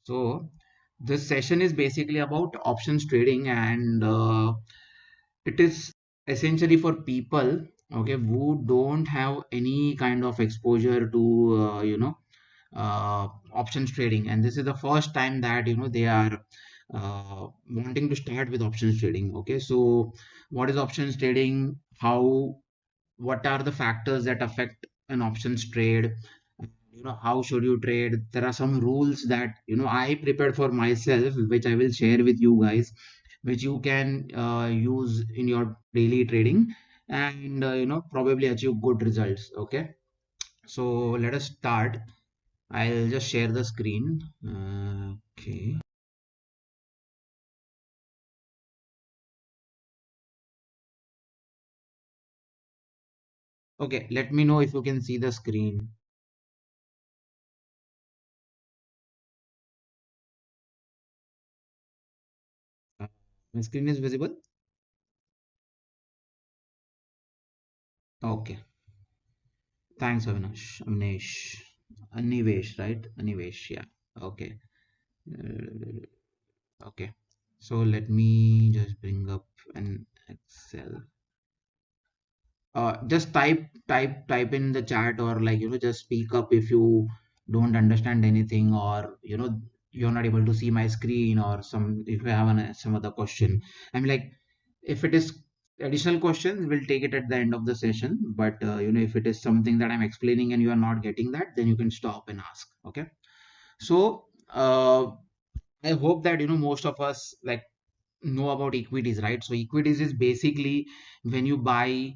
So this session is basically about options trading, and it is essentially for people, okay, who don't have any kind of exposure to options trading, and this is the first time that they are wanting to start with options trading. Okay, so what is options trading? What are the factors that affect an options trade? How should you trade? There are some rules that I prepared for myself, which I will share with you guys, which you can use in your daily trading, and probably achieve good results. Okay, so let us start. I'll just share the screen. Okay. Okay, let me know if you can see the screen. Uh, my screen is visible. Okay, thanks, Anivesh, right? Anivesh, yeah. Okay. Okay, so let me just bring up an Excel. Just type in the chat, or just speak up if you don't understand anything, or you're not able to see my screen, or some if you have some other question. I mean, like, if it is additional questions, we'll take it at the end of the session. But if it is something that I'm explaining and you are not getting that, then you can stop and ask. Okay. So I hope that most of us like know about equities, right? So equities is basically when you buy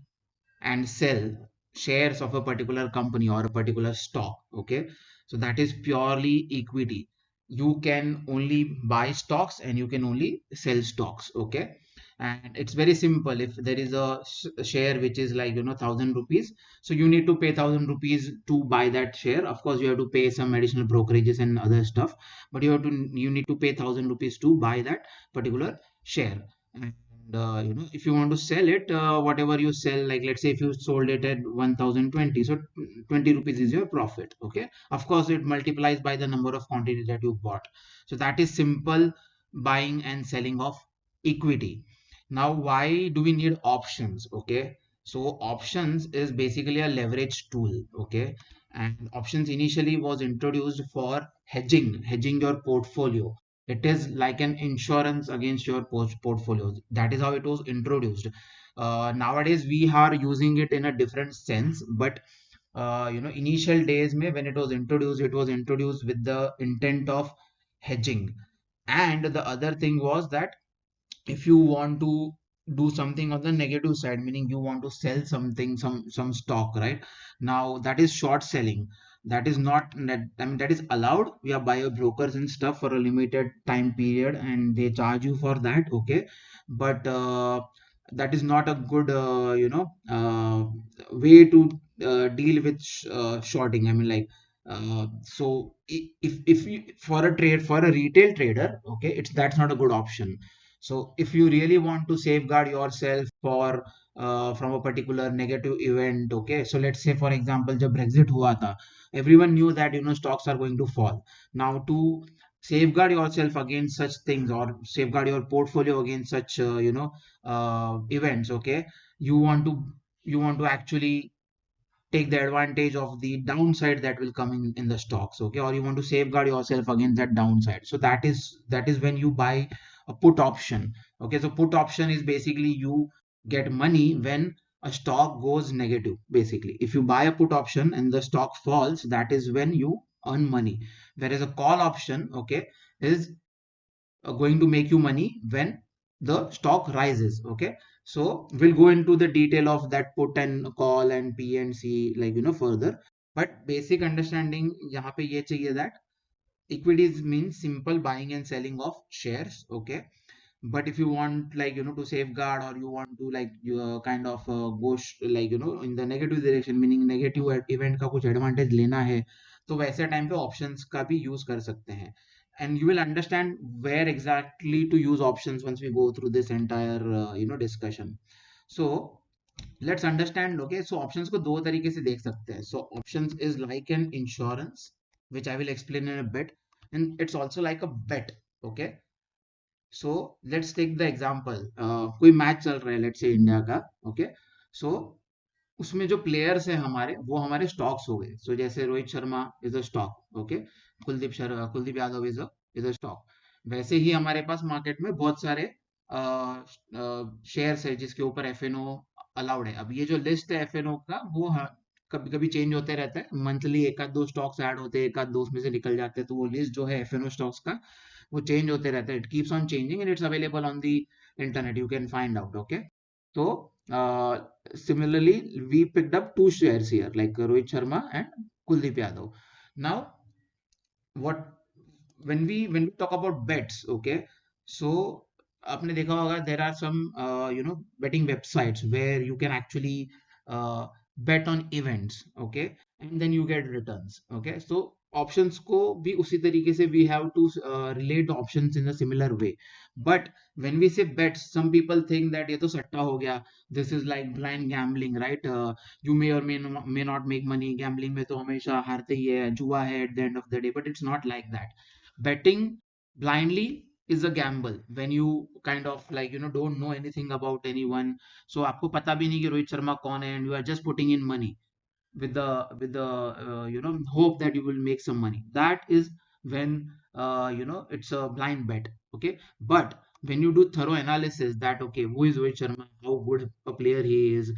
and sell shares of a particular company or a particular stock. Okay, so that is purely equity. You can only buy stocks and you can only sell stocks. Okay, and it's very simple. If there is a share which is like 1,000 rupees, so you need to pay 1,000 rupees to buy that share. Of course, you have to pay some additional brokerages and other stuff, but you need to pay 1,000 rupees to buy that particular share. And if you want to sell it, whatever you sell, like let's say if you sold it at 1,020, so 20 rupees is your profit. Okay, of course it multiplies by the number of quantity that you bought. So that is simple buying and selling of equity. Now, why do we need options? Okay, so options is basically a leverage tool. Okay, and options initially was introduced for hedging your portfolio. It is like an insurance against your portfolios. That is how it was introduced. Nowadays we are using it in a different sense, but initial days when it was introduced with the intent of hedging. And the other thing was that if you want to do something on the negative side, meaning you want to sell something, some stock, right? Now that is short selling. That is not that, I mean, that is allowed via bio brokers and stuff for a limited time period, and they charge you for that. Okay, but that is not a good way to deal with shorting. I mean, like, so if you, for a trade, for a retail trader, okay, it's that's not a good option. So if you really want to safeguard yourself for from a particular negative event, okay, so let's say for example, जब Brexit हुआ था, everyone knew that stocks are going to fall. Now to safeguard yourself against such things, or safeguard your portfolio against such events, okay, you want to actually take the advantage of the downside that will come in the stocks. Okay, or you want to safeguard yourself against that downside, so that is when you buy a put option. Okay, so put option is basically you get money when a stock goes negative. Basically, if you buy a put option and the stock falls, that is when you earn money. Whereas a call option, okay, is going to make you money when the stock rises. Okay, so we'll go into the detail of that put and call and P and C, like further. But basic understanding यहाँ पे ये चाहिए that equities means simple buying and selling of shares. Okay, but if you want, like to safeguard, or you want to like you kind of go like in the negative direction, meaning negative event का कुछ advantage लेना है, तो वैसे time पे options का भी use कर सकते हैं. And you will understand where exactly to use options once we go through this entire discussion. So let's understand. Okay, so options को दो तरीके से देख सकते हैं. So options is like an insurance, which I will explain in a bit. and it's also like a bet. Okay, so let's take the example, कोई match चल रहा है लेट्स से इंडिया का. ओके, सो उसमें जो प्लेयर्स हैं हमारे, वो हमारे स्टॉक्स हो गए. सो जैसे Rohit Sharma is a stock. Okay, Kuldeep Yadav is a stock. वैसे ही हमारे पास मार्केट में बहुत सारे शेयर्स है जिसके ऊपर एफएनओ अलाउड है. अब ये जो लिस्ट है एफएनओ का, वो कभी कभी चेंज होते रहता है. मंथली एक आध दो स्टॉक्स ऐड होते हैं, एक आध दो उसमें से निकल जाते हैं. तो वो लिस्ट जो है एफएनओ स्टॉक्स का, वो चेंज होते रहता है. It keeps on changing and it's available on the internet, you can find out. Okay, तो similarly we picked up two shares here like Rohit Sharma and Kuldeep Yadav. Now what, when we talk about bets, okay, so आपने देखा होगा there are some betting websites where you can actually bet on events. Okay, and then you get returns. Okay, so options को भी उसी तरीके से we have to relate options in a similar way. But when we say bets, some people think that ये तो सट्टा हो गया, this is like blind gambling, right? You may or may not make money. Gambling में तो हमेशा हारते ही है, जुआ है at the end of the day. But it's not like that. Betting blindly is a gamble when you kind of like don't know anything about anyone. So आपको पता भी नहीं कि रोहित शर्मा कौन है, and you are just putting in money with the hope that you will make some money. That is when it's a blind bet. Okay, but when you do thorough analysis that okay, who is Rohit Sharma, how good a player he is,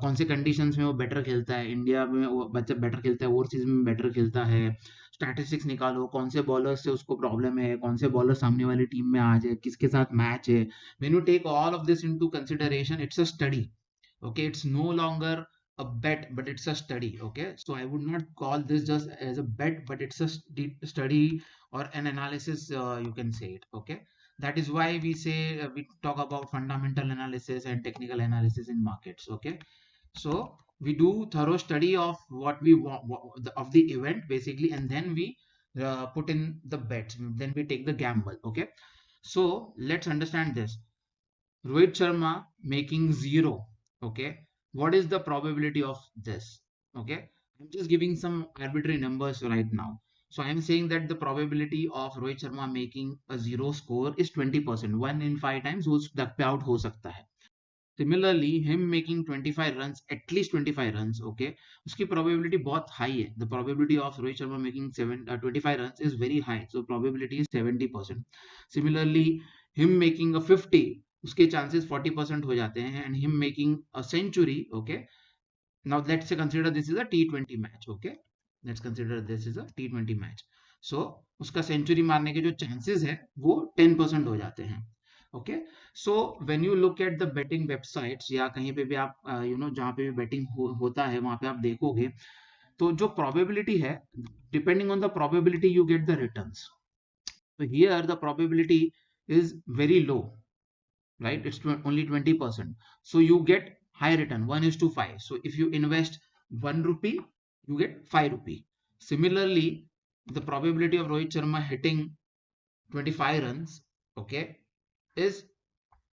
कौन से conditions में वो better खेलता है, India में वो बच्चा better खेलता है, ओवरसीज में बेटर खेलता है, स्टैटिस्टिक्स निकालो, कौन से बॉलर से उसको प्रॉब्लम है, कौन से बॉलर सामने वाली टीम में आ जाए, किसके साथ मैच है. when you take all of this into consideration, it's a study. Okay, it's no longer a bet, but it's a study. Okay, so I would not call this just as a bet, but it's a study or an analysis, you can say it. Okay, that is why we say we talk about fundamental analysis and technical analysis in markets. Okay, so we do thorough study of what we want of the event basically, and then we put in the bets, then we take the gamble. Okay, so let's understand this. Rohit Sharma making zero. Okay, what is the probability of this? Okay, I'm just giving some arbitrary numbers right now. So I'm saying that the probability of Rohit Sharma making a zero score is 20%. 1 in 5 times वो duck पे out हो सकता है. Similarly, him making 25 runs, at least 25 runs, okay, उसकी probability बहुत high है. The probability of Rohit Sharma making 25 runs is very high. So probability is 70%. Similarly, him making a 50, उसके chances 40% हो जाते हैं. And him making a century, okay. Now let's say consider this is a T20 match, okay. Let's consider this is a T20 match. So उसका century मारने के जो chances है वो 10% हो जाते हैं. Okay, so when you look at the betting websites या कहीं पे भी आप जहाँ पे भी बेटिंग होता है वहां पे आप देखोगे तो जो प्रोबेबिलिटी है, depending on the probability you get the returns. So here the probability is very low, right? It's only 20%. So you get high return, 1:5. So if you invest 1 rupee, you get 5 rupee. Similarly, the probability of Rohit Sharma hitting 25 runs, okay, is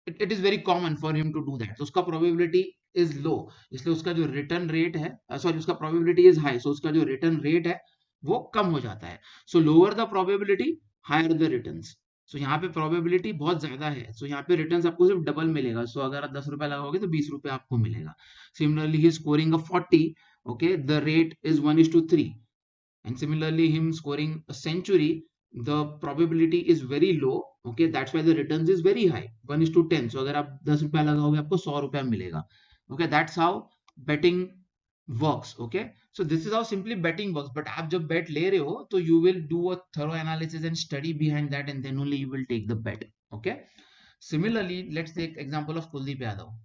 it is very common for him to do that. So उसका probability is low, इसलिए उसका जो return rate है, sorry, उसका probability is high, so उसका जो return rate है वो कम हो जाता है. So lower the probability, higher the returns. So यहाँ पे probability बहुत ज्यादा है, so यहाँ पे returns आपको सिर्फ डबल मिलेगा. So अगर आप 10 रुपए लगाओगे तो 20 रुपए आपको मिलेगा. Similarly, he is scoring a 40, okay, the rate is 1:3. And similarly, him scoring a century, the probability is very low. Okay, that's why the returns is very high, 1:10. So अगर आप 10 रुपया लगाओगे आपको 100 रुपया मिलेगा. Okay, that's how betting works. Okay, so this is how simply betting works. But आप जब bet ले रहे हो तो you will do a thorough analysis and study behind that, and then only you will take the bet. Okay, similarly, let's take example of Kuldeep Yadav.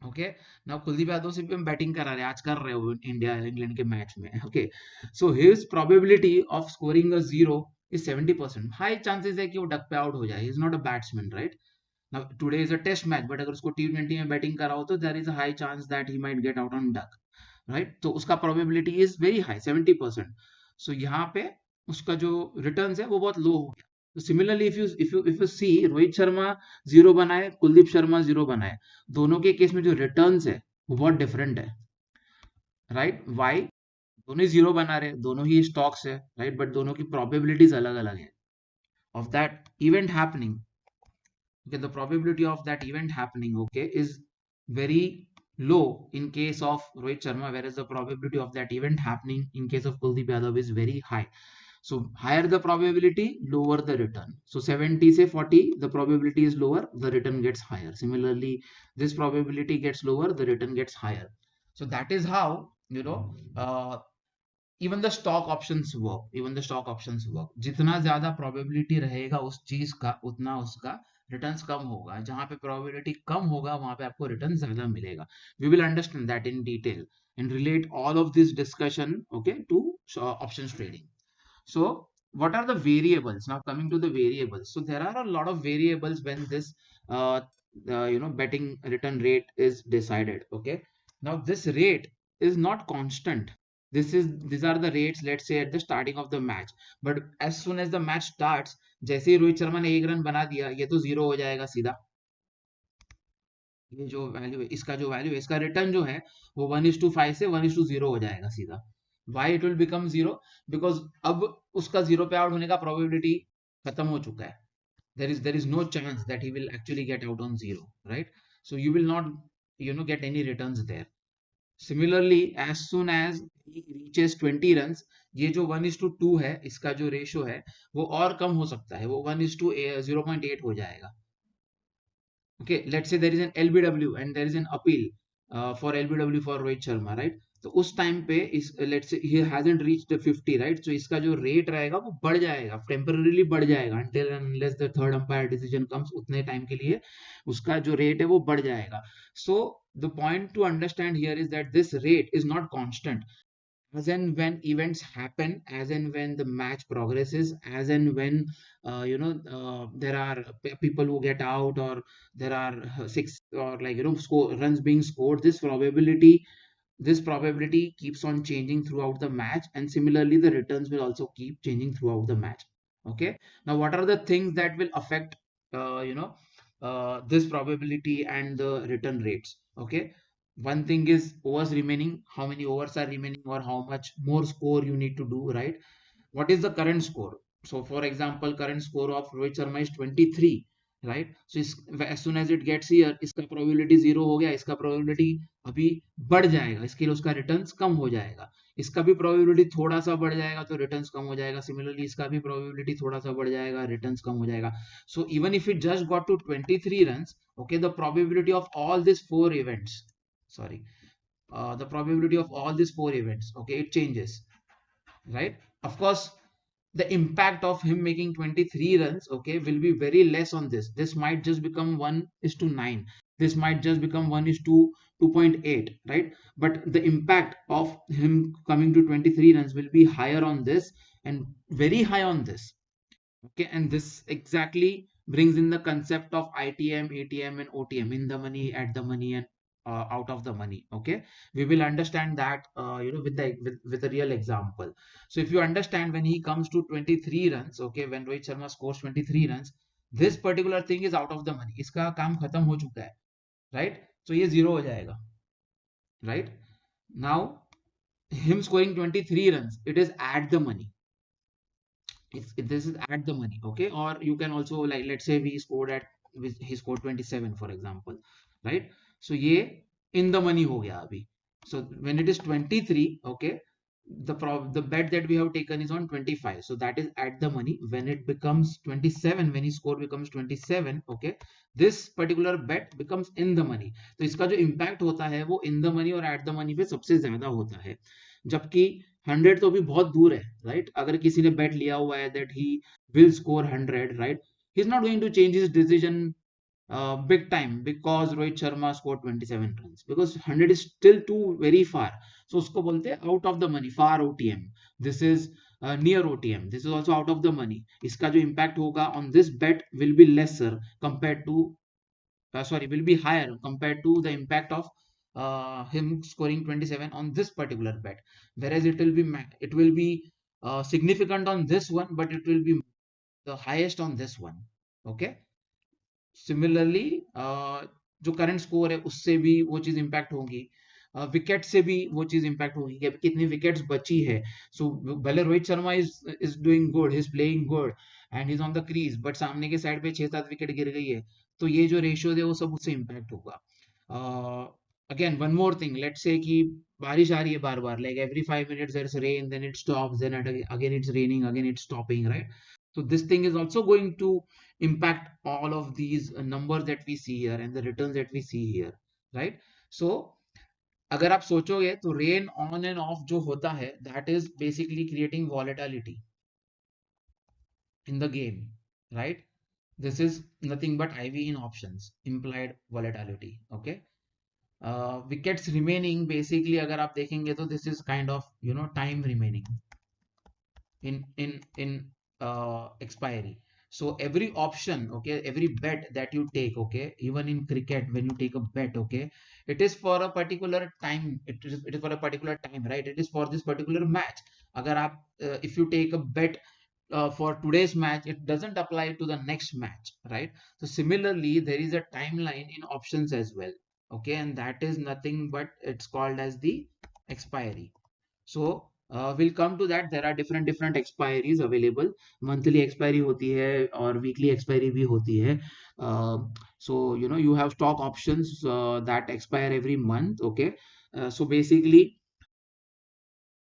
Okay, now Kuldeep Yadav से भी हम batting करा रहे हैं, आज कर रहे हो इंडिया इंग्लैंड के मैच में. Okay, so his probability of scoring a zero is 70%. High chances है कि वो डक पे आउट हो जाए. Is not a batsman, right? Now today is a test match, but अगर उसको T20 में बैटिंग करा हो तो there is a high chance that he might get out on duck, right? तो उसका प्रोबेबिलिटी इज वेरी हाई, 70%. सो यहाँ पे उसका जो रिटर्न्स है वो बहुत लो हो गया. Similarly if you see Rohit Sharma zero बनाए, कुलदीप शर्मा जीरो बनाए, दोनों के केस में जो रिटर्न्स है वो बहुत डिफरेंट है, राइट? वाई? दोनों ही जीरो बना रहे, दोनों ही स्टॉक्स है, राइट, बट दोनों की प्रोबेबिलिटीज अलग अलग है of that event happening. Okay, the probability of that event happening, okay, is very low in case of Rohit Sharma, whereas the probability of that event happening in case of Kuldeep Yadav is very high. So higher the probability, lower the return. So 70 say 40, the probability is lower, the return gets higher. Similarly, this probability gets lower, the return gets higher. So that is how, even the stock options work, even the stock options work, जितना ज्यादा probability रहेगा उस चीज का उतना उसका returns कम होगा, जहां पे प्रोबेबिलिटी कम होगा वहां पे आपको रिटर्न ज्यादा मिलेगा. We will understand that in detail and relate all of this discussion, okay, to options trading. So what are the variables? Now coming to the variables, so there are a lot of variables when this uh, betting return rate is decided. Okay, now this rate is not constant. These are the rates, let's say, at the starting of the match, but as soon as the match starts, जैसे ही रोहित शर्मा ने एक run बना दिया, ये तो zero हो जाएगा सीधा. ये जो वैल्यू है, इसका जो वैल्यू है, इसका रिटर्न जो है वो 1:5 से 1:0 हो जाएगा सीधा. Why it will become zero? Because अब उसका जीरो पे आउट होने का प्रोबेबिलिटी खत्म हो चुका है. there is no chance that he will actually get out on zero, right? So you will not get any returns there. Similarly, as soon as he reaches 20 runs, ये जो 1:2 है, इसका जो रेशियो है वो और कम हो सकता है, वो 1:0.8 हो जाएगा. Okay, let's say there is an LBW and there is an appeal for LBW for Rohit Sharma, right? तो उस टाइम पे इस let's say he hasn't reached the 50, right? So इसका जो रेट रहेगा वो बढ़ जाएगा, टेम्पररीली बढ़ जाएगा, until unless the third umpire decision comes, उतने टाइम के लिए उसका जो रेट है वो बढ़ जाएगा. So the point to understand here is that this rate is not constant. As and when events happen, as and when the match progresses, as and when there are people who get out, or there are six, or runs being scored, this probability keeps on changing throughout the match, and similarly the returns will also keep changing throughout the match. Okay, now what are the things that will affect this probability and the return rates? Okay, one thing is overs remaining, how many overs are remaining, or how much more score you need to do, right? What is the current score? So for example, current score of Rohit Sharma is 23, right? So as soon as it gets here, इसका probability 0 हो गया, इसका probability अभी बढ़ जाएगा, इसके लिए उसका returns कम हो जाएगा. इसका भी probability थोड़ा सा बढ़ जाएगा तो returns कम हो जाएगा. Similarly, इसका भी probability थोड़ा सा बढ़ जाएगा, returns कम हो जाएगा. So even if it just got to 23 runs, okay, the probability of all these four events, sorry, the probability of all these four events, okay, it changes, right? Of course, the impact of him making 23 runs, okay, will be very less on this might just become 1:9, this might just become 1:2.8, right? But the impact of him coming to 23 runs will be higher on this and very high on this. Okay, and this exactly brings in the concept of ITM, ATM, and OTM, in the money, at the money, and out of the money. Okay, we will understand that with a real example. So if you understand, when he comes to 23 runs, okay, when Rohit Sharma scores 23 runs, this particular thing is out of the money. इसका काम खत्म हो चुका है, right? So ये zero हो जाएगा, right? Now him scoring 23 runs, it is at the money. This is at the money, okay? Or you can also, like, let's say he scored 27, for example, right? So ye in the money ho gaya abhi. So when it is 23, okay, the bet that we have taken is on 25, so that is at the money. When it becomes 27, when his score becomes 27, okay, this particular bet becomes in the money. तो इसका जो impact होता है वो in the money और at the money पे सबसे ज्यादा होता है, जबकि 100 तो भी बहुत दूर है, राइट? अगर किसी ने बेट लिया हुआ है that he will score 100, right, he is not going to change his decision big time because Rohit Sharma scored 27 runs, because 100 is still too very far. So उसको बोलते हैं out of the money, far OTM. This is near OTM. This is also out of the money. इसका जो impact होगा on this bet will be lesser compared to will be higher compared to the impact of him scoring 27 on this particular bet, whereas it will be significant on this one, but it will be the highest on this one. Okay, similarly जो current score है उससे भी वो चीज impact होगी. Wicket से भी वो चीज इम्पैक्ट होगी कि कितनी विकेट्स बची है. सो भले Rohit Sharma is doing good, he is playing good and is on the crease, but सामने के साइड पे 6-7 विकेट गिर गई है, तो ये जो रेशियो है वो सब उससे इम्पैक्ट होगा. Again one more thing, let's say कि बारिश आ रही है बार बार, like every 5 minutes there is rain, then it stops, then again it's raining, again it's stopping, right? So this thing is also going to impact all of these numbers that we see here and the returns that we see here, right? So अगर आप सोचोगे तो rain on end of जो होता है, that is basically creating volatility in the game, right? This is nothing but IV in options, implied volatility. Okay. Wickets remaining, basically अगर आप देखेंगे तो this is kind of time remaining in expiry. So every option, okay, every bet that you take, okay, even in cricket when you take a bet, okay, it is for a particular time, it is for a particular time, right? It is for this particular match. अगर आप if you take a bet for today's match, it doesn't apply to the next match, right? So similarly there is a timeline in options as well, okay, and that is nothing but it's called as the expiry. So we'll come to that. There are different expiries available. Monthly expiry होती है और weekly expiry भी होती है. So you have stock options that expire every month. Okay. So basically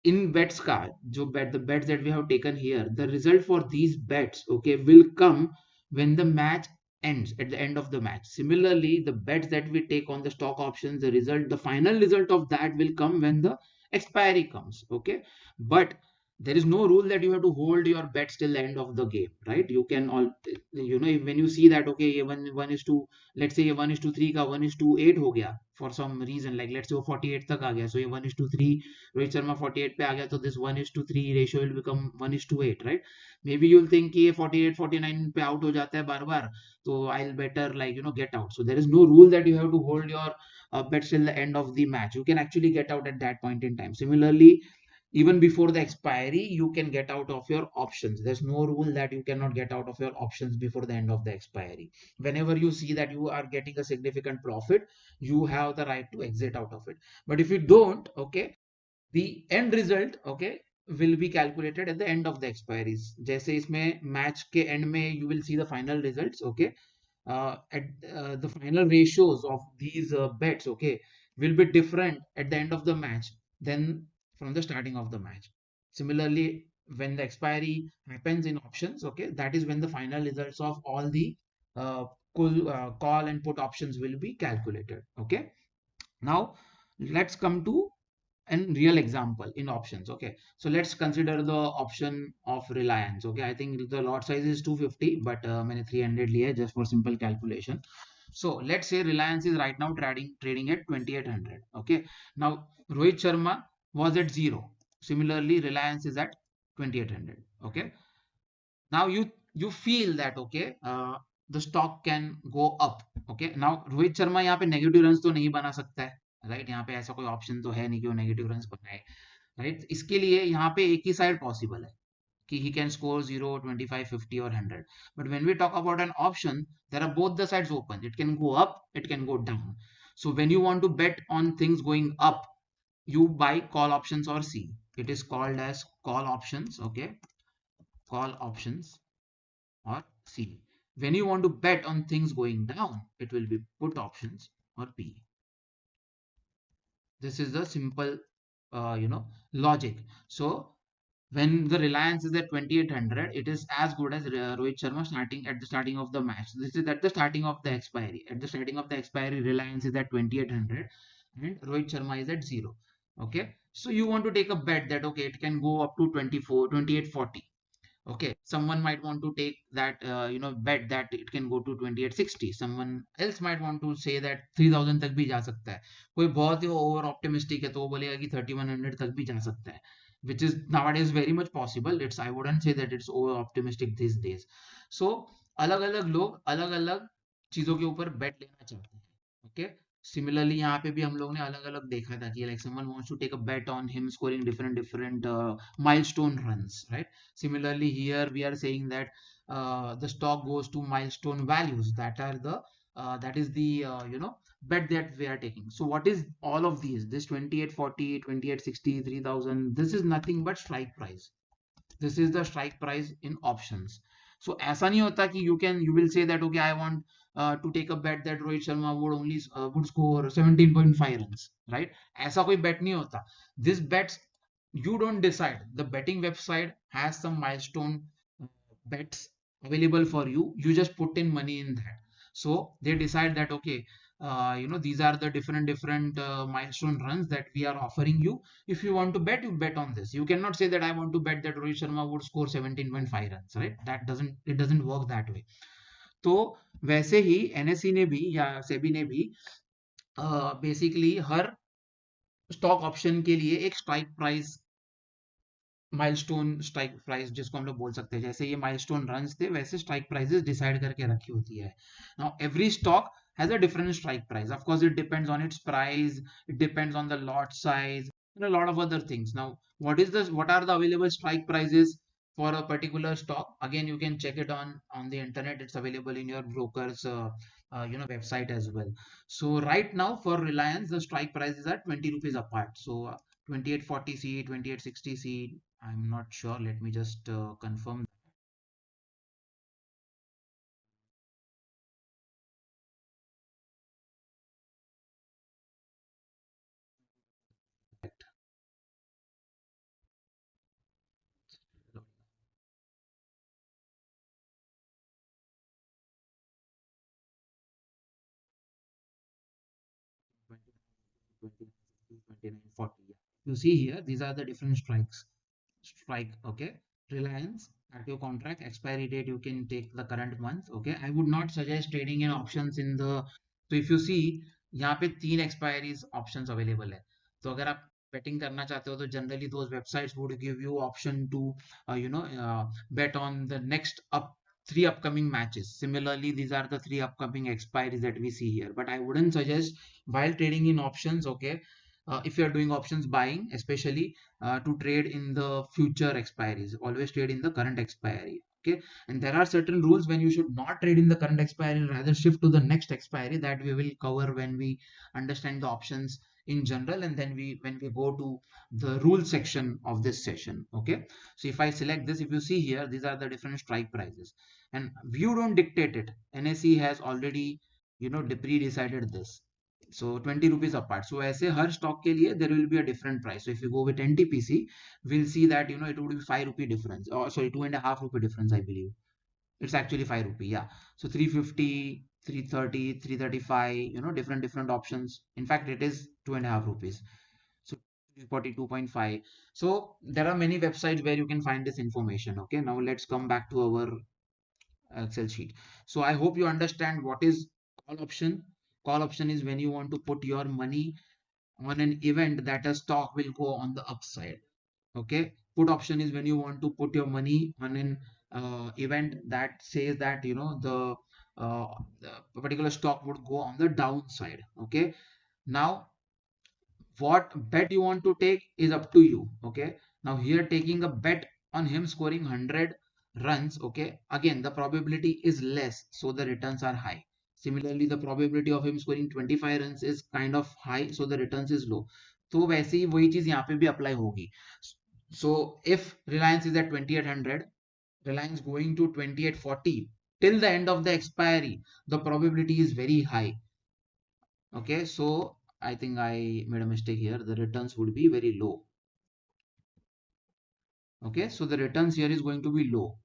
in bets का जो the bets that we have taken here, the result for these bets, okay, will come when the match ends, at the end of the match. Similarly, the bets that we take on the stock options, the final result of that will come when the expiry comes, okay? But there is no rule that you have to hold your bets till the end of the game, right? You can all, when you see that, okay, ये one is to, let's say ये 1:3 का 1:8 हो गया for some reason, like let's say वो 48 तक आ गया, so ये 1:3, रोहित शर्मा 48 पे आ गया, तो this 1:3 ratio will become 1:8, right? Maybe you'll think कि ये 48 49 पे आउट हो जाता है बार बार, तो I'll better like get out. So there is no rule that you have to hold your bets till the end of the match. You can actually get out at that point in time. Similarly, even before the expiry, you can get out of your options. There's no rule that you cannot get out of your options before the end of the expiry. Whenever you see that you are getting a significant profit, you have the right to exit out of it. But if you don't, okay, the end result, okay, will be calculated at the end of the expiries. जैसे इसमें match के end में you will see the final results, okay. At the final ratios of these bets, okay, will be different at the end of the match than from the starting of the match. Similarly, when the expiry happens in options, okay, that is when the final results of all the uh, call and put options will be calculated. Okay. Now let's come to an real example in options. Okay, so let's consider the option of Reliance. Okay, I think the lot size is 250, but मैंने 300 लिया है just for simple calculation. So let's say Reliance is right now trading at 2800. Okay, now Rohit Sharma was at 0. Similarly, Reliance is at 2800. Okay, now you feel that, okay, the stock can go up. Okay, now Rohit Sharma यहाँ पे negative runs तो नहीं बना सकता है, right? यहाँ पे ऐसा कोई ऑप्शन तो है नहीं कि वो नेगेटिव रन्स बनाए, राइट? इसके लिए यहाँ पे एक ही साइड पॉसिबल है कि he can score 0, 25, 50 or 100. But when we talk about an option, there are both the sides open. It can go up, it can go down. So when you want to bet on things going up, you buy call options or C. It is called as call options. Okay, call options or C. When you want to bet on things going down, it will be put options or P. This is the simple, logic. So when the Reliance is at 2800, it is as good as Rohit Sharma starting at the starting of the match. This is at the starting of the expiry. At the starting of the expiry, Reliance is at 2800 and Rohit Sharma is at 0. Okay. So you want to take a bet that, okay, it can go up to 2840. Okay, someone might want to take that, bet that it can go to 2860. Someone else might want to say that 3000 तक भी जा सकता है. कोई बहुत ही over optimistic है तो वो बोलेगा कि 3100 तक भी जा सकता है, which is nowadays very much possible. I wouldn't say that it's over optimistic these days. So अलग अलग लोग अलग अलग चीजों के ऊपर bet लेना चाहते हैं. Okay, similarly यहाँ पे भी हम लोग ने अलग अलग देखा था कि like someone wants to take a bet on him scoring different milestone runs, right? Similarly here we are saying that the stock goes to milestone values, that are the that is the bet that we are taking. So what is all of these? This 2840, 2860, 3000. This is nothing but strike price. This is the strike price in options. So ऐसा नहीं होता कि you will say that okay I want to take a bet that Rohit Sharma would score 17.5 runs, right? ऐसा कोई bet नहीं होता. This bets you don't decide. The betting website has some milestone bets available for you. You just put in money in that. So they decide that okay, these are the different milestone runs that we are offering you. If you want to bet, you bet on this. You cannot say that I want to bet that Rohit Sharma would score 17.5 runs, right? It doesn't work that way. तो वैसे ही NSC ने भी या सेबी ने भी basically हर stock option के लिए एक strike price, milestone strike price जिसको हम लोग बोल सकते हैं, जैसे ये माइलस्टोन रन्स थे वैसे स्ट्राइक प्राइसेस डिसाइड करके रखी होती है. Now every stock has a different strike price. Of course, it depends on its price, it depends on the lot size, and a lot of other things. Now, what are the available strike prices for a particular stock? Again, you can check it on the internet. It's available in your broker's website as well. So right now for Reliance, the strike prices are 20 rupees apart. So 2840C, 2860C. I'm not sure. Let me just confirm that. 20, 29, 40. Yeah. You see here, these are the different strikes. Strike, okay. Reliance, active contract, expiry date, you can take the current month, okay. I would not suggest trading in options in the, so if you see, यहाँ पे 3 expiries options available है. तो अगर आप betting करना चाहते हो तो generally those websites would give you option to bet on the next up 3 upcoming matches. Similarly, these are the 3 upcoming expiries that we see here. But I wouldn't suggest while trading in options, okay, if you are doing options buying, especially to trade in the future expiries, always trade in the current expiry. Okay, and there are certain rules when you should not trade in the current expiry, rather shift to the next expiry, that we will cover when we understand the options in general, and then when we go to the rule section of this session. Okay, so if I select this, if you see here, these are the different strike prices, and you don't dictate it. NSE has already pre-decided this. So 20 rupees apart. So ऐसे हर stock के लिए there will be a different price. So if you go with NTPC, we'll see that it would be 5 rupee difference. Oh, sorry, 2.5 rupee difference, I believe. It's actually 5 rupee. Yeah. So 350, 330, 335. Different options. In fact, it is 2.5 rupees. So 42.5. So there are many websites where you can find this information. Okay. Now let's come back to our Excel sheet. So I hope you understand what is call option. Call option is when you want to put your money on an event that a stock will go on the upside. Okay. Put option is when you want to put your money on an event that says that the particular stock would go on the downside. Okay. Now what bet you want to take is up to you. Okay, now here taking a bet on him scoring 100 runs, okay, again the probability is less, so the returns are high. Similarly, the probability of him scoring 25 runs is kind of high, so the returns is low. तो वैसे ही वही चीज यहाँ पे भी apply होगी. So if Reliance is at 2800, Reliance going to 2840 till the end of the expiry, the probability is very high. Okay, so I think I made a mistake here. The returns would be very low. Okay, so the returns here is going to be low.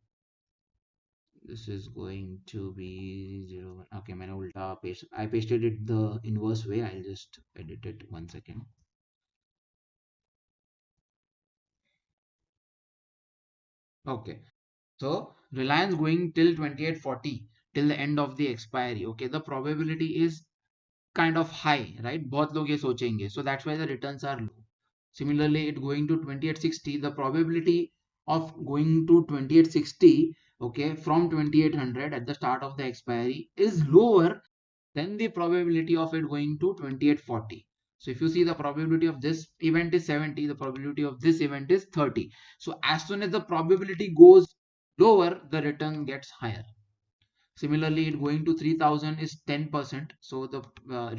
This is going to be 0. Okay, मैंने उल्टा paste. I pasted it the inverse way. I'll just edit it 1 second. Okay, so Reliance going till 2840 till the end of the expiry. Okay, the probability is kind of high, right? बहुत लोग ये सोचेंगे. So that's why the returns are low. Similarly, it going to 2860, the probability of going to 2860, okay, from 2800 at the start of the expiry is lower than the probability of it going to 2840. So if you see, the probability of this event is 70, the probability of this event is 30. So as soon as the probability goes lower, the return gets higher. Similarly, it going to 3000 is 10%, so the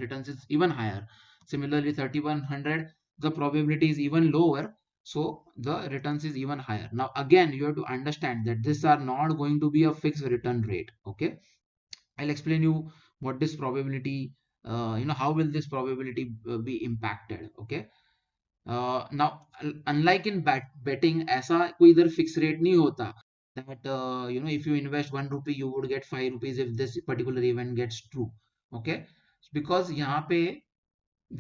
returns is even higher. Similarly, 3100, the probability is even lower, so the returns is even higher. Now again, you have to understand that these are not going to be a fixed return rate. Okay, I'll explain you what this probability, how will this probability be impacted. Okay, now unlike in betting, ऐसा कोई इधर fixed rate नहीं होता that if you invest 1 rupee you would get 5 rupees if this particular event gets true. Okay, because यहाँ पे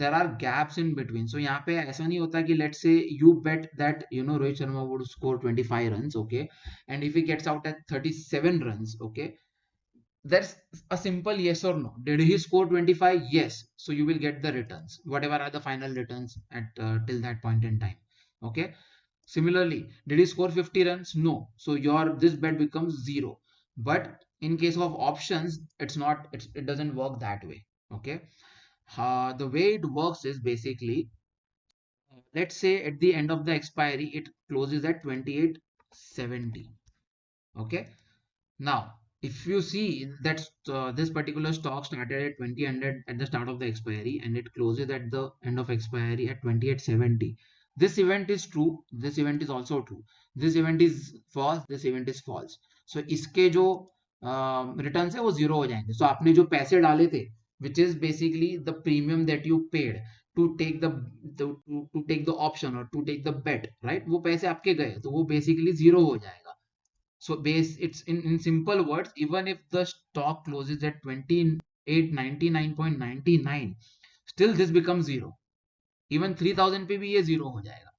there are gaps in between. So यहाँ पे ऐसा नहीं होता कि let's say you bet that Rohit Sharma would score 25 runs. Okay, and if he gets out at 37 runs, okay, that's a simple yes or no. Did he score 25? Yes. So you will get the returns, whatever are the final returns at till that point in time. Okay. Similarly, did he score 50 runs? No. So your this bet becomes zero. But in case of options, it's not. It doesn't work that way. Okay. The way it works is basically, let's say at the end of the expiry, it closes at 2870. Okay. Now, if you see that this particular stock started at 2000 at the start of the expiry and it closes at the end of expiry at 2870. This event is true. This event is also true. This event is false. This event is false. So इसके जो returns है वो zero हो जाएंगे. So आपने जो पैसे डाले थे, which is basically the premium that you paid to take to take the option or to take the bet, right? वो पैसे आपके गए, तो वो basically zero हो जाएगा. So it's in simple words, even if the stock closes at 2899.99, still this becomes zero. Even 3000 पे भी ये zero हो जाएगा.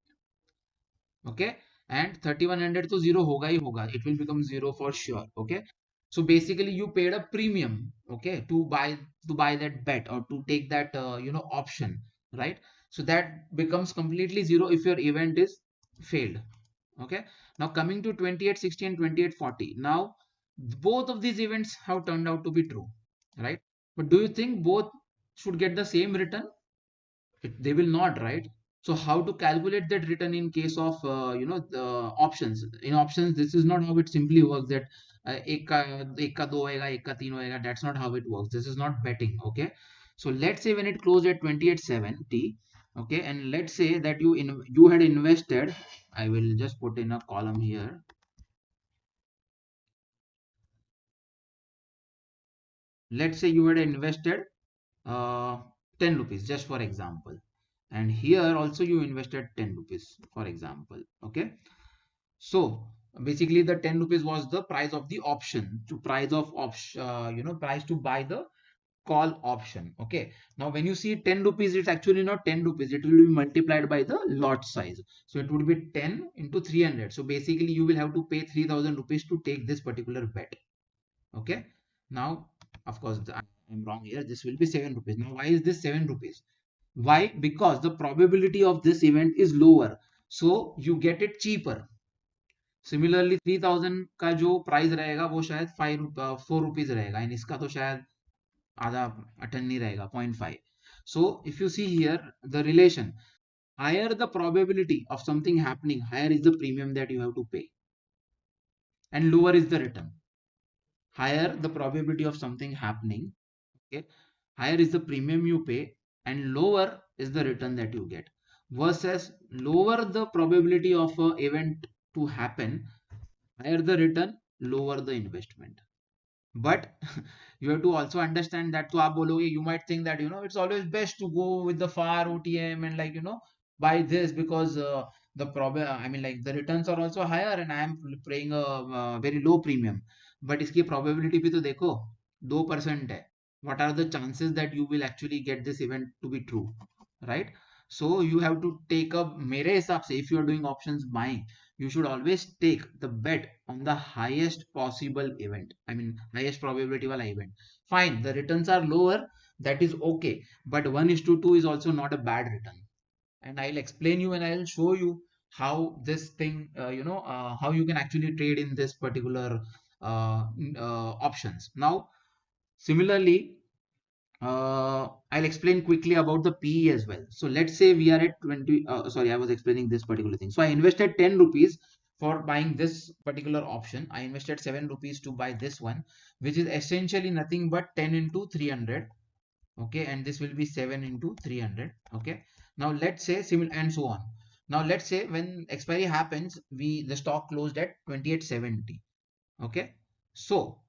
Okay, and 3100 तो zero होगा ही होगा. It will become zero for sure. Okay, so basically you paid a premium, okay, to buy that bet or to take that option, right? So that becomes completely zero if your event is failed. Okay, now coming to 2860 and 2840. Now both of these events have turned out to be true, right? But do you think both should get the same return? They will not, right? So how to calculate that return in case of the options? In options, this is not how it simply works, that एक का दो होएगा, एक का तीन होएगा. That's not how it works. This is not betting. Okay, so let's say when it closed at 2870, okay, and let's say that you had invested, I will just put in a column here. Let's say you had invested 10 rupees just for example, and here also you invested 10 rupees for example. Okay, so basically the 10 rupees was the price of the option, to price of option, price to buy the call option. Okay, now when you see 10 rupees, it's actually not 10 rupees, it will be multiplied by the lot size. So it would be 10 into 300. So basically you will have to pay 3000 rupees to take this particular bet. Okay, now of course I'm wrong here, this will be 7 rupees. Now why is this 7 rupees? Why? Because the probability of this event is lower, so you get it cheaper. Similarly 3000 का जो price रहेगा वो शायद 4 rupees रहेगा, and इसका तो शायद आधा अटन नहीं रहेगा, 0.5. So if you see here the relation, higher the probability of something happening, higher is the premium that you have to pay, and lower is the return. Higher the probability of something happening, okay, higher is the premium you pay and lower is the return that you get, versus lower the probability of a event to happen, higher the return, lower the investment. But you have to also understand that, तो आप बोलोगे, you might think that it's always best to go with the far OTM and buy this because the problem, I mean, like, the returns are also higher and I am paying a very low premium. But इसकी probability भी तो देखो, 2% है. What are the chances that you will actually get this event to be true, right? So you have to take up, मेरे हिसाब से, if you are doing options buying, you should always take the bet on the highest possible event. I mean, highest probability wala event. Fine, the returns are lower, that is okay. But 1:2 is also not a bad return. And I'll explain you and I'll show you how this thing, how you can actually trade in this particular options. Now, similarly, I'll explain quickly about the PE as well. So let's say we are at 20, sorry, I was explaining this particular thing. So I invested 10 rupees for buying this particular option. I invested 7 rupees to buy this one, which is essentially nothing but 10 into 300. Okay, and this will be 7 into 300. Okay, now let's say and so on. Now let's say when expiry happens, the stock closed at 2870. Okay, so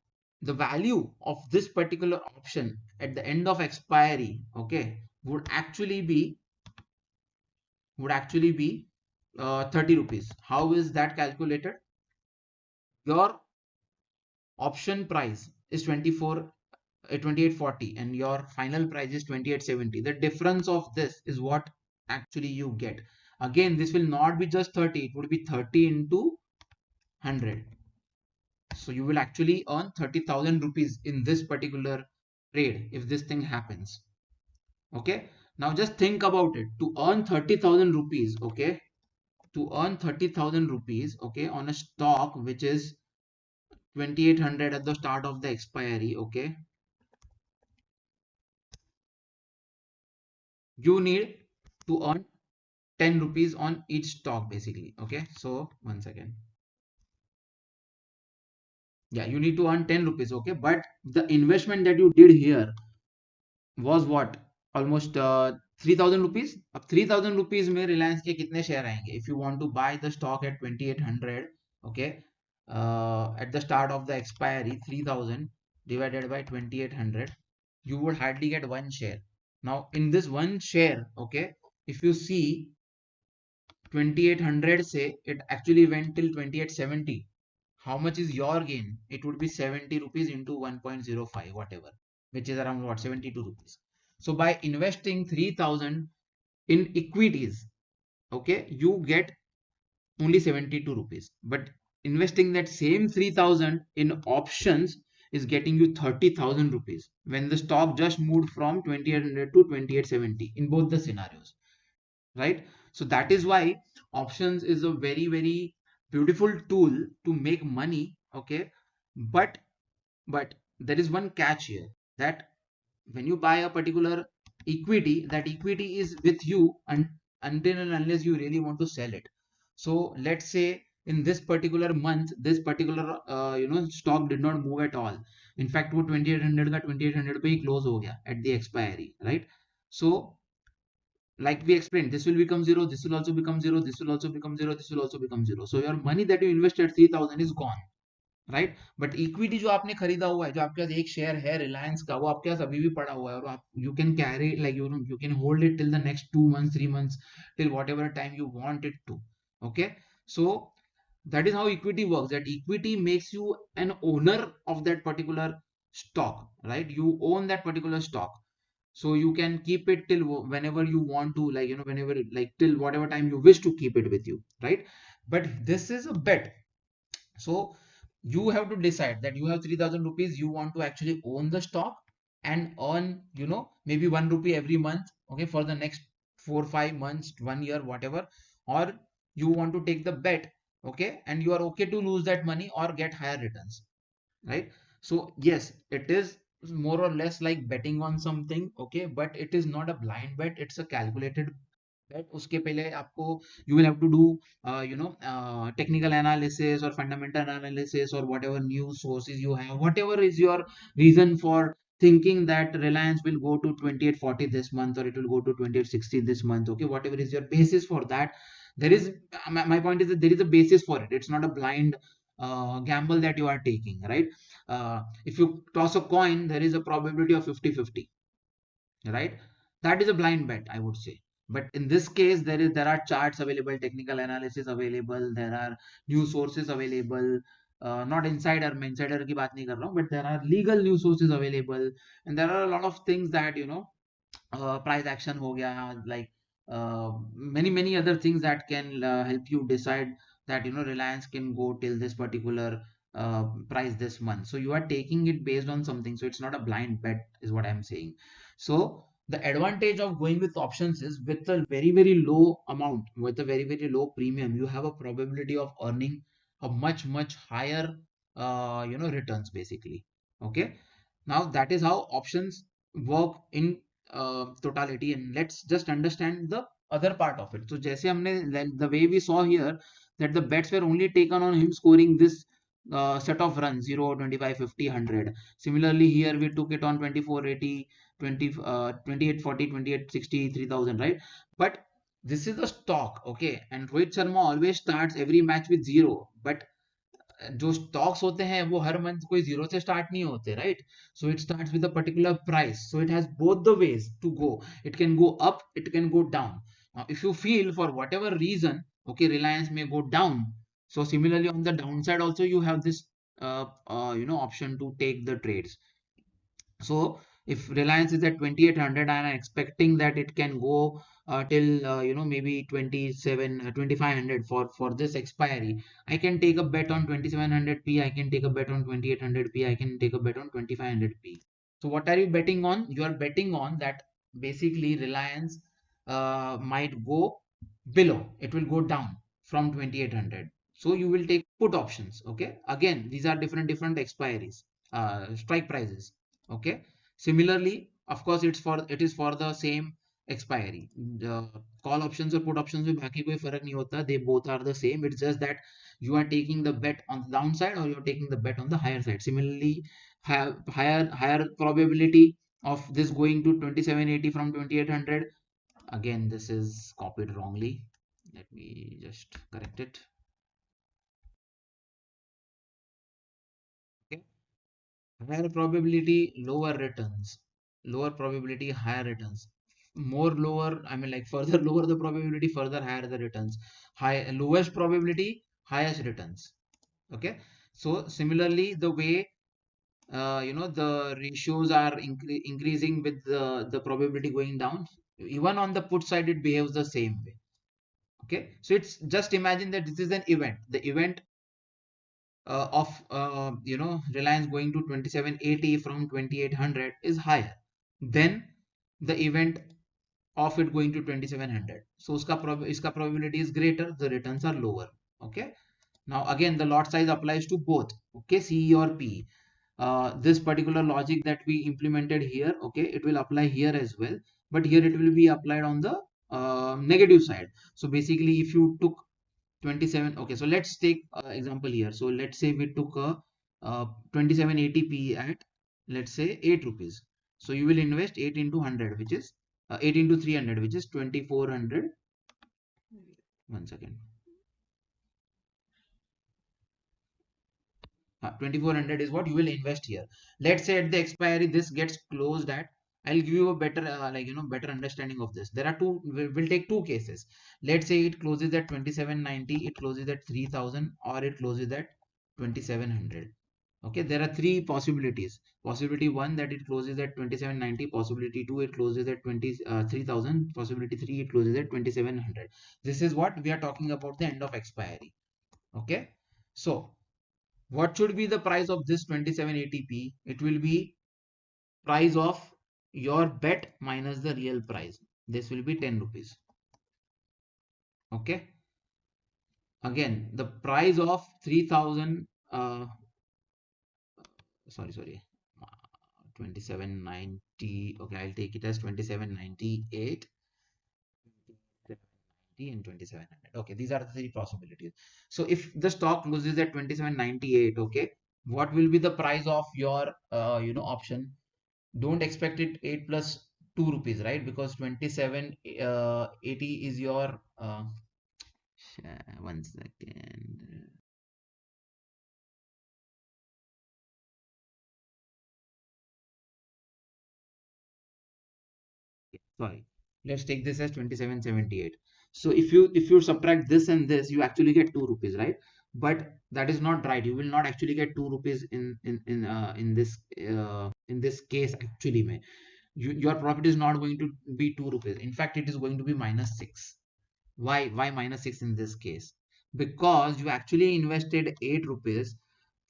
the value of this particular option at the end of expiry, okay, would actually be 30 rupees. How is that calculated? Your option price is 2840 and your final price is 2870. The difference of this is what actually you get. Again, this will not be just 30, it would be 30 into 100. So you will actually earn 30,000 rupees in this particular trade if this thing happens. Okay, now just think about it. To earn 30,000 rupees, okay, to earn 30,000 rupees, okay, on a stock which is 2800 at the start of the expiry, okay, you need to earn 10 rupees on each stock basically. Okay, so one second. Yeah, you need to earn 10 rupees. Okay, but the investment that you did here was what? Almost 3000 rupees. अब 3000 rupees में Reliance के कितने share आएंगे? If you want to buy the stock at 2800, okay, at the start of the expiry, 3000 divided by 2800, you would hardly get one share. Now in this one share, okay, if you see 2800 say it actually went till 2870, how much is your gain? It would be 70 rupees into 1.05 whatever, which is around what, 72 rupees. So by investing 3000 in equities, okay, you get only 72 rupees, but investing that same 3000 in options is getting you 30,000 rupees when the stock just moved from 2800 to 2870 in both the scenarios, right? So that is why options is a very, very beautiful tool to make money. Okay, but there is one catch here, that when you buy a particular equity, that equity is with you until and unless you really want to sell it. So let's say in this particular month, this particular stock did not move at all. In fact वो 2800 का 2800 पे ही close हो गया at the expiry, right? So like we explained, this will become zero, this will also become zero, this will also become zero, this will also become zero. So your money that you invested 3000 is gone, right? But equity जो आपने खरीदा हुआ है, जो आपके पास एक share है रिलायंस का, वो आपके पास अभी भी पड़ा हुआ है और आप you can carry like you can hold it till the next 2 months 3 months till whatever time you want it to. Okay, so that is how equity works, that equity makes you an owner of that particular stock, right? You own that particular stock, so you can keep it till whenever you want to, like whenever, like till whatever time you wish to keep it with you, right? But this is a bet. So you have to decide that you have 3000 rupees, you want to actually own the stock and earn maybe 1 rupee every month, okay, for the next 4 5 months, 1 year, whatever, or you want to take the bet, okay, and you are okay to lose that money or get higher returns, right? So yes, it is more or less like betting on something, okay, but it is not a blind bet, it's a calculated bet. उसके पहले आपको you will have to do technical analysis or fundamental analysis or whatever news sources you have, whatever is your reason for thinking that Reliance will go to 2840 this month or it will go to 2860 this month, okay, whatever is your basis for that, there is my point is that there is a basis for it. It's not a blind gamble that you are taking, right? If you toss a coin, there is a probability of 50-50, right? That is a blind bet, I would say. But in this case, there are charts available, technical analysis available, there are news sources available, not insider, मैं insider की बात नहीं कर रहा हूँ, but there are legal news sources available, and there are a lot of things that price action हो गया, like many other things that can help you decide that Reliance can go till this particular price this month. So you are taking it based on something, so it's not a blind bet is what I'm saying. So the advantage of going with options is, with a very, very low amount, with a very, very low premium, you have a probability of earning a much higher returns basically. Okay, now that is how options work in totality, and let's just understand the other part of it. So जैसे हमने, the way we saw here, that the bets were only taken on him scoring this set of runs 0, 25, 50, 100. Similarly, here we took it on 24, 80, 20, 28, 40, 28, 60, 3000, right? But this is the stock, okay? And Rohit Sharma always starts every match with zero. But जो stocks होते हैं वो हर month कोई zero से start नहीं होते, right? So it starts with a particular price, so it has both the ways to go. It can go up, it can go down. If you feel for whatever reason, okay, Reliance may go down, so similarly on the downside also you have this option to take the trades. So if Reliance is at 2800 and I'm expecting that it can go till maybe 27 2500 for this expiry, I can take a bet on 2700p, I can take a bet on 2800p, I can take a bet on 2500p. So what are you betting on? You are betting on that basically Reliance might go below, it will go down from 2800. So you will take put options. Okay, again these are different expiries, strike prices. Okay, similarly, of course, it is for the same expiry. The call options or put options में बाकी कोई फर्क नहीं होता. They both are the same. It's just that you are taking the bet on the downside or you're taking the bet on the higher side. Similarly, have higher probability of this going to 2780 from 2800. Again, this is copied wrongly. Let me just correct it. Okay. Higher probability, lower returns. Lower probability, higher returns. More lower, I mean like further lower the probability, further higher the returns. High lowest probability, highest returns. Okay. So similarly, the way the ratios are increasing with the probability going down, even on the put side it behaves the same way. Okay. So it's just imagine that this is an event. The event of Reliance going to 2780 from 2800 is higher than the event of it going to 2700. So iska probability is greater, the returns are lower. Okay, now again the lot size applies to both, okay, CE or PE. This particular logic that we implemented here, okay, it will apply here as well, but here it will be applied on the negative side. So basically if you took 27, okay, so let's take example here. So let's say we took a 2780p at, let's say, 8 rupees. So you will invest 8 into 100, which is 8 into 300, which is 2400. 1 second. 2400 is what you will invest here. Let's say at the expiry this gets closed at, I'll give you a better better understanding of this. There are two, we'll take two cases. Let's say it closes at 2790, it closes at 3000, or it closes at 2700. Okay, there are three possibilities. Possibility 1, that it closes at 2790. Possibility 2, it closes at 3000. Possibility 3, it closes at 2700. This is what we are talking about, the end of expiry. Okay, so what should be the price of this 2780p? It will be price of your bet minus the real price. This will be 10 rupees. Okay, again the price of 3000 sorry 2790. Okay, I'll take it as 2798 and 2700. Okay, these are the three possibilities. So if the stock loses at 2798, okay, what will be the price of your option? Don't expect it 8 plus 2 rupees, right? Because 2780 is your 1 second. Sorry, let's take this as 2778. So if you subtract this and this, you actually get 2 rupees, right? But that is not right. You will not actually get 2 rupees in this case. Actually mein, your profit is not going to be 2 rupees. In fact, it is going to be -6. Why -6 in this case? Because you actually invested 8 rupees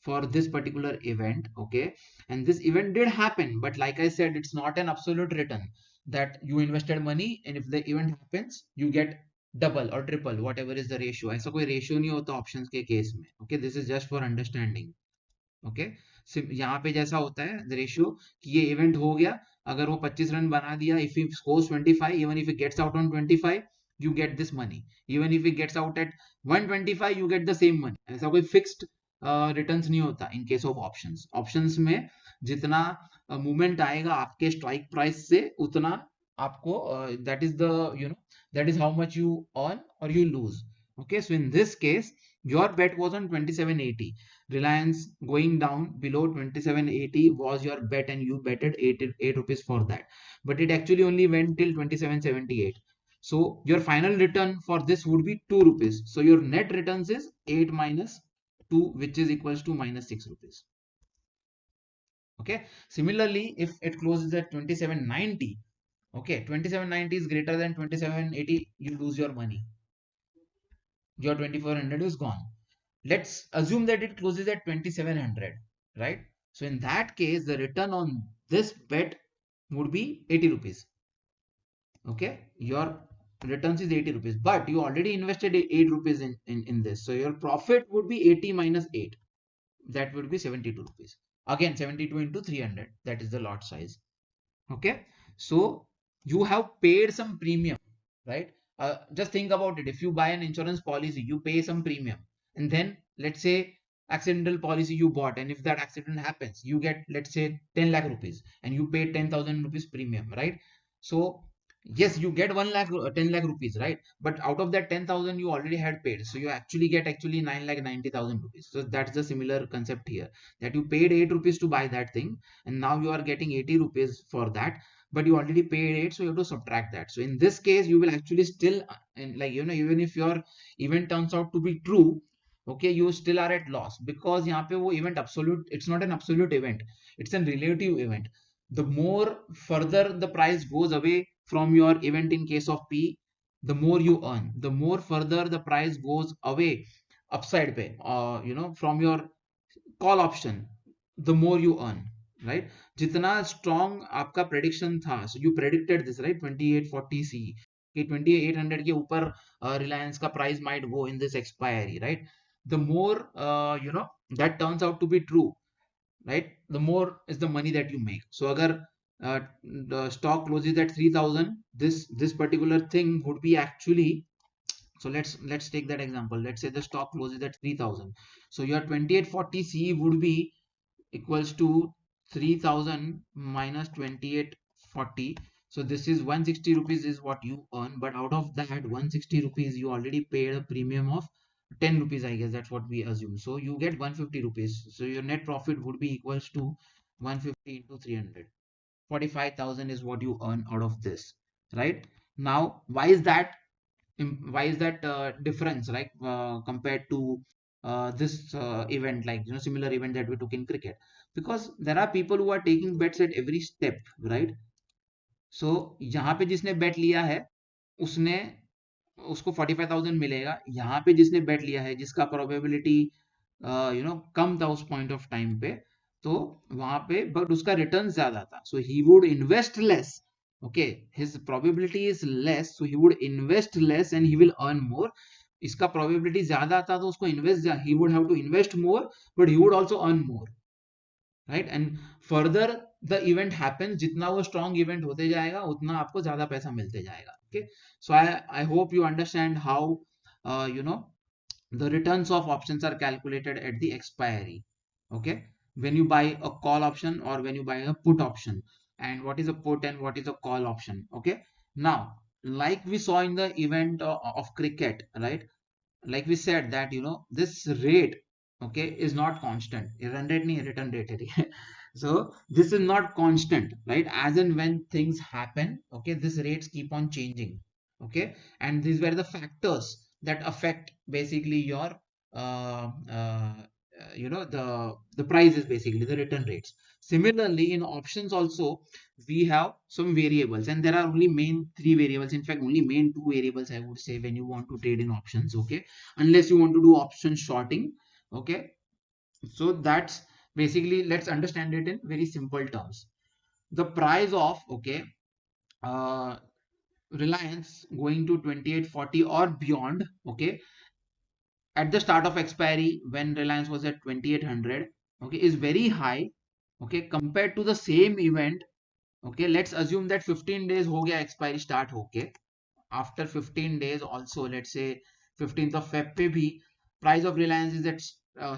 for this particular event, okay, and this event did happen, but like I said, it's not an absolute return that you invested money and if the event happens you get double or triple, whatever is the ratio. ऐसा कोई ratio नहीं होता options के case में. Okay, this is just for understanding. Okay, यहाँ पे जैसा होता है the ratio कि ये event हो गया, अगर वो 25 रन बना दिया, if he scores 25, even if he gets out on 25, you get this money. Even if it gets out at 125, you get the same money. ऐसा कोई fixed returns नहीं होता in case of options. Options में जितना movement आएगा आपके strike price से उतना आपको that is the that is how much you earn or you lose. Okay, so in this case your bet was on 2780. Reliance going down below 2780 was your bet, and you betted 8 rupees for that, but it actually only went till 2778. So your final return for this would be 2 rupees. So your net returns is 8 minus 2, which is equals to minus 6 rupees. Okay. Similarly, if it closes at 2790, okay, 2790 is greater than 2780, you lose your money. Your 2400 is gone. Let's assume that it closes at 2700, right? So in that case, the return on this bet would be 80 rupees. Okay, your returns is 80 rupees, but you already invested 8 rupees in this, so your profit would be 80 minus 8, that would be 72 rupees. Again 72 into 300, that is the lot size. Okay, so you have paid some premium, right? Just think about it. If you buy an insurance policy, you pay some premium, and then let's say accidental policy you bought, and if that accident happens, you get, let's say, 10 lakh rupees, and you paid 10,000 rupees premium, right? So yes, you get 1 lakh 10 lakh rupees, right? But out of that 10,000 you already had paid, so you actually get 9 lakh 90,000 rupees. So that's the similar concept here, that you paid 8 rupees to buy that thing, and now you are getting 80 rupees for that, but you already paid 8, so you have to subtract that. So in this case you will actually still, and like even if your event turns out to be true, okay, you still are at loss, because यहाँ पे वो event absolute, it's not an absolute event, it's a relative event. The more further the price goes away from your event in case of P, the more you earn. The more further the price goes away upside पे, from your call option, the more you earn, right? जितना strong आपका prediction था, so you predicted this, right? 2840C कि 2800 के ऊपर Reliance का price might go in this expiry, right? The more that turns out to be true, right, the more is the money that you make. So agar the stock closes at 3000, this particular thing would be actually, so let's take that example. Let's say the stock closes at 3000, so your 2840C would be equals to 3000 minus 2840. So this is 160 rupees is what you earn, but out of that 160 rupees you already paid a premium of 10 rupees, I guess that's what we assume. So you get 150 rupees. So your net profit would be equals to 150 into 300. 45,000 is what you earn out of this, right? Now, why is that difference, right, compared to this event, like similar event that we took in cricket? Because there are people who are taking bets at every step, right? So यहाँ पे जिसने bet लिया है उसने उसको 45,000 मिलेगा. यहाँ पे जिसने bet लिया है जिसका probability कम था उस point of time पे, तो वहां पे बट उसका रिटर्न ज्यादा था, so he would invest less. Okay, his probability is less, so he would invest less and he will earn more. इसका probability ज्यादा था तो उसको invest, he would have to invest more, but he would also earn more, right? And further the event happens, जितना वो strong event होते जाएगा उतना आपको ज्यादा पैसा मिलते जाएगा. Okay, so I hope you understand how the returns of options are calculated at the expiry. Okay, when you buy a call option or when you buy a put option, and what is a put and what is a call option. Okay, now like we saw in the event of cricket, right? Like we said that this rate, okay, is not constant. Run rate nahi hai, return rate hai. So this is not constant, right? As and when things happen, okay, these rates keep on changing. Okay, and these were the factors that affect basically your the prices, basically the return rates. Similarly in options also we have some variables, and there are only main three variables, in fact only main two variables I would say when you want to trade in options. Okay, unless you want to do option shorting. Okay, so that's basically, let's understand it in very simple terms. The price of, okay, uh, Reliance going to 2840 or beyond, okay, at the start of expiry when Reliance was at 2800, okay, is very high, okay, compared to the same event. Okay, let's assume that 15 days हो गया expiry start होके, after 15 days also, let's say 15th of Feb पे भी price of Reliance is at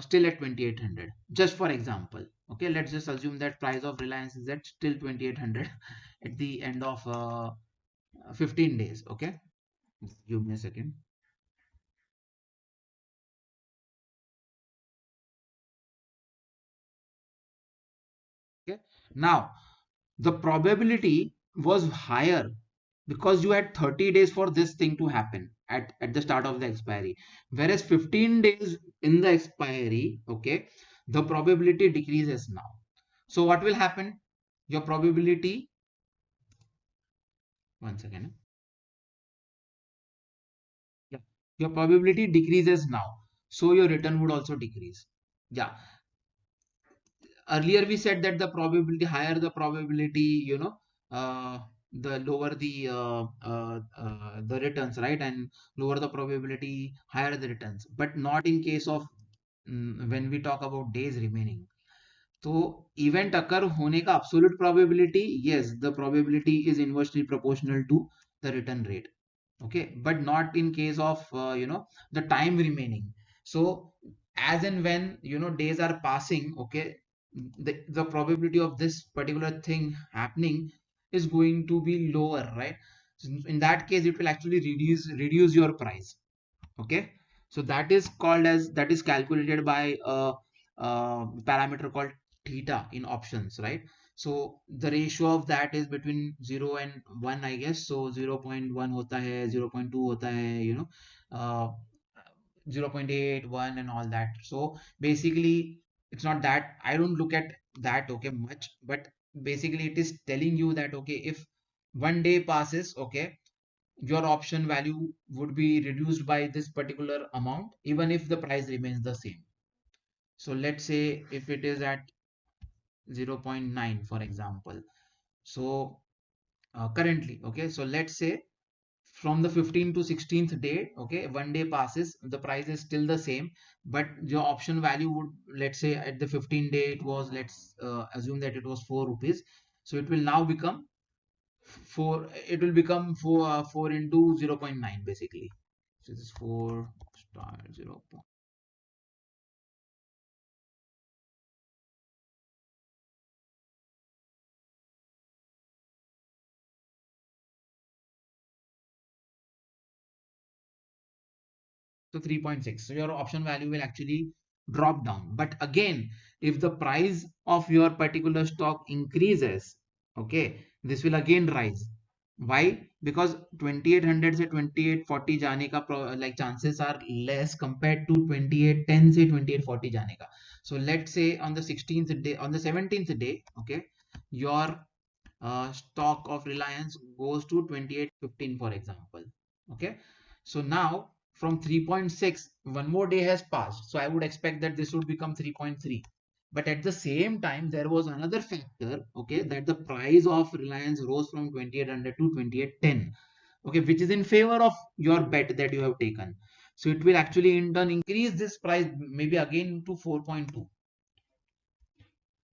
still at 2800, just for example. Okay, let's just assume that price of Reliance is at still 2800 at the end of 15 days. Okay, give me a second. Okay, now the probability was higher because you had 30 days for this thing to happen at the start of the expiry, whereas 15 days in the expiry, okay, the probability decreases now. So what will happen? Your probability, one second. Yeah, your probability decreases now, so your return would also decrease. Yeah, earlier we said that the probability, higher the probability, uh, the lower the returns, right? And lower the probability, higher the returns, but not in case of when we talk about days remaining. तो event occur होने का absolute probability, yes, the probability is inversely proportional to the return rate. Okay, but not in case of the time remaining. So as and when days are passing, okay, the probability of this particular thing happening is going to be lower, right? So in that case it will actually reduce your price. Okay, so that is called as, that is calculated by a parameter called theta in options, right? So the ratio of that is between 0 and 1, I guess. So 0.1 hota hai, 0.2 hota hai, uh, 0.8, 1 and all that. So basically it's not that, I don't look at that, okay, much, but basically it is telling you that, okay, if one day passes, okay, your option value would be reduced by this particular amount even if the price remains the same. So let's say if it is at 0.9 for example. So currently, okay, so let's say from the 15th to 16th day, okay, one day passes, the price is still the same, but your option value would, let's say at the 15 day it was, let's assume that it was 4 rupees. So it will now become 4, it will become 4 into 0.9 basically. So this is 4 star 0. So 3.6. So your option value will actually drop down. But again, if the price of your particular stock increases, okay, this will again rise. Why? Because 2800 से 2840 जाने का like chances are less compared to 2810 से 2840 जाने का. So let's say on the 16th day, on the 17th day, okay, your stock of Reliance goes to 2815 for example. Okay, so now from 3.6 one more day has passed, so I would expect that this would become 3.3. But at the same time there was another factor, okay, that the price of Reliance rose from 2800 to 2810, okay, which is in favor of your bet that you have taken. So it will actually in turn increase this price maybe again to 4.2.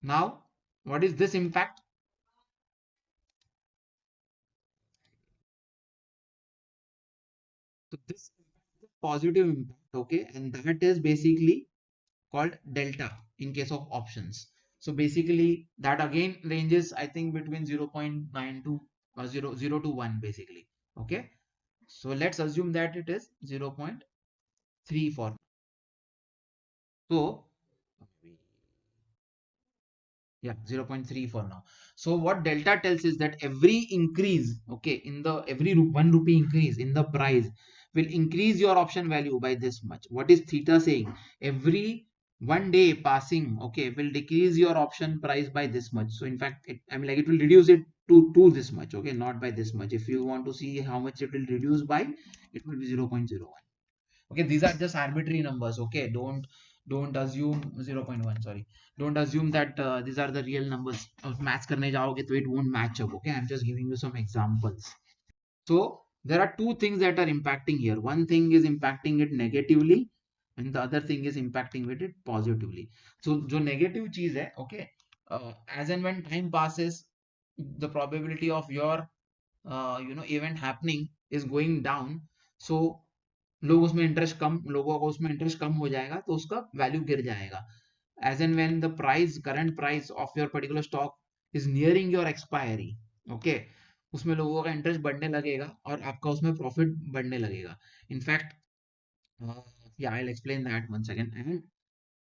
Now what is this impact? So this is a positive impact, okay, and that is basically called delta in case of options. So basically that again ranges, I think, between 0.9 to 0 to 1 basically. Okay, so let's assume that it is 0.3 for. So yeah, 0.3 for now. So what delta tells is that every increase, okay, in the every 1 rupee increase in the price will increase your option value by this much. What is theta saying? Every one day passing, okay, will decrease your option price by this much. So in fact, I mean, like, it will reduce it to this much, okay, not by this much. If you want to see how much it will reduce by, it will be 0.01. Okay, these are just arbitrary numbers. Okay, don't assume 0.1, sorry, don't assume that these are the real numbers. Match करने जाओगे तो it won't match up. Okay, I'm just giving you some examples. So there are two things that are impacting here. One thing is impacting it negatively and the other thing is impacting with it positively. So जो negative चीज है, okay, as and when time passes, the probability of your event happening is going down, so लोग उसमें interest कम लोगों को उसमें interest कम हो जाएगा तो उसका वैल्यू गिर जाएगा. As and when the current price of your particular stock is nearing your expiry, okay, उसमें लोगों का इंटरेस्ट बढ़ने लगेगा और आपका उसमें प्रॉफिट बढ़ने लगेगा. In fact yeah, I'll explain that once again. And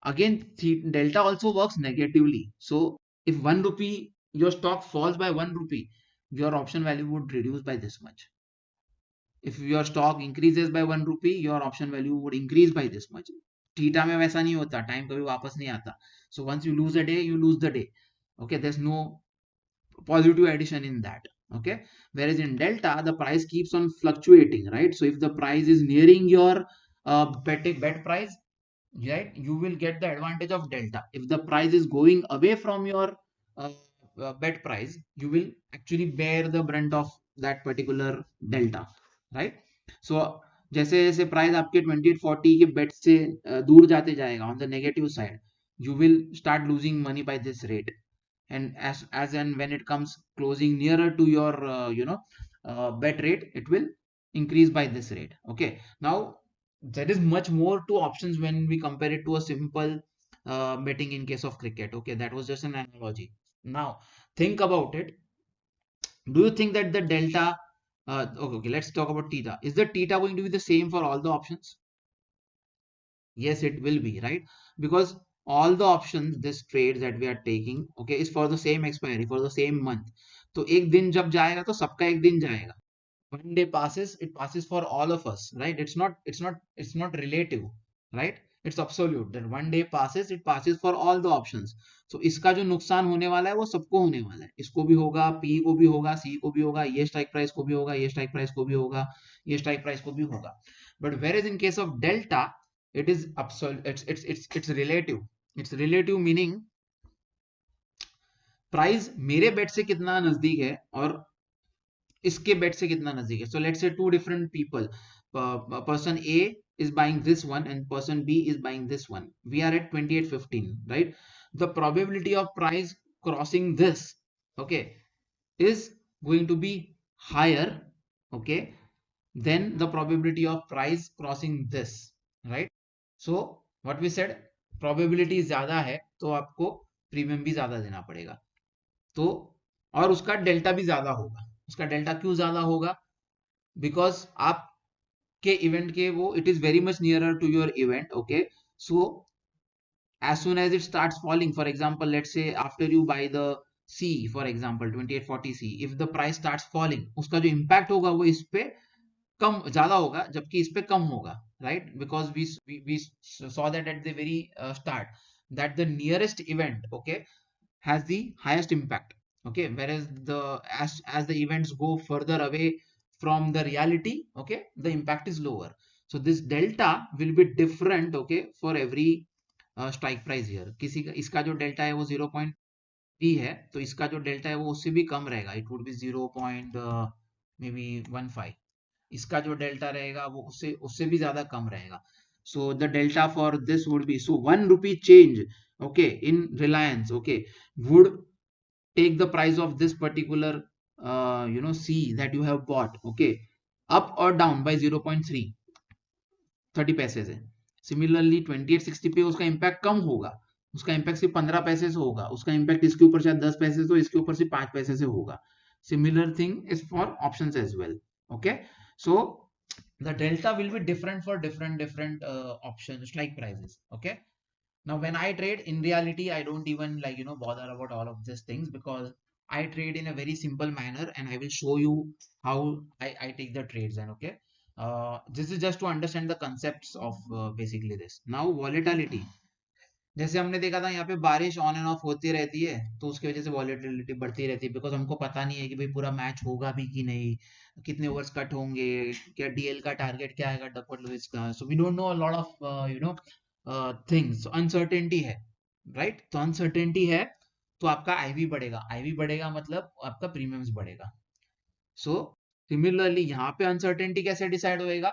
again, delta also works negatively. So if 1 rupee, your stock falls by 1 rupee, your option value would reduce by this much. If your stock increases by 1 rupee, your option value would increase by this much. Theta में वैसा नहीं होता, time कभी वापस नहीं आता. So once you lose a day, you lose the day. Okay, there's no positive addition in that. Okay, whereas in delta the price keeps on fluctuating, right? So if the price is nearing your bet price, right, you will get the advantage of delta. If the price is going away from your uh, bet price, you will actually bear the brunt of that particular delta, right? So जैसे जैसे price आपके 2840 के बेट से दूर जाते जाएगा on the negative side, you will start losing money by this rate. And as and when it comes closing nearer to your bet rate, it will increase by this rate. Okay, now there is much more to options when we compare it to a simple betting in case of cricket. Okay, that was just an analogy. Now think about it. Do you think that the delta okay, let's talk about theta. Is the theta going to be the same for all the options? Yes, it will be, right? Because all the options, this trade that we are taking, okay, is for the same expiry, for the same month. तो एक दिन जब जाएगा तो सबका एक दिन जाएगा. One day passes, it passes for all of us, right? It's not relative, right? It's absolute. That one day passes, it passes for all the options. So इसका जो नुकसान होने वाला है वो सबको होने वाला है. इसको भी होगा, P को भी होगा, C को भी होगा, ये स्ट्राइक प्राइस को भी होगा, ये स्ट्राइक प्राइस को भी होगा, ये स्ट्राइक प्राइस को भी होगा. But whereas in case of delta, it is absolute. It's relative. It's relative meaning price मेरे बेट से कितना नजदीक है और इसके बेट से कितना नजदीक है. So let's say two different people. Person A is buying this one and person B is buying this one. We are at 28.15, right? The probability of price crossing this, okay, is going to be higher, okay, than the probability of price crossing this, right? So what we said, probability ज्यादा है तो आपको premium भी ज्यादा देना पड़ेगा. तो और उसका डेल्टा भी ज्यादा होगा. उसका डेल्टा क्यों ज्यादा होगा? बिकॉज आपके इवेंट के वो it is very much nearer to your event. Okay, so as soon as it starts falling, for example, let's say after you buy the C, for example 2840C, if the price starts falling, उसका जो impact होगा वो इस पे कम ज्यादा होगा जबकि इस पे कम होगा, right? Because we saw that at the very start that the nearest event, okay, has the highest impact. Okay, whereas as the events go further away from the reality, okay, the impact is lower. So this delta will be different, okay, for every strike price here. किसी का इसका जो delta है वो 0.3 है तो इसका जो डेल्टा है वो उससे भी कम रहेगा. It would be 0.15. इसका जो डेल्टा रहेगा वो उससे उससे भी ज्यादा कम रहेगा. So the delta for this would be, so 1 rupee change, okay, in Reliance, okay, would take the price of this particular C that you have bought, okay, up or down by 0.3 30 पैसे से. Similarly 2860 पे उसका impact कम होगा. उसका impact सिर्फ 15 पैसे से होगा. उसका इम्पैक्ट इसके ऊपर शायद 10 पैसे से, तो इसके ऊपर सिर्फ 5 पैसे से होगा. Similar thing is for options as well. Okay, so the delta will be different for different option strike prices. Okay, now when I trade, in reality I don't even bother about all of these things because I trade in a very simple manner and I will show you how I take the trades. And okay, this is just to understand the concepts of basically this. Now volatility, जैसे हमने देखा था यहाँ पे बारिश on end of होती रहती है तो उसकी वजह से वॉलेटिलिटी बढ़ती रहती है बिकॉज हमको पता नहीं है कि भाई पूरा मैच होगा भी कि नहीं, कितने ओवर्स कट होंगे, क्या डीएल का टारगेट क्या आएगा, डकवर्थ लुईस का. So we don't know a lot of things. Uncertainty है, राइट? तो अनसर्टेनिटी है तो आपका आईवी बढ़ेगा. आईवी बढ़ेगा मतलब आपका प्रीमियम्स बढ़ेगा. सो सिमिलरली यहाँ पे अनसर्टेनिटी कैसे डिसाइड होएगा?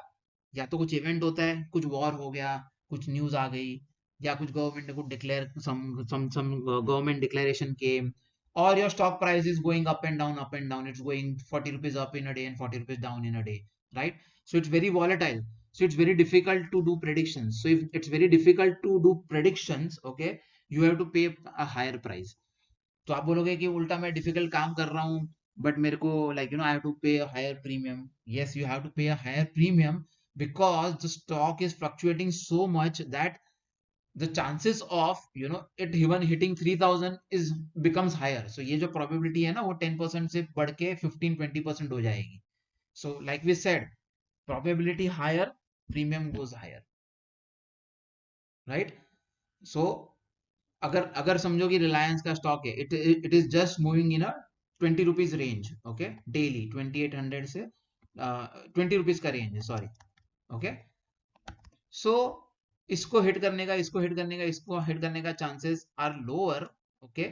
या तो कुछ इवेंट होता है, कुछ वॉर हो गया, कुछ न्यूज आ गई, या कुछ गवर्नमेंट ने कुछ declare some government declaration came, or your stock price is going up and down, it's going 40 rupees up in a day and 40 rupees down in a day. right? So it's very volatile. So it's very difficult to do predictions. So if it's very difficult to do predictions, okay, you have to pay a higher price. तो आप बोलोगे कि उल्टा मैं difficult काम कर रहा हूँ बट मेरे को like I have to pay a higher premium. Yes, you have to pay a higher premium because the stock is fluctuating so much that the chances of it even hitting 3000 is becomes higher. So ये जो probability है ना वो 10% से बढ़ के 15-20% हो जाएगी. So like we said, probability higher, premium goes higher, right? So अगर अगर समझो कि रिलायंस का स्टॉक है, it is just moving in a 20 rupees range, okay, daily 2800 से 20 रुपीज का रेंज है, सॉरी, ओके. सो इसको हिट करने का, इसको हिट करने का, इसको हिट करने का chances are lower, okay,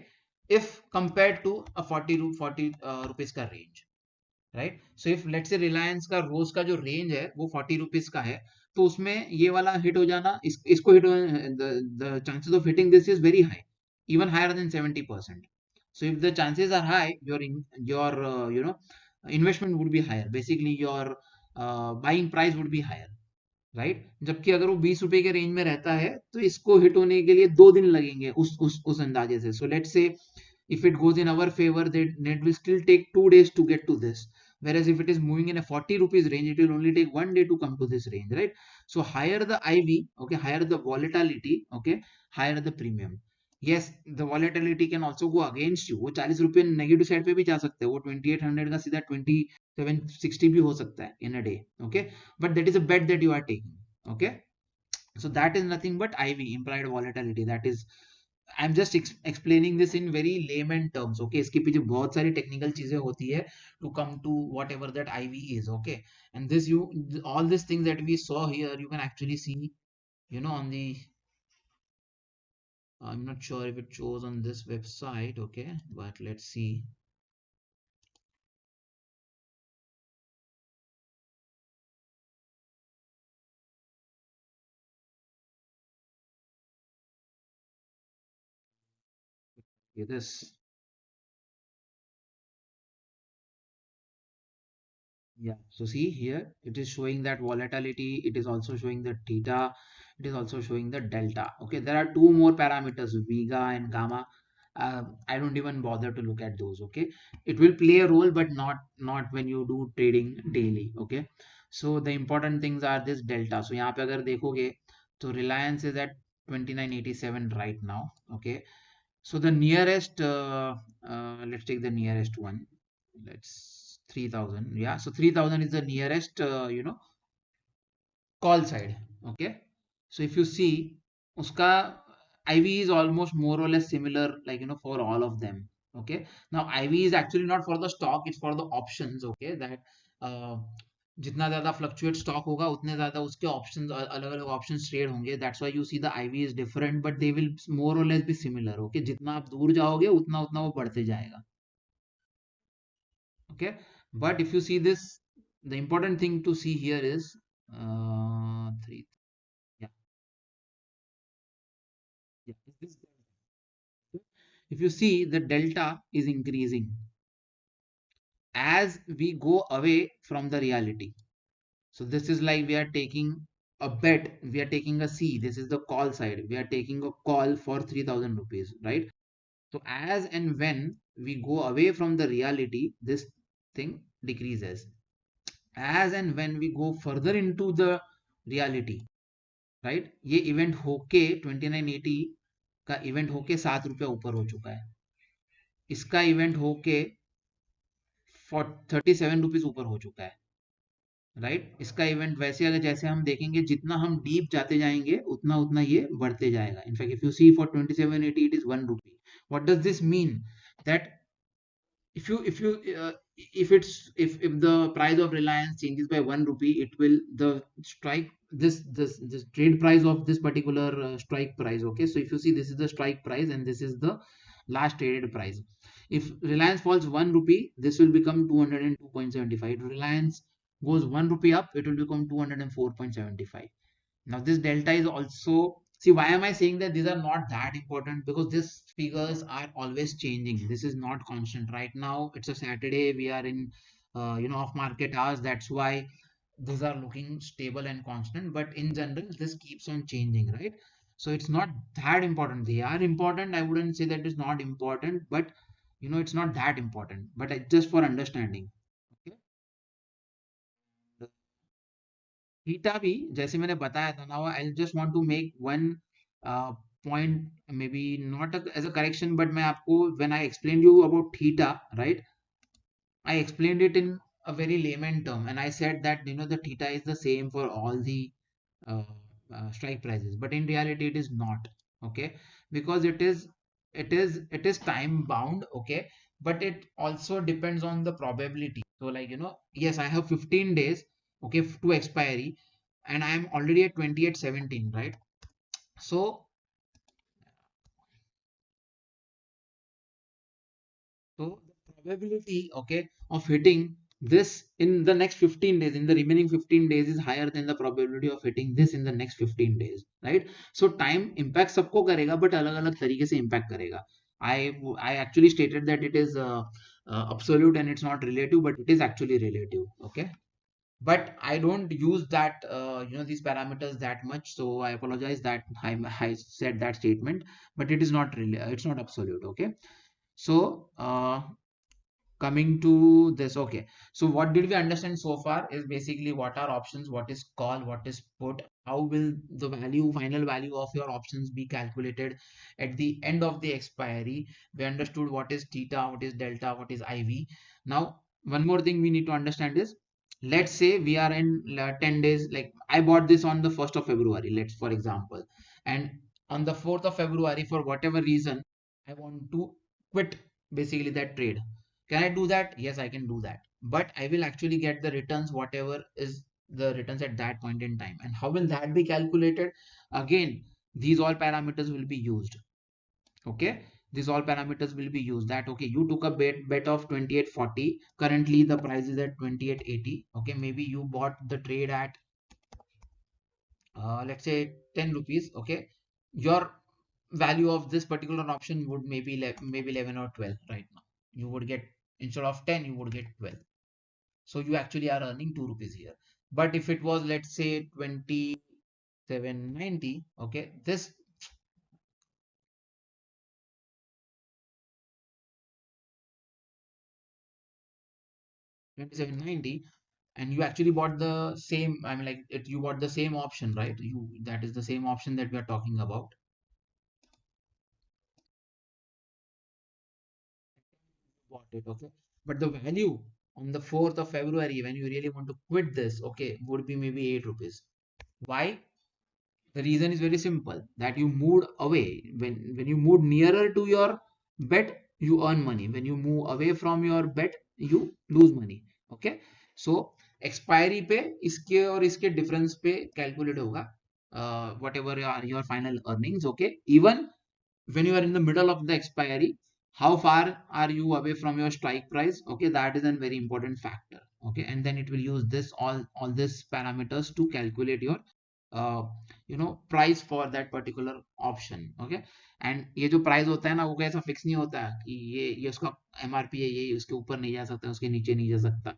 if compare to a 40 rupees का range, right. So if let's say Reliance का रोज का जो रेंज है वो 40 रुपीज का है, तो उसमें ये वाला हिट हो जाना, इसको hit, the chances of hitting this is very high, even higher than 70%. So if the chances are high, your investment would be higher. Basically, your buying price would be higher, right. जबकि अगर वो 20 रुपए के range में रहता है तो इसको हिट होने के लिए 2 दिन लगेंगे उस अंदाजे से. So let's say if it goes in our favor, then it will still take 2 days to get to this, whereas if it is moving in a 40 rupees range, it will only take 1 day to come to this range, right? So higher the IV, okay, higher the volatility, okay, higher the premium. Yes, the volatility can also go against you. वो 40 रुपए negative side पे भी जा सकते हैं, वो 2800 का सीधा 2760 भी हो सकता है in a day, okay, but that is a bet that you are taking, okay. So that is nothing but IV, implied volatility. That is, I'm just explaining this in very layman terms, okay. इसके पीछे बहुत सारी technical चीजें होती है to come to whatever that IV is, okay. And this, you, all these things that we saw here, you can actually see, on the, I'm not sure if it shows on this website, okay, but let's see. Okay, this, yeah, so see here, it is showing that volatility, it is also showing the theta, it is also showing the delta, okay. There are two more parameters, vega and gamma. I don't even bother to look at those, okay. It will play a role, but not when you do trading daily, okay. So the important things are this delta. So यहाँ पे अगर देखोगे तो Reliance is at 2987 right now, okay. So the nearest, let's take the nearest one. Let's 3000. Yeah. So 3000 is the nearest, call side. Okay. So if you see, uska IV is almost more or less similar, like, for all of them. Okay. Now IV is actually not for the stock, it's for the options. Okay. That, uh, जितना ज्यादा fluctuate stock होगा उतने ज्यादा उसके options, अलग अलग options trade होंगे. That's why you see the IV is different, but they will more और लेस बी सिमिलर, ओके. जितना आप दूर जाओगे उतना उतना वो बढ़ते जाएगा, okay. But if you see this, the important thing to see here is, three, if you see, the delta is increasing as we go away from the reality. So this is like we are taking a bet, we are taking a C. This is the call side. We are taking a call for 3000 rupees, right? So as and when we go away from the reality, this thing decreases. As and when we go further into the reality, right? ये event होके 2980 का event होके 7 रुपया ऊपर हो चुका है. इसका इवेंट होके 37 रुपीज ऊपर हो चुका है, राइट. इसका इवेंट वैसे, अगर जैसे हम देखेंगे, जितना हम डीप जाते जाएंगे उतना उतना ये बढ़ते जाएगा. In fact if you see for 2780 it is 1 rupee. What does this mean? That if you if the price of Reliance changes by 1 rupee, it will, the strike, this trade price of this particular strike price, okay. So if you see, this is the strike price and this is the last traded price. If Reliance falls 1 rupee, this will become 202.75. If Reliance goes 1 rupee up, it will become 204.75. Now this delta is also, see, why am I saying that these are not that important? Because these figures are always changing. This is not constant. Right now it's a Saturday, we are in off market hours. That's why these are looking stable and constant, but in general this keeps on changing, right? So it's not that important. They are important, I wouldn't say that it's not important, but it's not that important, but just for understanding. Okay. Theta भी जैसे मैंने बताया था, now I just want to make one point, maybe not as a correction, but मैं आपको, when I explained you about theta, right, I explained it in a very layman term, and I said that the theta is the same for all the uh, strike prices, but in reality it is not. Okay, because it is time bound. Okay, but it also depends on the probability. So like yes, I have 15 days, okay, to expiry, and I am already at 28.17, right? So So the probability, okay, of hitting this in the next 15 days, in the remaining 15 days, is higher than the probability of hitting this in the next 15 days, right? So time impact सबको करेगा, but अलग-अलग तरीके से impact करेगा. I actually stated that it is absolute and it's not relative, but it is actually relative, okay? But I don't use that these parameters that much, so I apologize that I said that statement, but it is not really, it's not absolute, okay? So coming to this, okay, so what did we understand so far is basically what are options, what is call, what is put, how will the final value of your options be calculated at the end of the expiry. We understood what is theta, what is delta, what is IV. Now one more thing we need to understand is, let's say we are in 10 days, like I bought this on the 1st of February, let's for example, and on the 4th of February, for whatever reason, I want to quit basically that trade. Can I do that? Yes, I can do that. But I will actually get the returns, whatever is the returns at that point in time. And how will that be calculated? Again, these all parameters will be used. Okay. These all parameters will be used. That, okay, you took a bet of 28.40. Currently, the price is at 28.80. Okay. Maybe you bought the trade at, let's say 10 rupees. Okay. Your value of this particular option would maybe 11 or 12 right now. You would get, instead of 10, you would get 12. So you actually are earning 2 rupees here. But if it was, let's say, 27.90, okay, this 27.90, and you actually bought the same, I mean, like you bought the same option, right? That is the same option that we are talking about. Bought it, okay. But the value on the 4th of February, when you really want to quit this, okay, would be maybe 8 rupees. Why? The reason is very simple, that you moved away. When you move nearer to your bet, you earn money. When you move away from your bet, you lose money. Okay. So expiry पे इसके और इसके difference पे calculate होगा whatever your final earnings. Okay. Even when you are in the middle of the expiry, how far are you away from your strike price? Okay, that is a very important factor. Okay, and then it will use this all these parameters to calculate your price for that particular option. Okay, and ये जो price होता है ना, वो कैसा fix नहीं होता कि ये उसका MRP है, ये उसके ऊपर नहीं जा सकता, उसके नीचे नहीं जा सकता.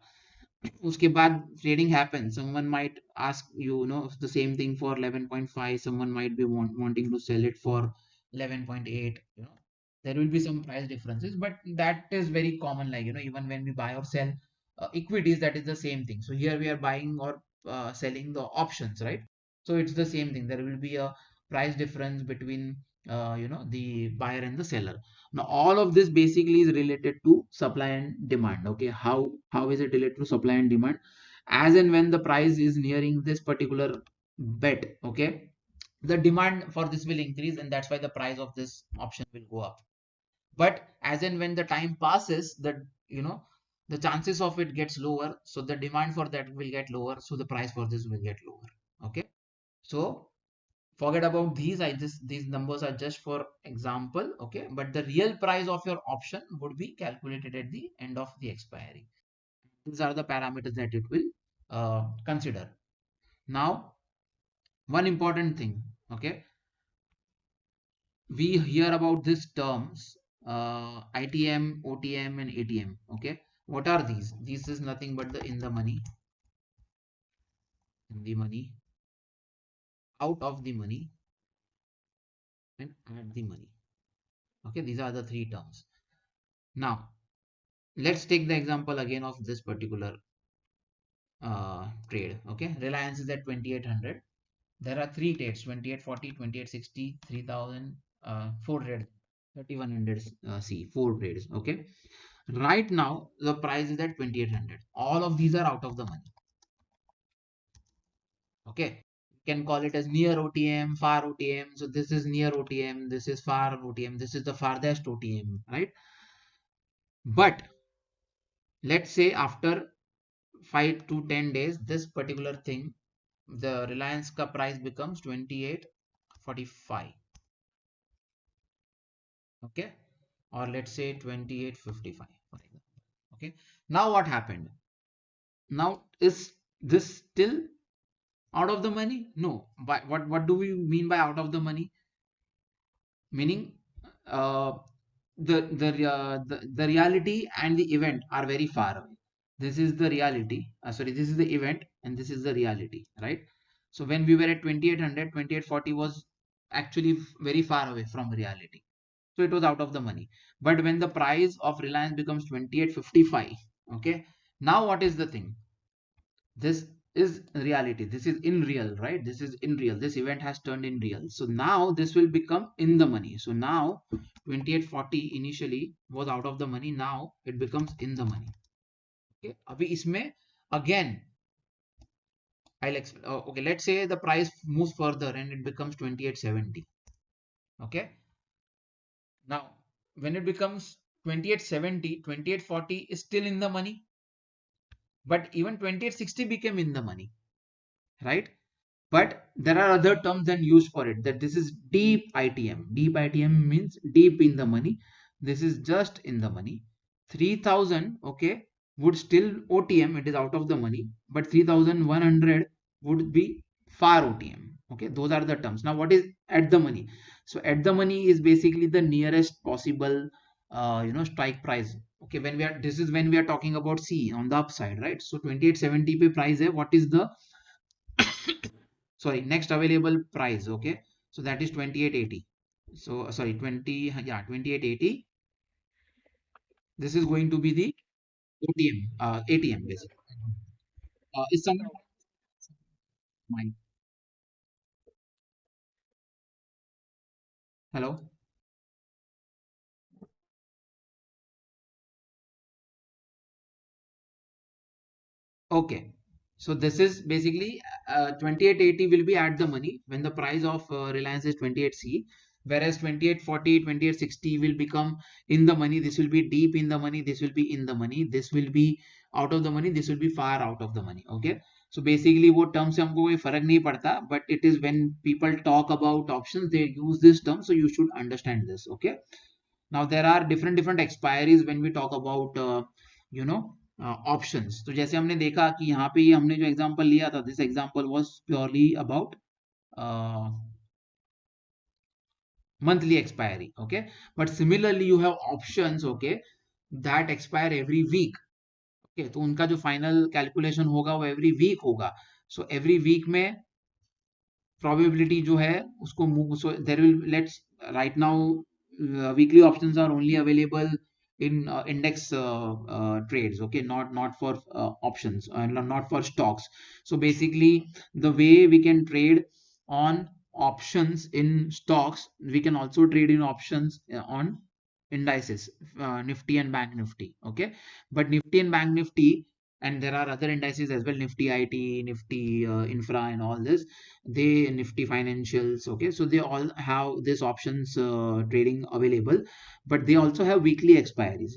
उसके बाद trading happens, someone might ask the same thing for 11.5, someone might be wanting to sell it for 11.8. There will be some price differences, but that is very common, like even when we buy or sell equities, that is the same thing. So here we are buying or selling the options, right? So it's the same thing. There will be a price difference between the buyer and the seller. Now all of this basically is related to supply and demand. Okay, how is it related to supply and demand? As and when the price is nearing this particular bet, okay, the demand for this will increase, and that's why the price of this option will go up. But as and when the time passes, the chances of it gets lower, so the demand for that will get lower, so the price for this will get lower. Okay, so forget about these, these numbers are just for example. Okay, but the real price of your option would be calculated at the end of the expiry. These are the parameters that it will consider. Now one important thing, okay, we hear about these terms, ITM, OTM, and ATM. Okay, what are these? This is nothing but the in the money in the money, out of the money, and at the money. Okay, these are the three terms. Now, let's take the example again of this particular trade. Okay, Reliance is at 2800. There are three trades: 2840, 2860, 3000, 4 trades, 3100 C, 4 trades. Okay, right now the price is at 2800. All of these are out of the money. Okay, you can call it as near OTM, far OTM. So this is near OTM, this is far OTM, this is the farthest OTM, right? But let's say after 5 to 10 days, this particular thing, the Reliance ka price becomes 2845. Okay, or let's say 2855, for example. Okay, now what happened? Now is this still out of the money? No. But what do we mean by out of the money? Meaning uh, the reality and the event are very far away. This is the reality, sorry, this is the event and this is the reality, right? So when we were at 2800, 2840 was actually very far away from reality, so it was out of the money. But when the price of Reliance becomes 2855, okay, now what is the thing? This is reality, this is in real, right? This is in real, this event has turned in real, so now this will become in the money. So now 2840 initially was out of the money, now it becomes in the money. Okay, abhi isme again I'll explain. Okay, let's say the price moves further and it becomes 2870. Okay, now when it becomes 2870, 2840 is still in the money, but even 2860 became in the money, right? But there are other terms then used for it, that this is deep ITM. Deep ITM means deep in the money. This is just in the money. 3000, okay, would still OTM, it is out of the money, but 3100 would be far OTM. Okay, those are the terms. Now what is at the money? So at the money is basically the nearest possible strike price. Okay, when we are, this is when we are talking about C on the upside, right? So 2870 pe price hai, what is the sorry, next available price? Okay, so that is 2880. So sorry, 20, yeah, 2880. This is going to be the OTM, ATM basically. Is someone mine? Hello. Okay, so this is basically 2880 will be at the money when the price of Reliance is 28C, whereas 2840, 2860 will become in the money. This will be deep in the money, this will be in the money, this will be out of the money, this will be far out of the money. Okay, so basically वो term से हमको कोई फर्क नहीं पड़ता, but it is when people talk about options they use this term, so you should understand this. Okay, now there are different expiries when we talk about you know options. तो जैसे हमने देखा कि यहाँ पे ये हमने जो एग्जांपल लिया था, this example was purely about monthly expiry. Okay, but similarly you have options, okay, that expire every week. Okay, तो उनका जो फाइनल कैलकुलेशन होगा वो एवरी वीक होगा. सो एवरी वीक में probability जो है उसको move, so there will, let's right now weekly options are only available in index trades. Okay, not for options and not for stocks. So basically the way we can trade on options in stocks, we can also trade in options on indices, Nifty and Bank Nifty. Okay, but Nifty and Bank Nifty, and there are other indices as well, Nifty IT, Nifty Infra, and all this. They Nifty Financials. Okay, so they all have this options trading available, but they also have weekly expiries.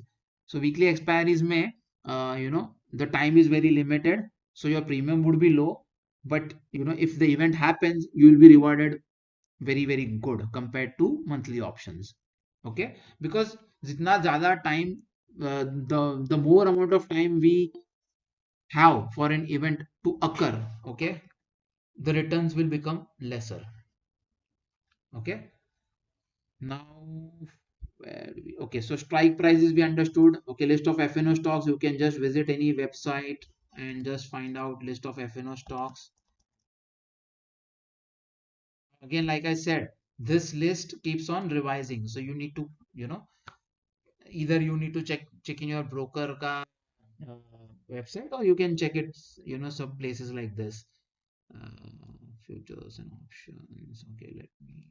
So weekly expiries may, the time is very limited, so your premium would be low. But if the event happens, you will be rewarded very good compared to monthly options. Okay, because जितना ज़्यादा time, the more amount of time we have for an event to occur, okay, the returns will become lesser. Okay, now okay, so strike prices we understood. Okay, list of FNO stocks, you can just visit any website and just find out list of FNO stocks. Again, like I said, this list keeps on revising. So you need to, you know, either you need to check in your broker ka website, or you can check it, you know, some places like this. Futures and options. Okay, let me.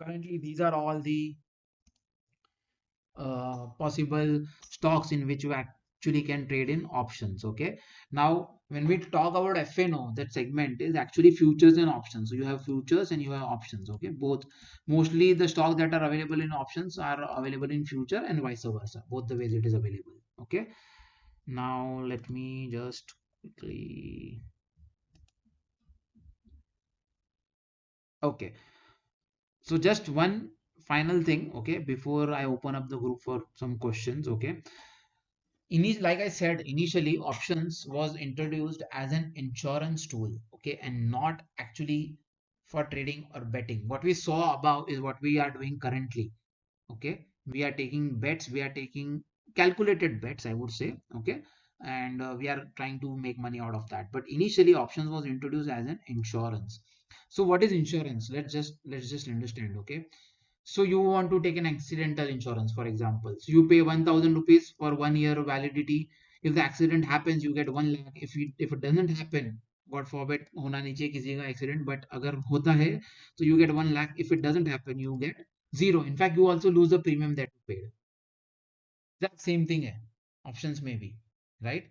Currently, these are all the possible stocks in which you actually can trade in options. Okay, now when we talk about FNO, that segment is actually futures and options. So you have futures and you have options. Okay, both. Mostly the stocks that are available in options are available in future and vice versa, both the ways it is available. Okay, now let me just quickly. Okay, so just one final thing, okay, before I open up the group for some questions. Okay, like I said, initially options was introduced as an insurance tool, okay, and not actually for trading or betting. What we saw above is what we are doing currently. Okay, we are taking bets, we are taking calculated bets, I would say. Okay, and we are trying to make money out of that. But initially options was introduced as an insurance. So what is insurance? Let's just understand. Okay, so you want to take an accidental insurance, for example. So you pay 1000 rupees for 1 year validity. If the accident happens, you get 1 lakh. If it doesn't happen, God forbid, होना नहीं चाहिए किसी का accident, but अगर होता है, so you get 1 lakh. If it doesn't happen, you get zero. In fact, you also lose the premium that you paid. That same thing है. Options may be, right?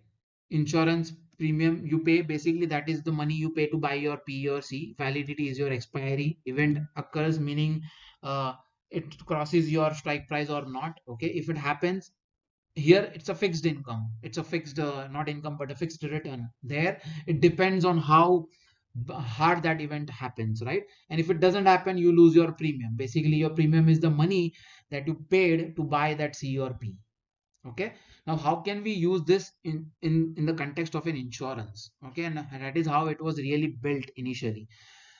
Insurance premium you pay, basically that is the money you pay to buy your P or C. Validity is your expiry. Event occurs, meaning uh, it crosses your strike price or not. Okay, if it happens, here it's a fixed income, it's a fixed not income but a fixed return. There it depends on how hard that event happens, right? And if it doesn't happen, you lose your premium. Basically your premium is the money that you paid to buy that C or P. Okay, now how can we use this in the context of an insurance? Okay, and that is how it was really built initially.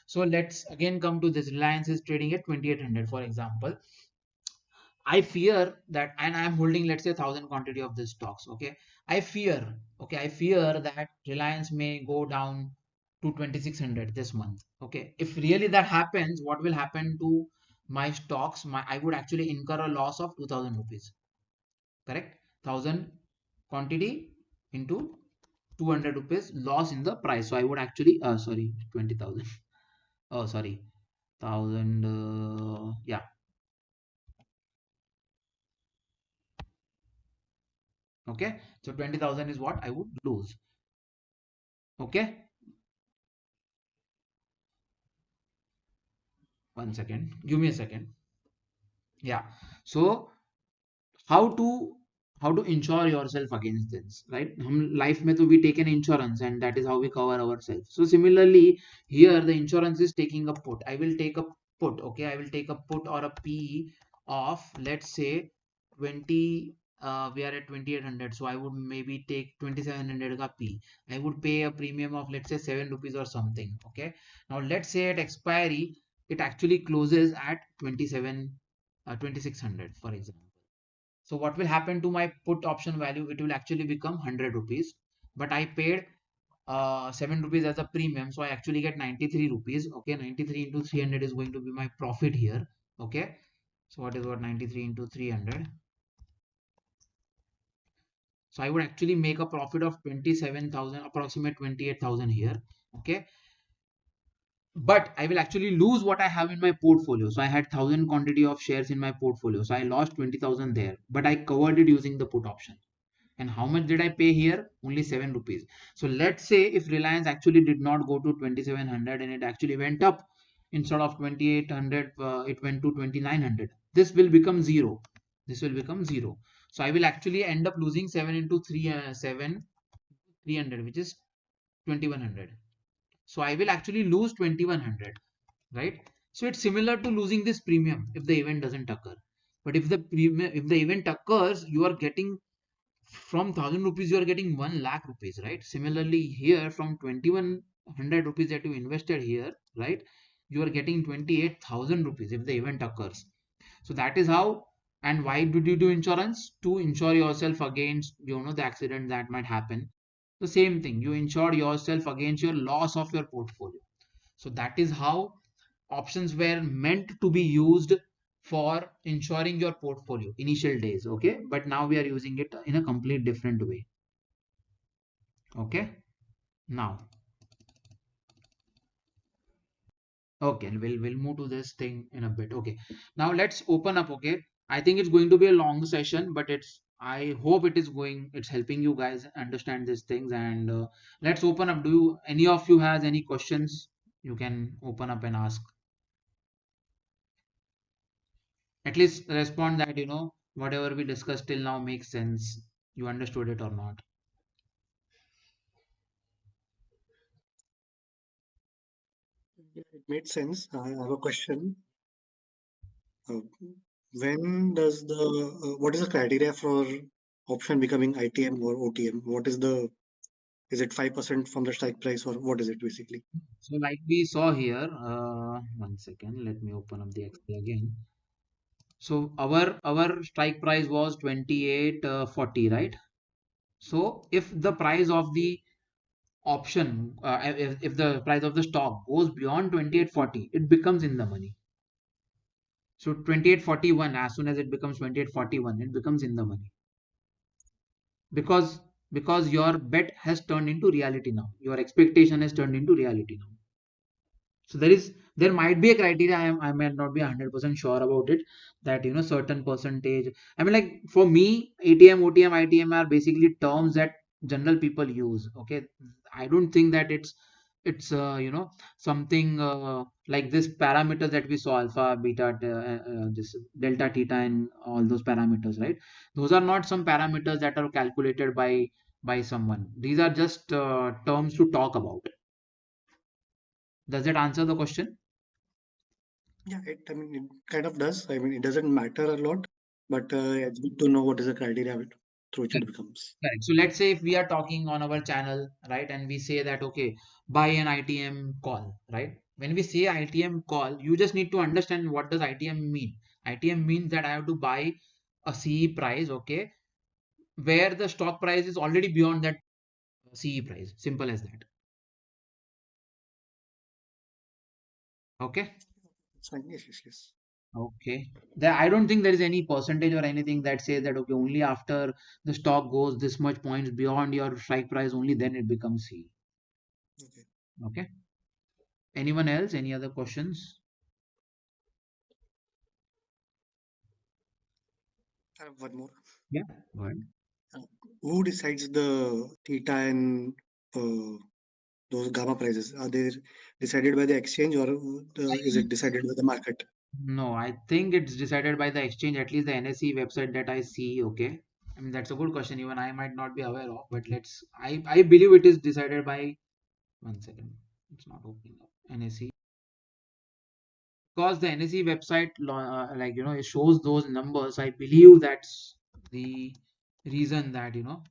So let's again come to this. Reliance is trading at 2800, for example. I fear that, and I'm holding, let's say, 1,000 quantity of this stocks. Okay, I fear that Reliance may go down to 2600 this month. Okay, if really that happens, what will happen to my stocks? I would actually incur a loss of 2000 rupees. Correct? 1,000 quantity into 200 rupees loss in the price. So I would actually, sorry, 20,000. Oh, sorry, 1,000. Yeah. Okay, so 20,000 is what I would lose. Okay, 1 second, give me a second. Yeah, so how to insure yourself against this, right? हम life में तो we take an insurance, and that is how we cover ourselves. So similarly here the insurance is taking a put. I will take a put. Okay, I will take a put or a P of, let's say, 20. We are at 2800, so I would maybe take 2700 ka P. I would pay a premium of, let's say, 7 rupees or something. Okay, now let's say at expiry it actually closes at 2600, for example. So what will happen to my put option value? It will actually become 100 rupees, but I paid 7 rupees as a premium, so I actually get 93 rupees. Okay, 93 into 300 is going to be my profit here. Okay, so what 93 into 300? So I would actually make a profit of 27,000, approximate 28,000 here. Okay, but I will actually lose what I have in my portfolio. So I had 1,000 quantity of shares in my portfolio, so I lost 20,000 there, but I covered it using the put option. And how much did I pay here? Only 7 rupees. So let's say if Reliance actually did not go to 2700 and it actually went up, instead of 2800, it went to 2900. This will become zero. This will become zero. So I will actually end up losing 7 into 3, 300, which is 2100. So I will actually lose 2100, right? So it's similar to losing this premium if the event doesn't occur. But if the event occurs, you are getting, from 1,000 rupees you are getting 1 lakh rupees, right? Similarly here, from 2100 rupees that you invested here, right, you are getting 28,000 rupees if the event occurs. So that is how. And why did you do insurance? To insure yourself against, the accident that might happen. The same thing, you insured yourself against your loss of your portfolio. So that is how options were meant to be used for insuring your portfolio initial days. Okay, but now we are using it in a complete different way. Okay, now, okay, we'll move to this thing in a bit. Okay, now let's open up. Okay, I think it's going to be a long session, but I hope it's helping you guys understand these things. And let's open up. Do you, any of you has any questions? You can open up and ask. At least respond that, whatever we discussed till now makes sense. You understood it or not. Yeah, it made sense. I have a question. Uh, when does what is the criteria for option becoming ITM or OTM? Is it 5% from the strike price or what is it basically? So like we saw here, 1 second, let me open up the Excel again. So our strike price was 28.40, right? So if the price of the option, if the price of the stock goes beyond 28.40, it becomes in the money. So 28.41, as soon as it becomes 28.41, it becomes in the money, because your bet has turned into reality now. Your expectation has turned into reality now. So there might be a criteria. I might not be 100% sure about it, that certain percentage. I mean, like, for me, ATM, OTM, ITM are basically terms that general people use. Okay, I don't think that it's something like this parameters that we saw, alpha, beta, this delta, theta, and all those parameters, right? Those are not some parameters that are calculated by someone. These are just terms to talk about. Does that answer the question? Yeah, I mean, it kind of does. I mean, it doesn't matter a lot, but it's good to know what is the criteria through which it becomes. Correct. So let's say if we are talking on our channel, right, and we say that, okay, buy an ITM call, right? When we say ITM call, you just need to understand what does ITM mean. ITM means that I have to buy a CE price, okay, where the stock price is already beyond that CE price. Simple as that. Okay. It's fine. Yes, yes, yes. Okay. There, I don't think there is any percentage or anything that says that, okay, only after the stock goes this much points beyond your strike price, only then it becomes CE. Okay. Okay. Anyone else? Any other questions? I have one more. Yeah, go ahead. Uh, who decides the theta and uh, those gamma prices? Are they decided by the exchange or is I, it decided by the market? no, I think it's decided by the exchange, at least the NSE website that I see. Okay. I mean, that's a good question. Even I might not be aware of, but I believe it is decided by, 1 second. It's not opening up. NSE. Because the NSE website, like, it shows those numbers. I believe that's the reason that, I'm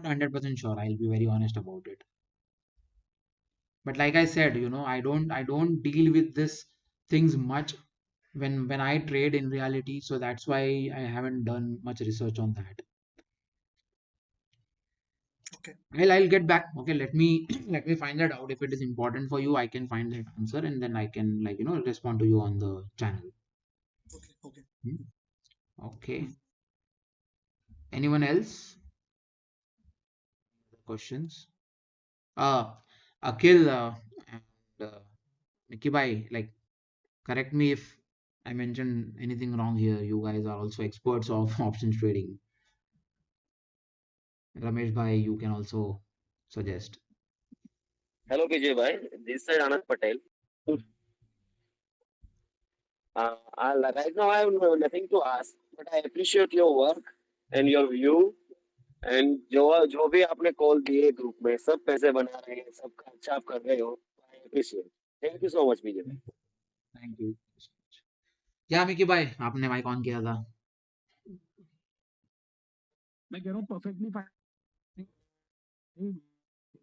not 100% sure. I'll be very honest about it. But like I said, I don't deal with this things much when I trade in reality, so that's why I haven't done much research on that. Okay. I'll get back. Okay, let me let me find that out. If it is important for you, I can find that answer, and then I can, like, respond to you on the channel. Okay. Okay. Hmm. Okay. Anyone else? Questions? Uh, Akhil, and Nikki bhai, like, correct me if I mentioned anything wrong here. You guys are also experts of options trading. Ramesh bhai, you can also suggest. Hello, Vijay bhai. This side Anand Patel. Right now, I have nothing to ask, but I appreciate your work and your view. And जो भी आपने call दिए group में सब पैसे बना रहे हैं सब अच्छा आप कर रहे हो I appreciate thank you so much Vijay भाई थैंक यू। क्या मिकी भाई, आपने माइक ऑन किया था? मैं कह रहा हूँ perfectly fine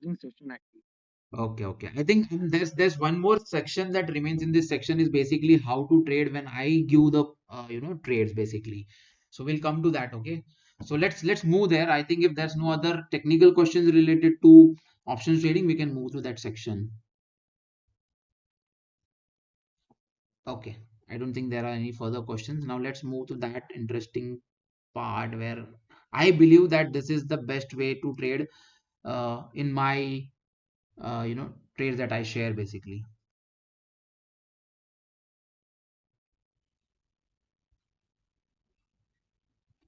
session actually Okay, okay. I think there's one more section that remains in this section is basically how to trade when I give the trades basically. So we'll come to that, okay? So let's move there. I think if there's no other technical questions related to options trading, we can move to that section. Okay. I don't think there are any further questions. Now let's move to that interesting part where I believe that this is the best way to trade in my trades that I share basically.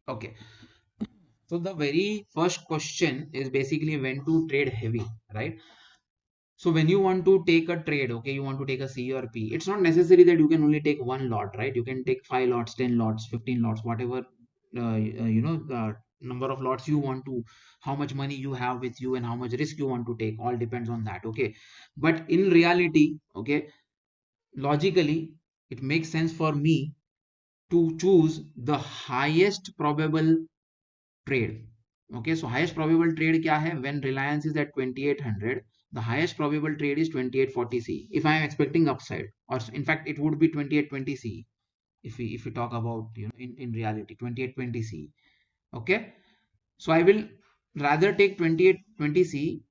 Okay. So the very first question is basically when to trade heavy, right? So when you want to take a trade, okay, you want to take a C or P, it's not necessary that you can only take one lot, right? You can take 5 lots, 10 lots, 15 lots, whatever, the number of lots you want to, how much money you have with you and how much risk you want to take, all depends on that, okay? But in reality, okay, logically, it makes sense for me to choose the highest probable trade. Okay, so highest probable trade kya hai? When Reliance is at 2800, the highest probable trade is 2840C. If I am expecting upside, or in fact, it would be 2820C if we talk about in reality 2820C. Okay, so I will rather take 2820C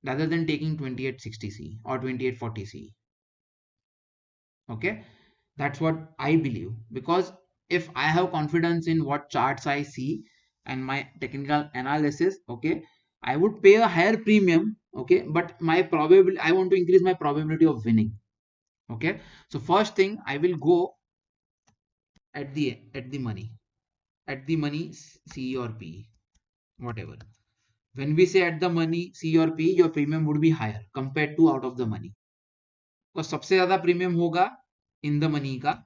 rather than taking 2860C or 2840C. Okay, that's what I believe, because if I have confidence in what charts I see and my technical analysis, okay, I would pay a higher premium, okay, but my probability, I want to increase my probability of winning. Okay, so first thing I will go at the money C or P, whatever. When we say at the money C or P, your premium would be higher compared to out of the money, because सबसे ज्यादा premium होगा in the money का.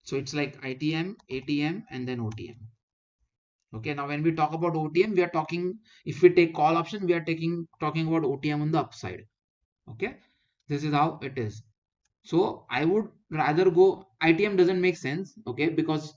So it's like ITM, ATM, and then OTM. Okay, now when we talk about OTM, we are talking, if we take call option, we are talking about OTM on the upside. Okay, this is how it is. So I would rather go, ITM doesn't make sense, okay, because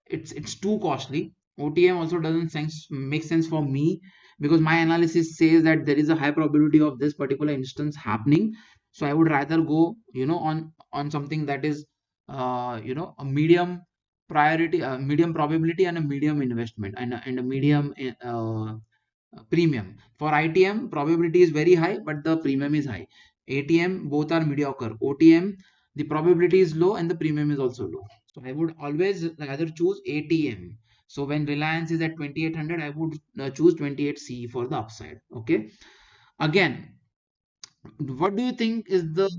it's too costly. OTM also doesn't make sense for me, because my analysis says that there is a high probability of this particular instance happening. So I would rather go on something that is a medium priority, medium probability, and a medium investment, and a medium premium. For ITM, probability is very high but the premium is high. ATM, both are mediocre. OTM, the probability is low and the premium is also low. So I would always rather choose ATM. So when Reliance is at 2800, I would choose 28C for the upside. Okay. Again, what do you think is the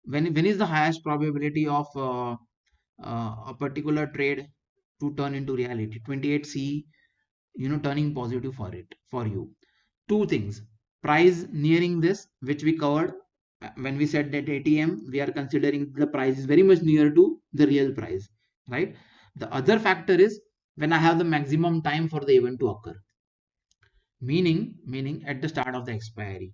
when is the highest probability of a particular trade to turn into reality? 28C, turning positive for you. Two things: price nearing this, which we covered when we said that ATM, we are considering the price is very much near to the real price, right? The other factor is when I have the maximum time for the event to occur, meaning at the start of the expiry.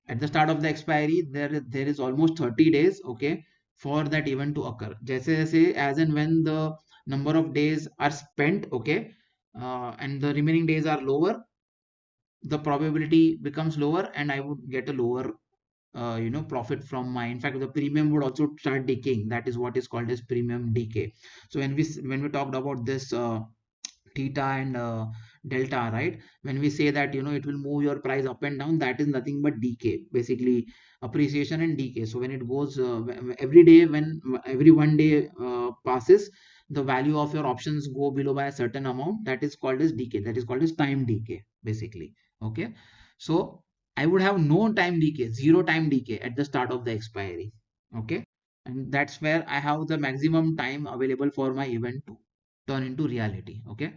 At the start of the expiry, there is almost 30 days, okay, for that event to occur. Jaise as and when the number of days are spent, okay, and the remaining days are lower, the probability becomes lower and I would get a lower profit from my, in fact the premium would also start decaying. That is what is called as premium decay. So when we talked about this theta and delta, right, when we say that it will move your price up and down, that is nothing but decay, basically appreciation and decay. So when it goes every day, when every one day passes, the value of your options go below by a certain amount, that is called as decay, that is called as time decay basically. Okay, so I would have no time decay, zero time decay at the start of the expiry. Okay, and that's where I have the maximum time available for my event to turn into reality. Okay,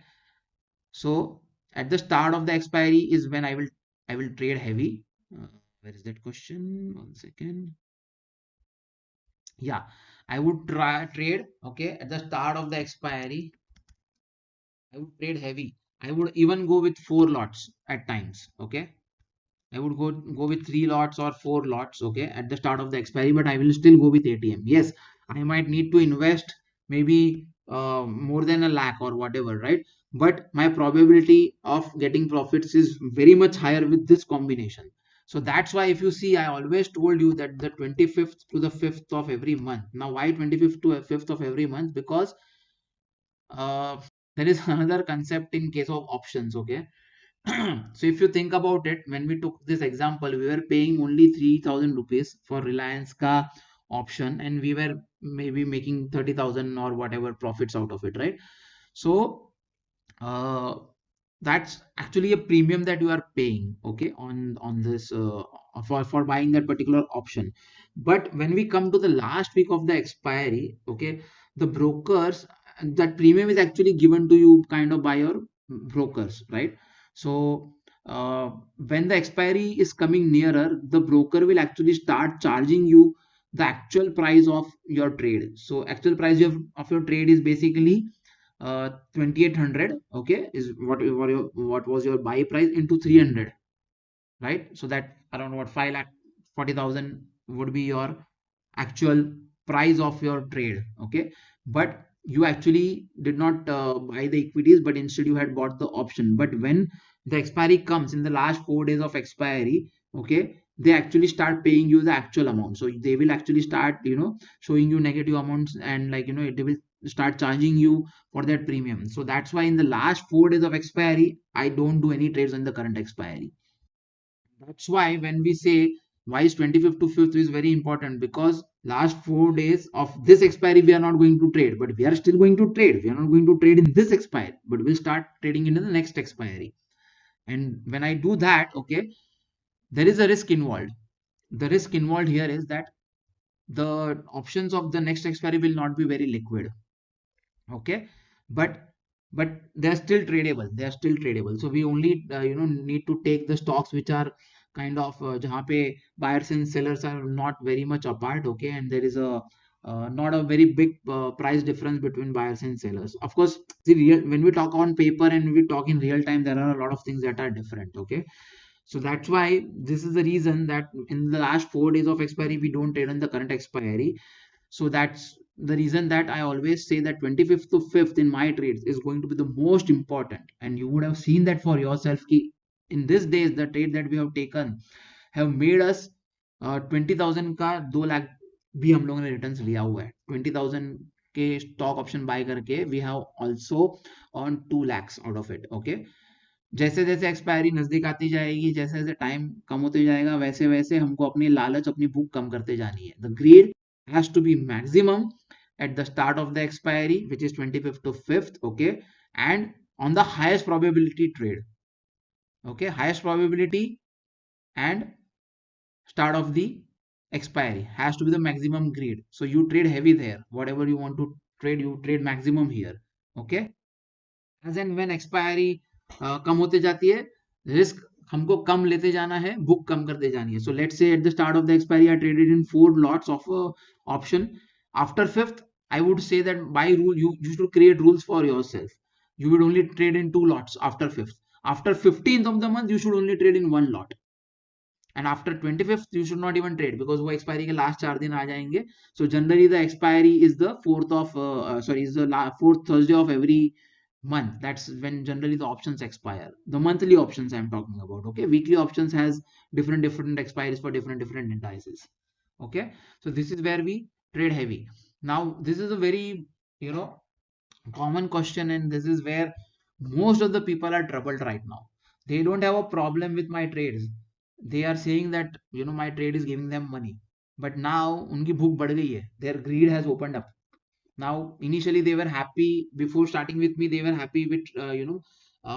so at the start of the expiry is when I will trade heavy. Where is that question? 1 second. Yeah, I would trade. Okay, at the start of the expiry, I would trade heavy. I would even go with 4 lots at times. Okay, I would go with 3 lots or 4 lots, okay, at the start of the expiry, but I will still go with ATM. Yes, I might need to invest maybe more than a lakh or whatever, right? but my probability of getting profits is very much higher with this combination. So that's why if you see, I always told you that the 25th to the 5th of every month. Now why 25th to 5th of every month? Because uh, there is another concept in case of options. Okay. So if you think about it, when we took this example, we were paying only 3,000 rupees for Reliance ka option, and we were maybe making 30,000 or whatever profits out of it, right? So uh, that's actually a premium that you are paying, okay, on this for buying that particular option. But when we come to the last week of the expiry, okay, the brokers, that premium is actually given to you kind of by your brokers, right? So when the expiry is coming nearer, the broker will actually start charging you the actual price of your trade. So actual price of your trade is basically 2800, okay, is what was your buy price into 300, right? So that around what 5 lakh 40,000 would be your actual price of your trade, okay. But you actually did not buy the equities, but instead you had bought the option. But when the expiry comes in the last 4 days of expiry, okay, they actually start paying you the actual amount. So they will actually start, showing you negative amounts, and like, they will start charging you for that premium. So that's why in the last 4 days of expiry, I don't do any trades on the current expiry. That's why when we say why is 25th to 5th is very important, because last 4 days of this expiry we are not going to trade, but we are still going to trade. We are not going to trade in this expiry, but we'll start trading in the next expiry. And when I do that, okay, there is a risk involved. The risk involved here is that the options of the next expiry will not be very liquid, okay, but they are still tradable. They are still tradable. So we only need to take the stocks which are kind of jahan pe buyers and sellers are not very much apart, okay, and there is a not a very big price difference between buyers and sellers. Of course, when we talk on paper and we talk in real time, there are a lot of things that are different, okay. So that's why this is the reason that in the last 4 days of expiry we don't trade on the current expiry. So that's the reason that I always say that 25th to 5th in my trades is going to be the most important. And you would have seen that for yourself ki in these days the trade that we have taken have made us 20,000 का 2 लाख भी हम लोगों ने returns लिया हुआ है. 20,000 के stock option buy करके we have also on 2 lakhs out of it, okay. जैसे जैसे एक्सपायरी नजदीक आती जाएगी, जैसे जैसे टाइम कम होते जाएगा, वैसे वैसे हमको अपनी लालच, अपनी भूख कम करते जानी है. The greed has to be maximum at the start of the expiry, which is 25th to 5th, okay, and on the highest probability trade, okay, highest probability and start of the expiry has to be the maximum greed. So you trade heavy there, whatever you want to trade, you trade maximum here, okay. As and when expiry कम होते जाती है, risk हमको कम लेते जाना है, भूख कम करते जानी है. So let's say at the start of the expiry I traded in 4 lots of option. After 5th, I would say that by rule you should create rules for yourself. You would only trade in 2 lots after 5th. After 15th of the month, you should only trade in 1 lot. And after 25th, you should not even trade because वो expiry के last 4 दिन आ जाएंगे. So generally the expiry is the 4th of is the 4th Thursday of every month. That's when generally the options expire. The monthly options I'm talking about, okay. Weekly options has different expiries for different indices, okay. So this is where we trade heavy. Now this is a very common question, and this is where most of the people are troubled right now. They don't have a problem with my trades. They are saying that my trade is giving them money, but now unki bhook bad gayi hai. Their greed has opened up. Now initially they were happy before starting with me. They were happy with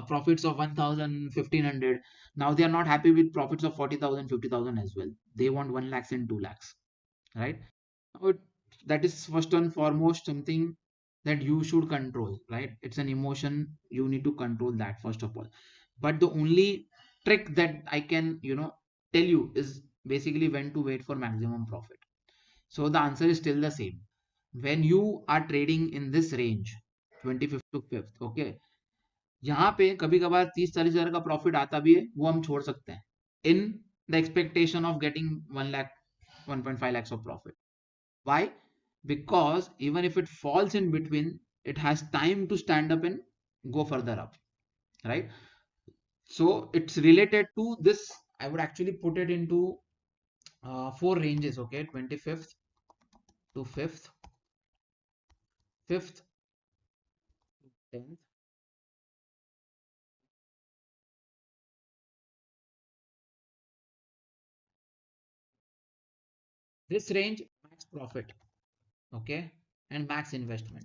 profits of 1,000, 1,500. Now they are not happy with profits of 40,000, 50,000 as well. They want 1 lakhs and 2 lakhs, right? Now that is first and foremost something that you should control, right? It's an emotion. You need to control that first of all. But the only trick that I can tell you is basically when to wait for maximum profit. So the answer is still the same. When you are trading in this range 25th to 5th, okay, यहाँ पे कभी कभार 30-40 हजार का profit आता भी है, वो हम छोड़ सकते हैं in the expectation of getting 1 lakh 1.5 lakhs of profit. Why? Because even if it falls in between, it has time to stand up and go further up, right? So it's related to this. I would actually put it into four ranges, okay? 25th to 5th, 5th, 10th. This range, max profit, okay, and max investment,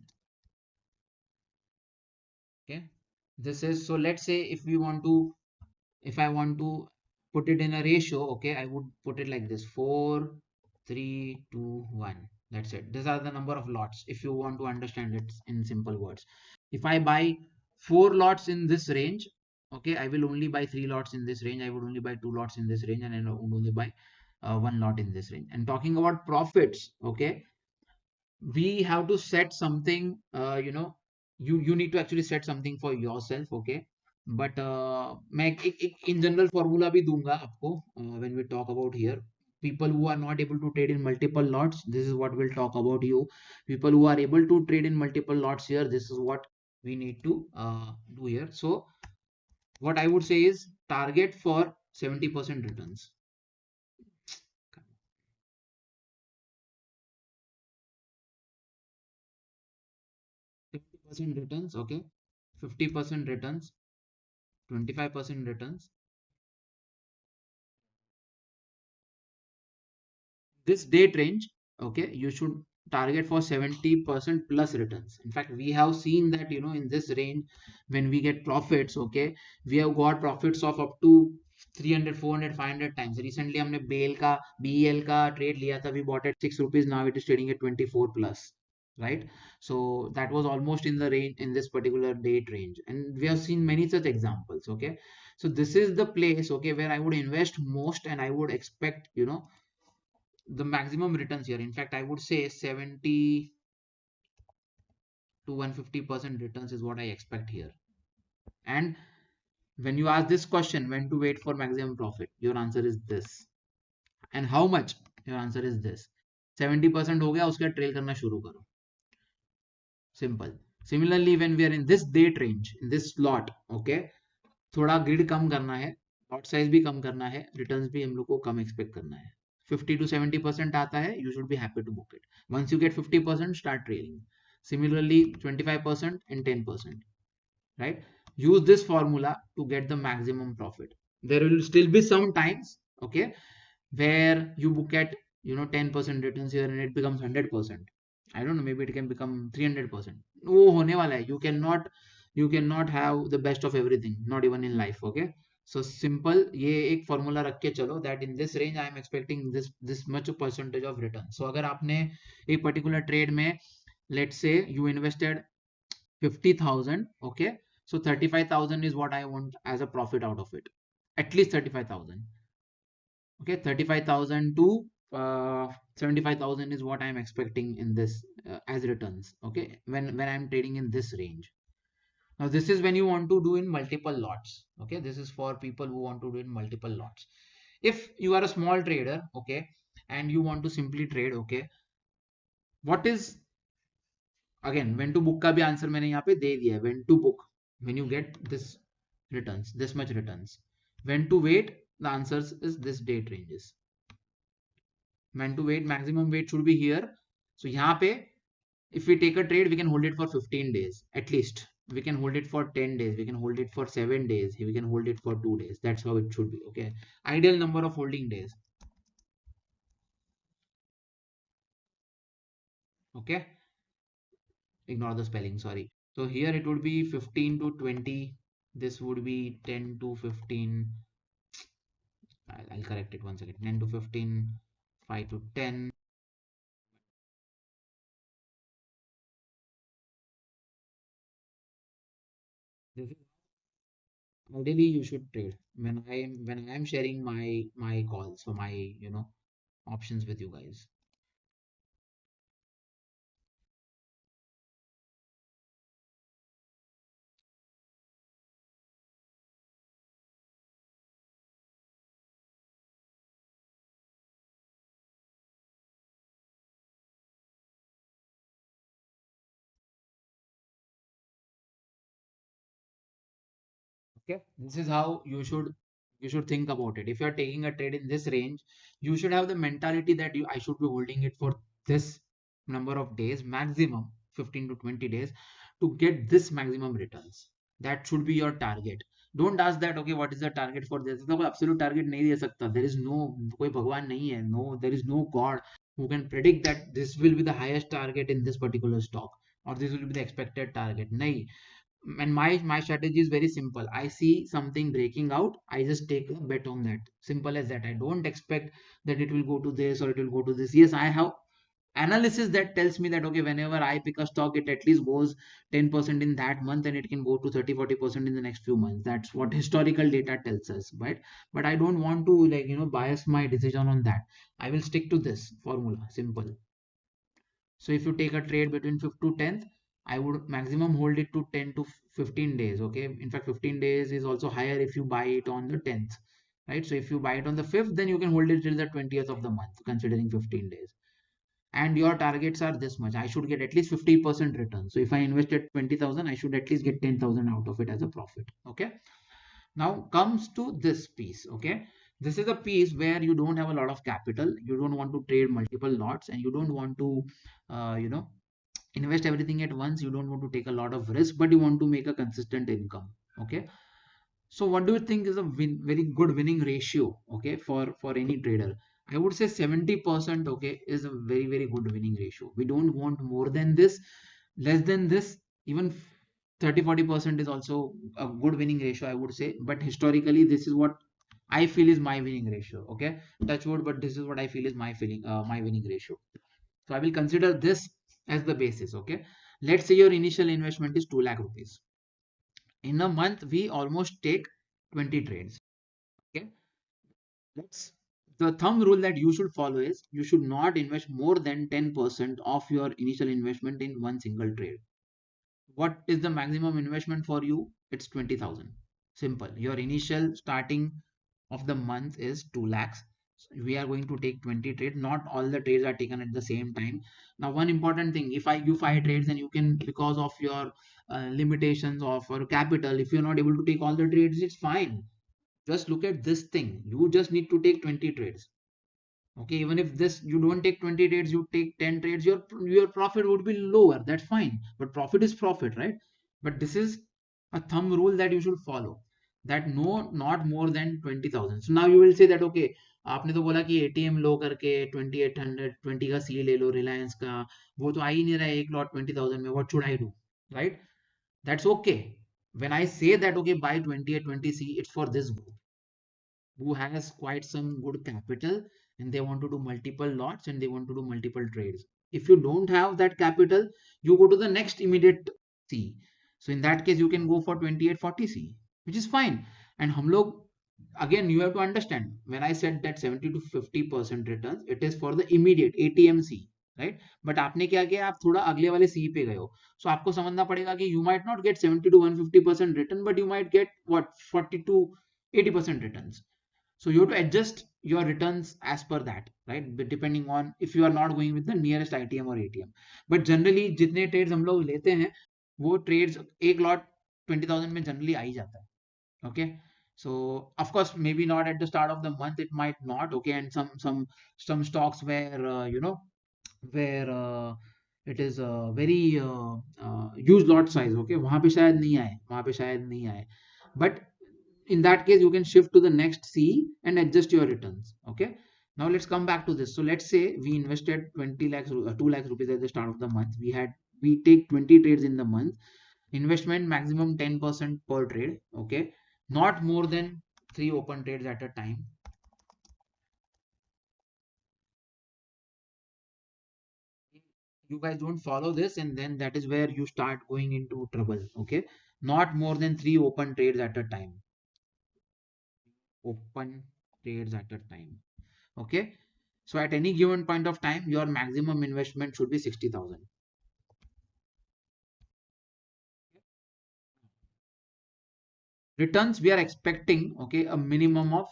okay. This is, so let's say if we want to, if I want to put it in a ratio, okay, I would put it like this: 4, 3, 2, 1. That's it. These are the number of lots if you want to understand it in simple words. If I buy 4 lots in this range, okay, I will only buy 3 lots in this range, I would only buy 2 lots in this range, and I would only buy 1 lot in this range. And talking about profits, okay, we have to set something, you need to actually set something for yourself, okay. But मैं एक in general formula भी दूंगा आपको when we talk about here. People who are not able to trade in multiple lots, this is what we'll talk about. You people who are able to trade in multiple lots here, this is what we need to do here. So what I would say is target for 70% returns. 50% returns, okay, 50% returns, 25% returns. This date range, okay, you should target for 70% plus returns. In fact, we have seen that, in this range, when we get profits, okay, we have got profits of up to 300, 400, 500 times. Recently हमने BEL का BEL का trade लिया था, we bought at 6 rupees, now it is trading at 24 plus, right? So that was almost in the range, in this particular date range, and we have seen many such examples, okay. So this is the place, okay, where I would invest most, and I would expect, the maximum returns here. In fact, I would say 70 to 150% returns is what I expect here. And when you ask this question, when to wait for maximum profit, your answer is this. And how much? Your answer is this. 70% हो गया, उसका trail करना शुरू करो. Simple. Similarly, when we are in this date range, in this slot, okay, थोड़ा grid कम करना है, lot size भी कम करना है, रिटर्न्स भी हम लोग को कम एक्सपेक्ट करना है. 50 to 70% आता है, you should be happy to book it. Once you get 50%, start trailing. Similarly, 25% and 10%, right? Use this formula to get the maximum profit. There will still be some times, okay, where you book at 10% returns here and it becomes 100%. I don't know, maybe it can become 300%. वो होने वाला है. You cannot have the best of everything, not even in life, okay. So simple, ये एक formula रख के चलो that in this range I am expecting this much percentage of return. So अगर आपने एक particular trade में, let's say you invested 50,000, okay, so 35,000 is what I want as a profit out of it, at least 35,000, okay. 35,000 to 75,000 is what I'm expecting in this as returns, okay, when I'm trading in this range. Now this is when you want to do in multiple lots, okay. This is for people who want to do in multiple lots. If you are a small trader, okay, and you want to simply trade, okay, what is, again, when to book का भी answer मैंने यहाँ पे दे दिया है. When to book, when you get this returns, this much returns. When to wait, the answers is this date ranges. When to wait, maximum wait should be here. So यहाँ पे, if we take a trade, we can hold it for 15 days at least. We can hold it for 10 days. We can hold it for 7 days. We can hold it for 2 days. That's how it should be, okay. Ideal number of holding days, okay. Ignore the spelling, sorry. So here it would be 15 to 20. This would be 10 to 15. I'll correct it once again. 10 to 15, 5 to 10. This is ideally you should trade when I am sharing my calls, so my options with you guys. Okay, this is how you should think about it. If you are taking a trade in this range, you should have the mentality that I should be holding it for this number of days, maximum 15 to 20 days, to get this maximum returns. That should be your target. Don't ask that, okay, what is the target for this? No, absolute target nahi de sakta. There is no, koi bhagwan nahi hai. No, there is no God who can predict that this will be the highest target in this particular stock, or this will be the expected target. Nahi. And my strategy is very simple. I see something breaking out, I just take a bet on that. Simple as that. I don't expect that it will go to this or it will go to this. Yes, I have analysis that tells me that, okay, whenever I pick a stock, it at least goes 10% in that month, and it can go to 30-40% in the next few months. That's what historical data tells us, right? But I don't want to, like, bias my decision on that. I will stick to this formula. Simple. So if you take a trade between 5th to 10th, I would maximum hold it to 10 to 15 days. Okay. In fact, 15 days is also higher if you buy it on the 10th, right? So if you buy it on the 5th, then you can hold it till the 20th of the month, considering 15 days. And your targets are this much. I should get at least 50% return. So if I invested 20,000, I should at least get 10,000 out of it as a profit. Okay. Now comes to this piece. Okay. This is a piece where you don't have a lot of capital. You don't want to trade multiple lots, and you don't want to, you know, invest everything at once. You don't want to take a lot of risk, but you want to make a consistent income. Okay. So what do you think is a very good winning ratio, okay, for any trader? I would say 70%, okay, is a very good winning ratio. We don't want more than this. Less than this, even 30-40% is also a good winning ratio, I would say. But historically, this is what I feel is my winning ratio. Okay, touch wood, but this is what I feel is my winning ratio. So I will consider this as the basis. Okay, let's say your initial investment is 2 lakh rupees. In a month, we almost take 20 trades. Okay, let's the thumb rule that you should follow is you should not invest more than 10% of your initial investment in one single trade. What is the maximum investment for you? It's 20,000. Simple. Your initial starting of the month is 2 lakhs. So we are going to take 20 trades. Not all the trades are taken at the same time. Now, one important thing, if I give 5 trades, and you can, because of your limitations of your capital, if you're not able to take all the trades, it's fine. Just look at this thing. You just need to take 20 trades. Okay, even if this you don't take 20 trades, you take 10 trades, your profit would be lower. That's fine. But profit is profit, right? But this is a thumb rule that you should follow. That no, not more than 20,000. So now you will say that, okay, आपने तो बोला कि ATM लो करके 2800 20 का सी ले लो रिलायंस का, वो तो आ ही नहीं रहा है एक लॉट 20,000 में. What should I do? Right? That's okay. When I say that, okay, buy 2820 C, it's for this group who has quite some good capital, and they want to do multiple lots, and they want to do multiple trades. If you don't have that capital, you go to the next immediate C. So in that case, you can go for 2840 C, which is fine. And hum log, again, you have to understand, when I said that 70 to 50% returns, it is for the immediate ATM C, right? But आपने क्या किया, आप थोड़ा अगले वाले C पे गए हो. So आपको समझना पड़ेगा कि you might not get 70 to 150% return, but you might get what, 40 to 80% returns. So you have to adjust your returns as per that, right? But depending on if you are not going with the nearest ITM or ATM. But generally जितने trades हम लोग लेते हैं, वो trades एक lot 20,000 में generally आ ही जाता है. Okay. So of course, maybe not at the start of the month, it might not. Okay. And some stocks where, where it is a very huge lot size. Okay. वहाँ पे शायद नहीं आए, वहाँ पे शायद नहीं आए. But in that case, you can shift to the next C and adjust your returns. Okay. Now let's come back to this. So let's say we invested 20 lakhs, 2 lakhs rupees at the start of the month. We take 20 trades in the month. Investment maximum 10% per trade. Okay. Not more than 3 open trades at a time. You guys don't follow this, and then that is where you start going into trouble. Okay. Not more than 3 open trades at a time. Open trades at a time. Okay. So at any given point of time, your maximum investment should be 60,000. Returns, we are expecting, okay, a minimum of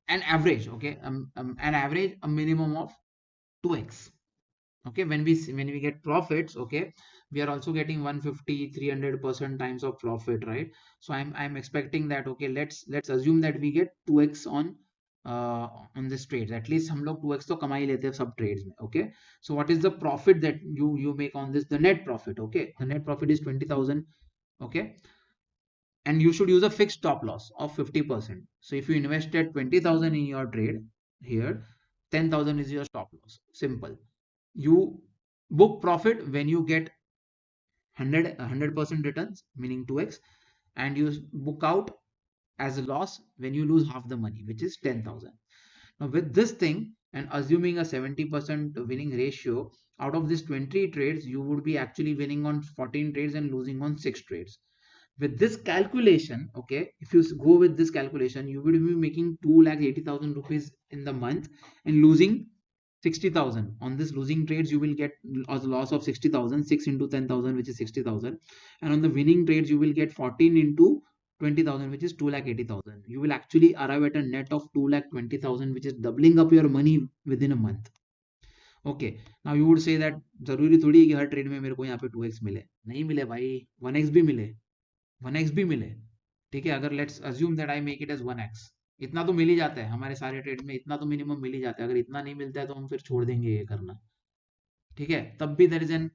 an average, okay, an average, a minimum of 2x. Okay, when we get profits, okay, we are also getting 150 300% times of profit, right? So I'm expecting that, okay, let's assume that we get 2x on this trades. At least हम लोग 2x तो कमा ही लेते हैं सब trades में. Okay, so what is the profit that you make on this? The net profit. Okay, the net profit is 20,000. Okay, and you should use a fixed stop loss of 50%. So if you invested 20,000 in your trade here, 10,000 is your stop loss. Simple. You book profit when you get 100% returns, meaning 2x, and you book out as a loss when you lose half the money, which is 10,000. Now with this thing, and assuming a 70% winning ratio, out of these 20 trades you would be actually winning on 14 trades and losing on 6 trades. With this calculation, okay, if you go with this calculation, you will be making 2,80,000 rupees in the month and losing 60,000. On this losing trades, you will get a loss of 60,000. 6 into 10,000, which is 60,000. And on the winning trades, you will get 14 into 20,000, which is 2,80,000. You will actually arrive at a net of 2,20,000, which is doubling up your money within a month. Okay, now you would say that जरूरी थोड़ी है कि हर trade में मेरे को यहाँ पे 2x मिले. नहीं मिले भाई, 1x भी मिले, 1x भी मिले. ठीक है, अगर let's assume that I make it as 1x, इतना तो मिल ही जाता है हमारे सारे ट्रेड में, इतना तो मिनिमम मिल ही जाता है. अगर इतना नहीं मिलता है तो हम फिर छोड़ देंगे ये करना. ठीक है, तब भी there is an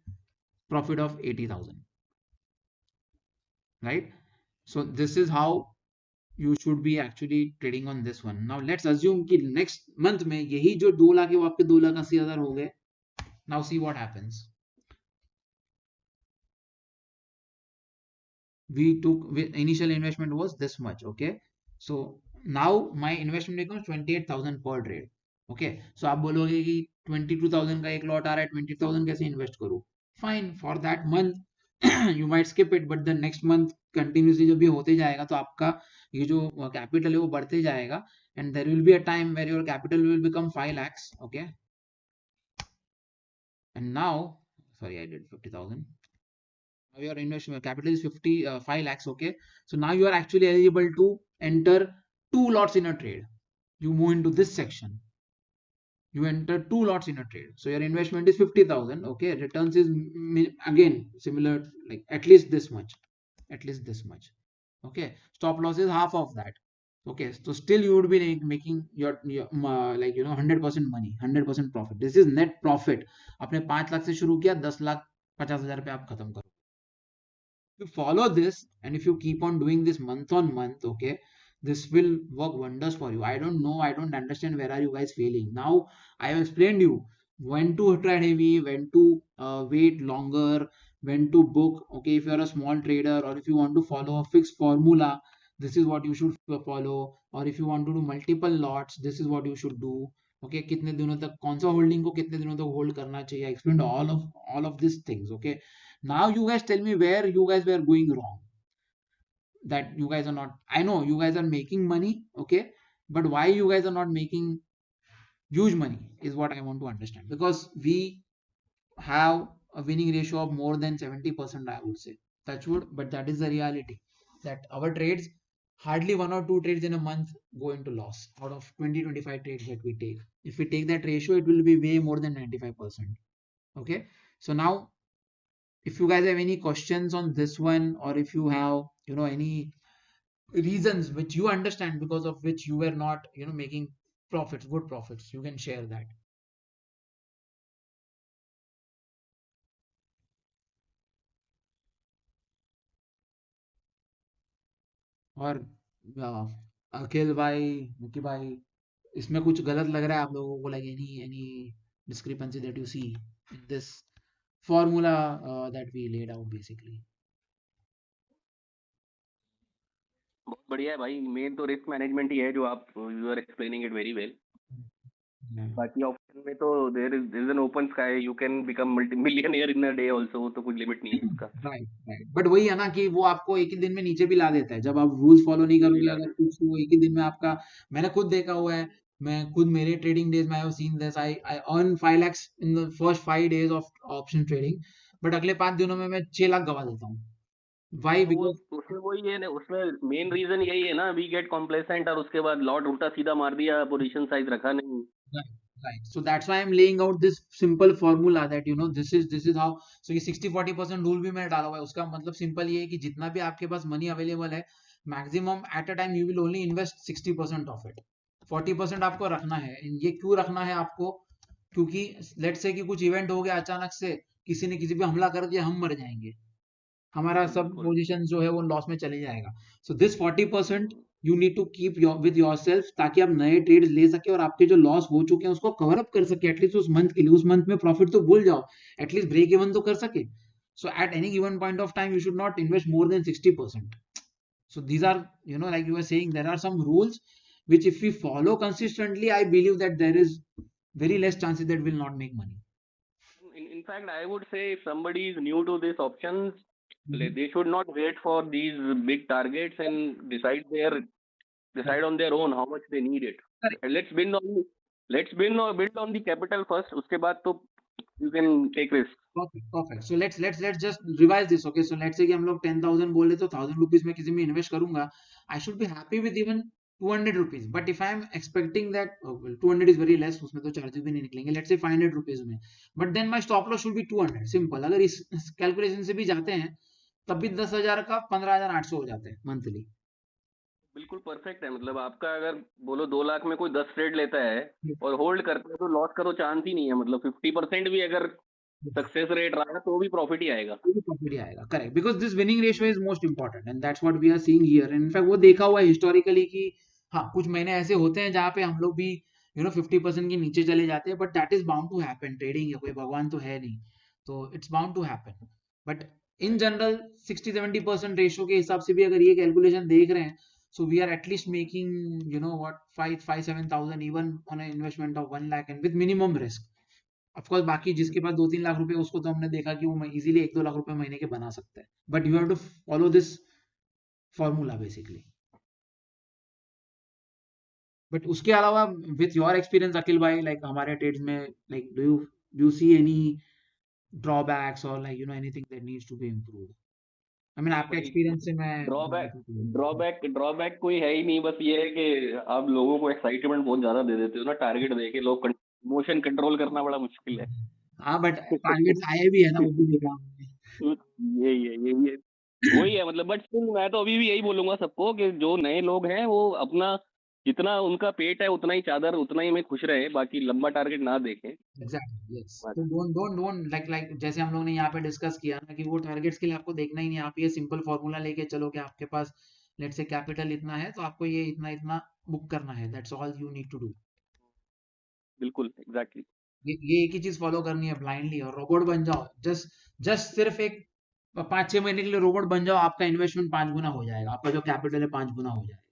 profit of 80,000, right? So this is how you should be actually trading on this one. Now let's assume कि next month में यही जो 2 लाख है वो आपके 2,80,000 हो गए. Now see what happens. Initial investment was this much. Okay, so now my investment becomes 28,000 per trade. Okay, so आप बोलोगे कि 22,000 का एक लॉट आ रहा है, 20,000 कैसे इन्वेस्ट करूँ? Fine, for that month you might skip it, but the next month continuously जब ये होते जाएगा तो आपका ये जो कैपिटल है वो बढ़ते जाएगा, and there will be a time where your capital will become 5 lakhs. Okay, and now, sorry, I did 50,000. Now your investment capital is 5 lakhs. Okay, so now you are actually eligible to enter 2 lots in a trade. You move into this section, you enter 2 lots in a trade, so your investment is 50,000. Okay, returns is again similar, like at least this much, at least this much. Okay, stop loss is half of that. Okay, so still you would be making your like 100% money, 100% profit. This is net profit. आपने 5 लाख से शुरू किया, 10,50,000 पे आप खत्म करो. If you follow this and if you keep on doing this month on month, okay, this will work wonders for you. I don't know, I don't understand where are you guys failing. Now I have explained you when to trade heavy, when to wait longer, when to book. Okay, if you are a small trader or if you want to follow a fixed formula, this is what you should follow. Or if you want to do multiple lots, this is what you should do. Okay, कितने दिनों तक कौन सा holding को कितने दिनों तक hold करना चाहिए. I explained all of these things. Okay, now you guys tell me where you guys were going wrong, that you guys are not, I know you guys are making money, okay, but why you guys are not making huge money is what I want to understand. Because we have a winning ratio of more than 70%, I would say, touch wood, but that is the reality, that our trades, hardly 1 or 2 trades in a month go into loss out of 20-25 trades that we take. If we take that ratio, it will be way more than 95%. Okay, so now if you guys have any questions on this one, or if you have any reasons which you understand because of which you were not making profits, good profits, you can share that. और अखिल भाई, मुकी भाई, इसमें कुछ गलत लग रहा है आप लोगों को, like any discrepancy that you see in this formula that we laid out basically? बहुत बढ़िया है भाई. मेन तो रिस्क मैनेजमेंट ही है जो आप you are explaining it very well. बाकी ऑप्शन में तो there is an open sky, you can become multi millionaire in a day also, तो कोई लिमिट नहीं है उसका. राइट, बट वही है ना कि वो आपको एक ही दिन में नीचे भी ला देता है जब आप रूल्स फॉलो नहीं करोगे. अगर कुछ वो एक ही दिन में आपका, मैंने खुद देखा हुआ है, मैं खुद मेरे ट्रेडिंग डेज में I have seen this. I earn 5 lakhs in the first 5 days of option trading, but अगले 5 दिनों में मैं 6 लाख गवा देता हूँ. Why? Because उसमें वही है ना, उसमें मेन रीजन यही है ना, वी गेट कॉम्प्लेसेंट और उसके बाद लॉट उल्टा सीधा मार दिया, पोजीशन साइज रखा नहीं. Right. So that's why I'm laying out this simple formula that this is how. So ये 60-40% रूल भी मैंने डाला हुआ है. उसका मतलब सिंपल ये है कि जितना भी आपके पास मनी अवेलेबल है, maximum at a time you will only invest 60% of it. 40% आपको रखना है. ये क्यों रखना है आपको? क्योंकि लेट्स से कि कुछ इवेंट हो गया अचानक से, किसी ने किसी पे हमला कर दिया, हम मर जाएंगे, हमारा सब बिल्कुल पोजीशन जो है वो लॉस में चले जाएगा. So this 40% you need to keep with yourself, ताकि आप नए ट्रेड्स ले सके और आपके जो लॉस हो चुके हैं उसको कवर अप कर सके एटलीस्ट उस मंथ के लिए. उस मंथ में प्रॉफिट तो भूल जाओ, एटलीस्ट ब्रेक इवन तो कर सके. So at any given point of time you should not invest more than 60%. So these are, like you were saying, there are some rules which if we follow consistently, I believe that there is very less chances that we'll not make money. in fact I would say if somebody is new to these options, Mhm. they should not wait for these big targets and decide on their own how much they need it. Correct. And let's build on the capital first, उसके बाद तो you can take risk. Perfect. So let's just revise this. Okay, so let's say कि हम लोग 10,000 बोल रहे तो 1,000 rupees में किसी में इन्वेस्ट करूंगा, I should be happy with even 200 rupees. But if I am expecting that 200 is very less, उसमें तो चार्जेस भी नहीं निकलेंगे. Let's say 500 rupees में, but then my stop loss should be 200. Simple. अगर इस कैलकुलेशन से भी जाते हैं तब भी 10,000 का 15,800 हो जाते हैं मंथली. बिल्कुल परफेक्ट है. मतलब आपका अगर बोलो 2 लाख में कोई 10 ट्रेड लेता है और होल्ड करता है तो लॉस का तो चांस ही नहीं है. मतलब 50% भी अगर सक्सेस रेट रहा तो भी प्रॉफिट ही आएगा. प्रॉफिट ही आएगा. Correct. Because this winning ratio is most important and that's what we are seeing here. And in fact वो देखा हुआ है हिस्टोरिकली कि हाँ, कुछ महीने ऐसे होते हैं जहाँ पे हम लोग भी 50% के नीचे चले जाते हैं, but that is bound to happen. Trading है, कोई भगवान तो है नहीं, तो it's bound to happen. But in general 60-70% ratio के हिसाब से भी अगर ये कैलकुलेशन देख रहे हैं, so we are at least making 5,000-7,000 even on an investment of 1 lakh and with minimum risk. Of course बाकी जिसके पास 2-3 लाख रुपए, उसको तो हमने देखा कि वो इजीली 1-2 लाख रुपए महीने के बना सकते हैं. But you have to follow this formula basically. But उसके अलावा विथ योर एक्सपीरियंस अखिल भाई, लाइक हमारे ट्रेड्स में, like do you see any drawbacks or like anything that needs to be improved? I mean आपके एक्सपीरियंस से मैं drawback कोई है ही नहीं. बस ये है कि आप लोगों को एक्साइटमेंट बहुत ज्यादा दे देते हो ना. टारगेट देके लोग इमोशन कंट्रोल करना बड़ा मुश्किल है. हाँ, बट टारगेट्स आए भी है ना, वो भी देखा हमने. ये वही है. मतलब बट स्टिल मैं तो अभी भी यही बोलूंगा सबको कि जो नए लोग हैं वो अपना जितना उनका पेट है उतना ही चादर, उतना ही में खुश रहे, बाकी लंबा टारगेट ना देखें. Exactly, yes. तो डोंट लाइक जैसे हम लोग ने यहाँ पे डिस्कस किया ना कि वो टारगेट्स के लिए आपको देखना ही नहीं. आप ये सिंपल फॉर्मूला लेके चलो कि आपके पास लेट्स से कैपिटल इतना है तो आपको ये इतना इतना बुक करना है. That's all you need to do. बिल्कुल एग्जैक्टली. ये एक ही चीज फॉलो करनी है ब्लाइंडली, और रोबोट बन जाओ. जस्ट सिर्फ एक 5-6 महीने के लिए रोबोट बन जाओ, आपका इन्वेस्टमेंट 5 गुना हो जाएगा, आपका जो कैपिटल है 5 गुना हो जाएगा.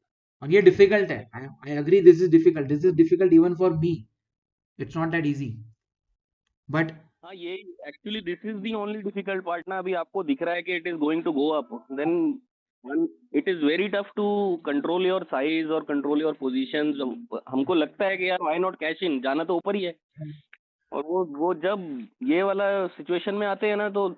और ये डिफिकल्ट है. I agree, this is difficult even for me. It's not that easy. But हाँ, ये actually this is the only difficult part ना. अभी आपको दिख रहा है कि it is going to go up, then it is very tough to control your size और कंट्रोल योर पोजीशंस. हमको लगता है कि यार व्हाई नॉट कैश इन, जाना तो ऊपर ही है. और वो जब ये वाला सिचुएशन में आते हैं ना तो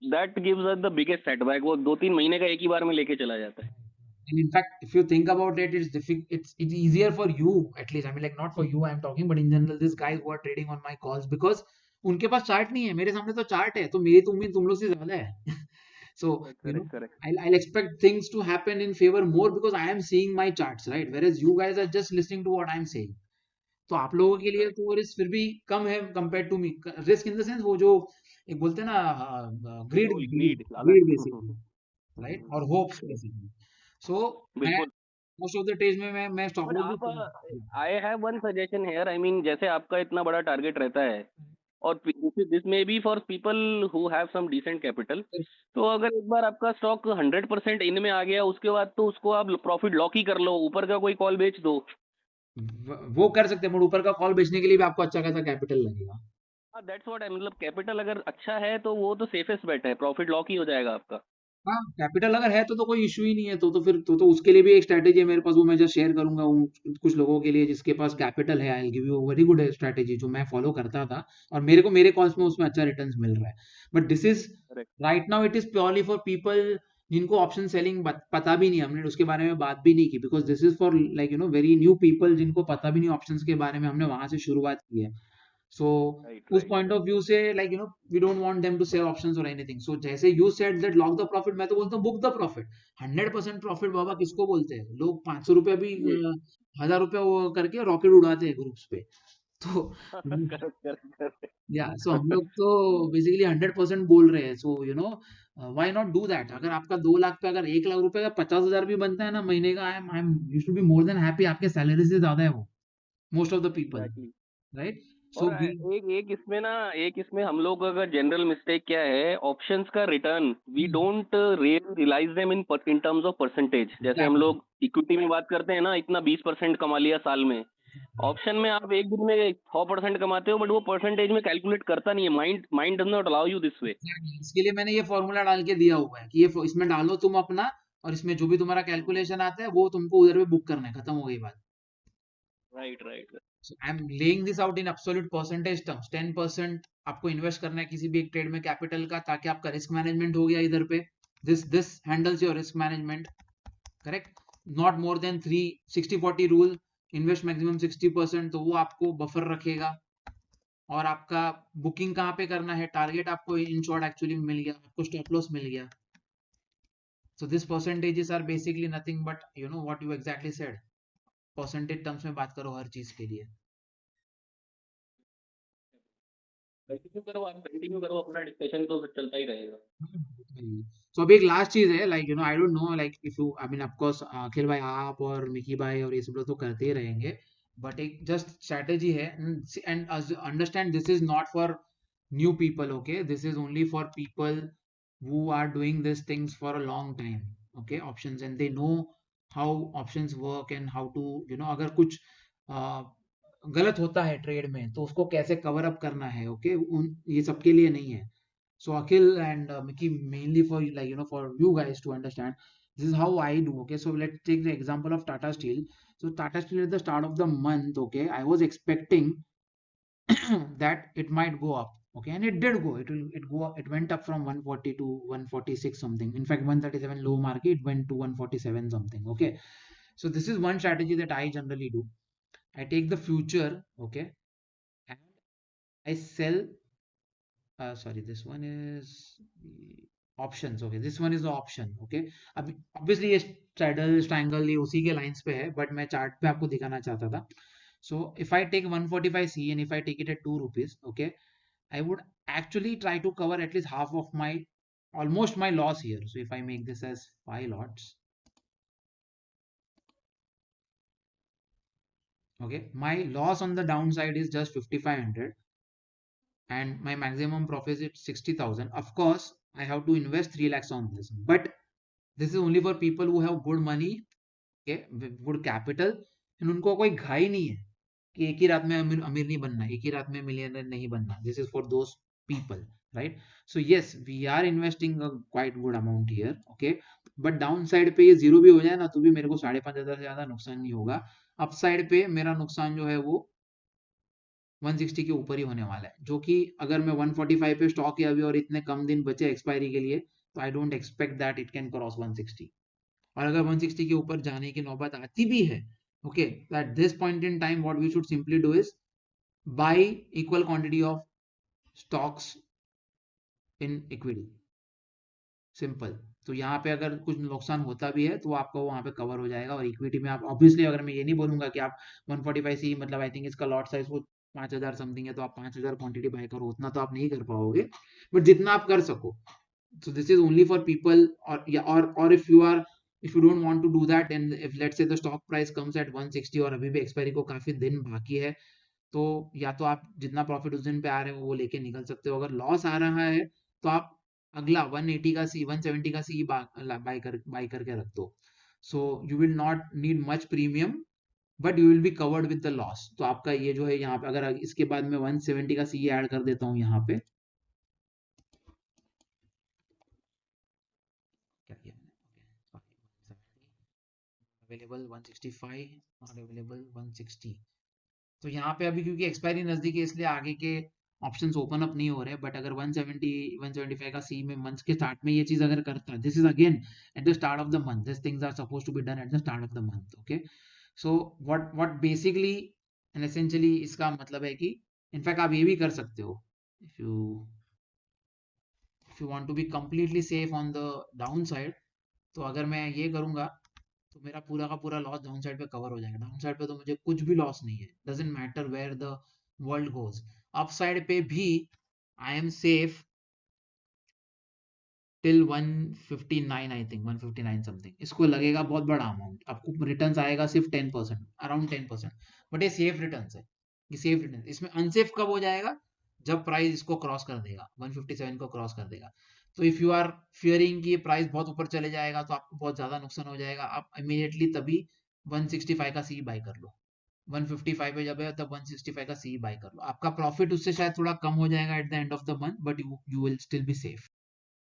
that gives us the biggest setback. वो 2-3 महीने का एक ही बार में लेके चला जाता है. And in fact, if you think about it, it's easier for you, at least. I mean, like, not for you I'm talking, but in general, these guys who are trading on my calls, because उनके पास chart नहीं है. मेरे सामने तो chart है, तो मेरी तो उम्मीद तुम लोग से ज्यादा है. So Correct. I'll expect things to happen in favor more because I am seeing my charts, right? Whereas you guys are just listening to what I'm saying. तो आप लोगों के लिए तो रिस्क फिर भी कम है compared to me. Risk in the sense वो जो एक बोलते हैं ना, ग्रीड बेसिकली, राइट? और hopes basically. So most of the trades में मैं stop loss. I have one suggestion here. I mean जैसे आपका इतना बड़ा टारगेट रहता है और this may be for people who have some decent capital, तो अगर एक बार आपका स्टॉक 100% इन में आ गया, उसके बाद तो उसको आप प्रॉफिट लॉक ही कर लो, ऊपर का कोई कॉल बेच दो. वो कर सकते हैं, बट ऊपर का कॉल बेचने के लिए भी आपको अच्छा खासा कैपिटल लगेगा. दैट्स व्हाट आई, मतलब कैपिटल अगर अच्छा है तो वो तो सेफेस्ट बेट है, प्रॉफिट लॉक ही हो जाएगा आपका. हाँ, कैपिटल अगर है तो कोई इशू ही नहीं है. तो फिर तो उसके लिए भी एक स्ट्रैटेजी है मेरे पास, वो मैं जस्ट शेयर करूंगा कुछ लोगों के लिए जिसके पास कैपिटल है. I will give you very good strategy जो मैं फॉलो करता था और मेरे कॉल्स में उसमें अच्छा रिटर्न्स मिल रहा है. But this is right now, it is purely for people जिनको ऑप्शन सेलिंग पता भी नहीं, हमने उसके बारे में बात भी नहीं की, because this is for like very new people जिनको पता भी नहीं ऑप्शंस के बारे में, हमने वहां से शुरुआत की है. सो राइट उस पॉइंट ऑफ व्यू से like we don't want them to sell options और एनीथिंग. सो जैसे you said that lock the profit, मैं तो बोलता हूँ बुक द प्रॉफिट. 100% प्रॉफिट बाबा किसको बोलते हैं? लोग 500 रुपया भी, ये 1000 रुपया वो करके रॉकेट उड़ाते हैं ग्रुप्स पे. तो करेक्ट करेक्ट करेक्ट. या सो हम लोग तो बेसिकली 100% बोल रहे हैं. So why not do that? अगर आपका 2 लाख पे अगर 1 लाख रुपए का 50,000 भी बनता है ना महीने का, I am you should be more than happy. आपके सैलरी से ज्यादा है वो, most of the people, exactly. Right? और सो एक इसमें हम लोग अगर जनरल मिस्टेक क्या है, ऑप्शंस का return we don't really realize them in terms of percentage. जैसे हम एग्जैक्टली, लोग इक्विटी में बात करते हैं ना, इतना 20% कमा लिया साल में. ऑप्शन में आप एक दिन में 100% कमाते हो, बट वो परसेंटेज में कैलकुलेट करता नहीं है. Mind does not allow you this way. Exactly. इसके लिए मैंने ये फॉर्मूला डाल के दिया हुआ है कि ये इसमें डालो तुम अपना, और इसमें जो भी तुम्हारा कैलकुलेशन आता है वो तुमको उधर पे बुक करना है. खत्म हो गई बात. Right right. So I'm laying this out in absolute percentage terms. 10% आपको इन्वेस्ट करना है किसी भी एक ट्रेड में कैपिटल का, ताकि आपका रिस्क मैनेजमेंट हो गया इधर पे. This handles your risk management, correct? Not more than 3 60 40 rule. Invest maximum 60%, तो वो आपको बफर रखेगा. और आपका बुकिंग कहाँ पे करना है, टारगेट आपको इन शॉर्ट एक्चुअली मिल गया, आपको स्टॉप लॉस मिल गया. So this percentages are basically nothing but what you exactly said. Percentage terms में बात करो हर चीज के लिए. कंटिन्यू करो अपना डिस्कशन, तो चलता ही रहेगा. सो अभी एक लास्ट चीज है, like I don't know, like if you I mean of course Akhil भाई आप और मिकी भाई और ये सब लोग तो करते ही रहेंगे, बट एक जस्ट स्ट्रेटेजी है. And understand this is not for new people, okay? This is only for people who are doing these things for a long time, okay? Options, and they know how options work and how to अगर कुछ गलत होता है trade में तो उसको कैसे cover up करना है, ओके? ये सबके लिए नहीं है. So Akhil and Mickey, mainly for like for you guys to understand, this is how I do. Okay, so let's take the example of Tata Steel. So Tata Steel at the start of the month, okay, I was expecting that it might go up. Okay, and it did go. It went up from 140 to 146 something. In fact, 137 low market, it went to 147 something. Okay, so this is one strategy that I generally do. I take the future, okay, and I sell. Sorry, this one is the options. Okay, this one is the option. Okay, अब obviously ये straddle triangle ये उसी के lines पे है, but मैं chart पे आपको दिखाना चाहता था. So if I take 145C and if I take it at 2 rupees, okay, I would actually try to cover at least half of my almost my loss here. So if I make this as 5 lots, okay, my loss on the downside is just 5500 and my maximum profit is 60,000. Of course, I have to invest 3 lakhs on this, but this is only for people who have good money, okay, with good capital, and उनको कोई घाई नहीं है कि एक ही रात में अमीर नहीं बनना, एक ही रात में मिलियनर नहीं बनना. This is for those people, right? So yes, we are investing a quite good amount here, okay, but down side पे ये जीरो भी हो जाए ना तो भी मेरे को 5,500 से ज्यादा नुकसान नहीं होगा. अप साइड पे मेरा नुकसान जो है वो 160 के ऊपर ही होने वाला है, जो कि अगर मैं 145 पे स्टॉक है अभी और इतने कम दिन बचे एक्सपायरी के लिए, तो I don't expect that it can cross 160. और अगर 160 के ऊपर जाने की नौबत आती भी है, okay, at this point in time what we should simply do is buy equal quantity of stocks in equity. Simple. तो यहाँ पे अगर कुछ नुकसान होता भी है तो आपका वहाँ पे कवर हो जाएगा. और इक्विटी में आप ऑब्वियसली, अगर मैं ये नहीं बोलूंगा कि आप 145 सी, मतलब आई थिंक इसका लॉट साइज वो 5,000 समथिंग है, तो आप 5,000 क्वांटिटी बाय करो, उतना तो आप नहीं कर पाओगे, बट जितना आप कर सको. So this is only for people, or if you don't want to do that, and if let's say the stock price comes at 160 और अभी भी एक्सपायरी को काफी दिन बाकी है, तो या तो आप जितना प्रॉफिट उस दिन पे आ रहे हो वो लेके निकल सकते हो. अगर लॉस आ रहा है तो आप अगला 180 का सी, 170 का सी बाय करके रख दो. So you will not need much premium, but you will be covered with the loss. तो आपका ये जो है यहाँ पे, अगर इसके बाद में 170 का सी ऐड कर देता हूँ यहाँ पे, क्या किया मैंने, अवेलेबल 165, नॉट अवेलेबल 160. तो यहाँ पे अभी क्योंकि एक्सपायरी नजदीक है इसलिए आगे के ऑप्शंस ओपन अप नहीं हो रहे, बट अगर 170 175 का सी में मंथ के स्टार्ट में ये चीज अगर करता है, this is again at the start of the month, this things are suppose to be done at the start of the month, okay. So what basically and essentially इसका मतलब है कि इनफैक्ट आप ये भी कर सकते हो, if you want to be completely safe on the down side, तो अगर मैं ये करूंगा तो मेरा पूरा का पूरा लॉस डाउन साइड पे कवर हो जाएगा। डाउन साइड पे तो मुझे कुछ भी लॉस नहीं है, doesn't matter where the world goes. Up side पे भी I am safe till 159, I think 159 something. इसको लगेगा बहुत बड़ा अमाउंट, आपको रिटर्न्स आएगा सिर्फ 10%, अराउंड 10%, बट ये सेफ रिटर्न्स है, ये सेफ रिटर्न। इसमें अनसेफ कब हो जाएगा, जब प्राइस इसको क्रॉस कर देगा, 157 को क्रॉस कर देगा। तो इफ यू आर फियरिंग कि ये प्राइस बहुत ऊपर चले जाएगा तो आपको बहुत ज्यादा नुकसान हो जाएगा, आप इमीडिएटली तभी 165 का सी बाय कर लो। 155 पे जब है तब 165 का सी बाय कर लो, आपका प्रॉफिट उससे शायद थोड़ा कम हो जाएगा at the end of the month, but you will still be safe.